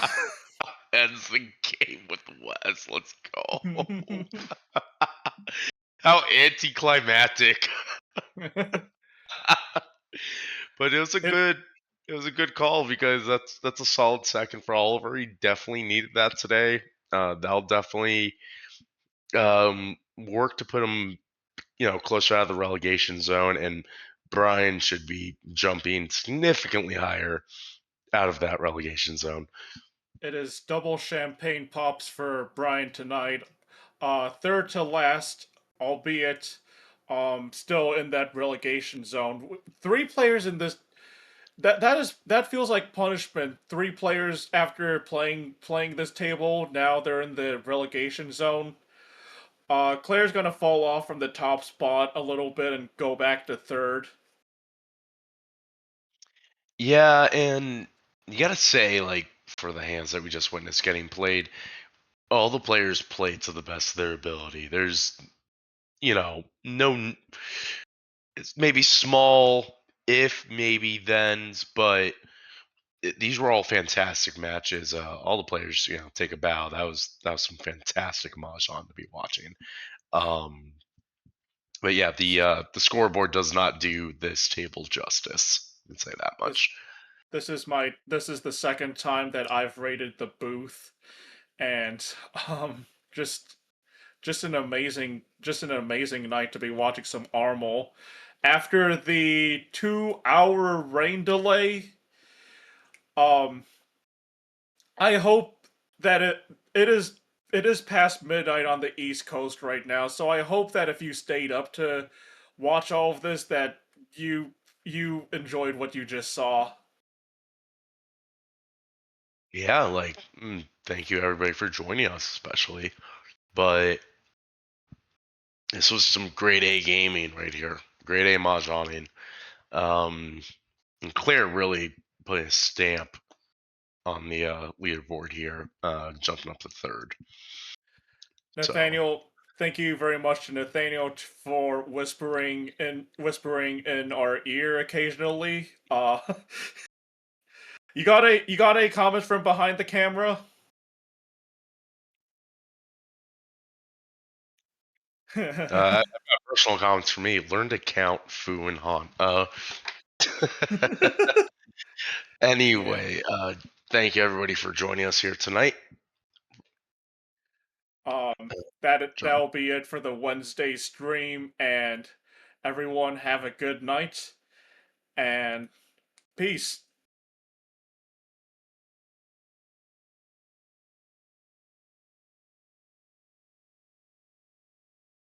Ends the game with Wes. Let's go. How anticlimactic. But it was a good call because that's a solid second for Oliver. He definitely needed that today. That'll definitely work to put him, closer out of the relegation zone, and Brian should be jumping significantly higher out of that relegation zone. It is double champagne pops for Brian tonight. Third to last, albeit still in that relegation zone. 3 players in this that feels like punishment. 3 players after playing this table, now they're in the relegation zone. Claire's gonna fall off from the top spot a little bit and go back to 3rd. Yeah, and you gotta say, like, for the hands that we just witnessed getting played, all the players played to the best of their ability. There's, no, it's maybe small if maybe thens, but these were all fantastic matches. All the players, take a bow. That was some fantastic mahjong to be watching. But yeah, the scoreboard does not do this table justice. I can say that much. This is the second time that I've rated the booth, and just an amazing night to be watching some Armel. After the 2-hour rain delay, I hope that it is past midnight on the East Coast right now, so I hope that if you stayed up to watch all of this, that you enjoyed what you just saw. Yeah, like, thank you everybody for joining us, especially. But this was some grade A gaming right here, grade A mahjonging. And Claire really put a stamp on the leaderboard here, jumping up to 3rd. Nathaniel, thank you very much to Nathaniel for whispering in our ear occasionally. You got a comment from behind the camera? I've got personal comments for me. Learn to count Fu and Han. Anyway, thank you everybody for joining us here tonight. That'll be it for the Wednesday stream, and everyone have a good night and peace.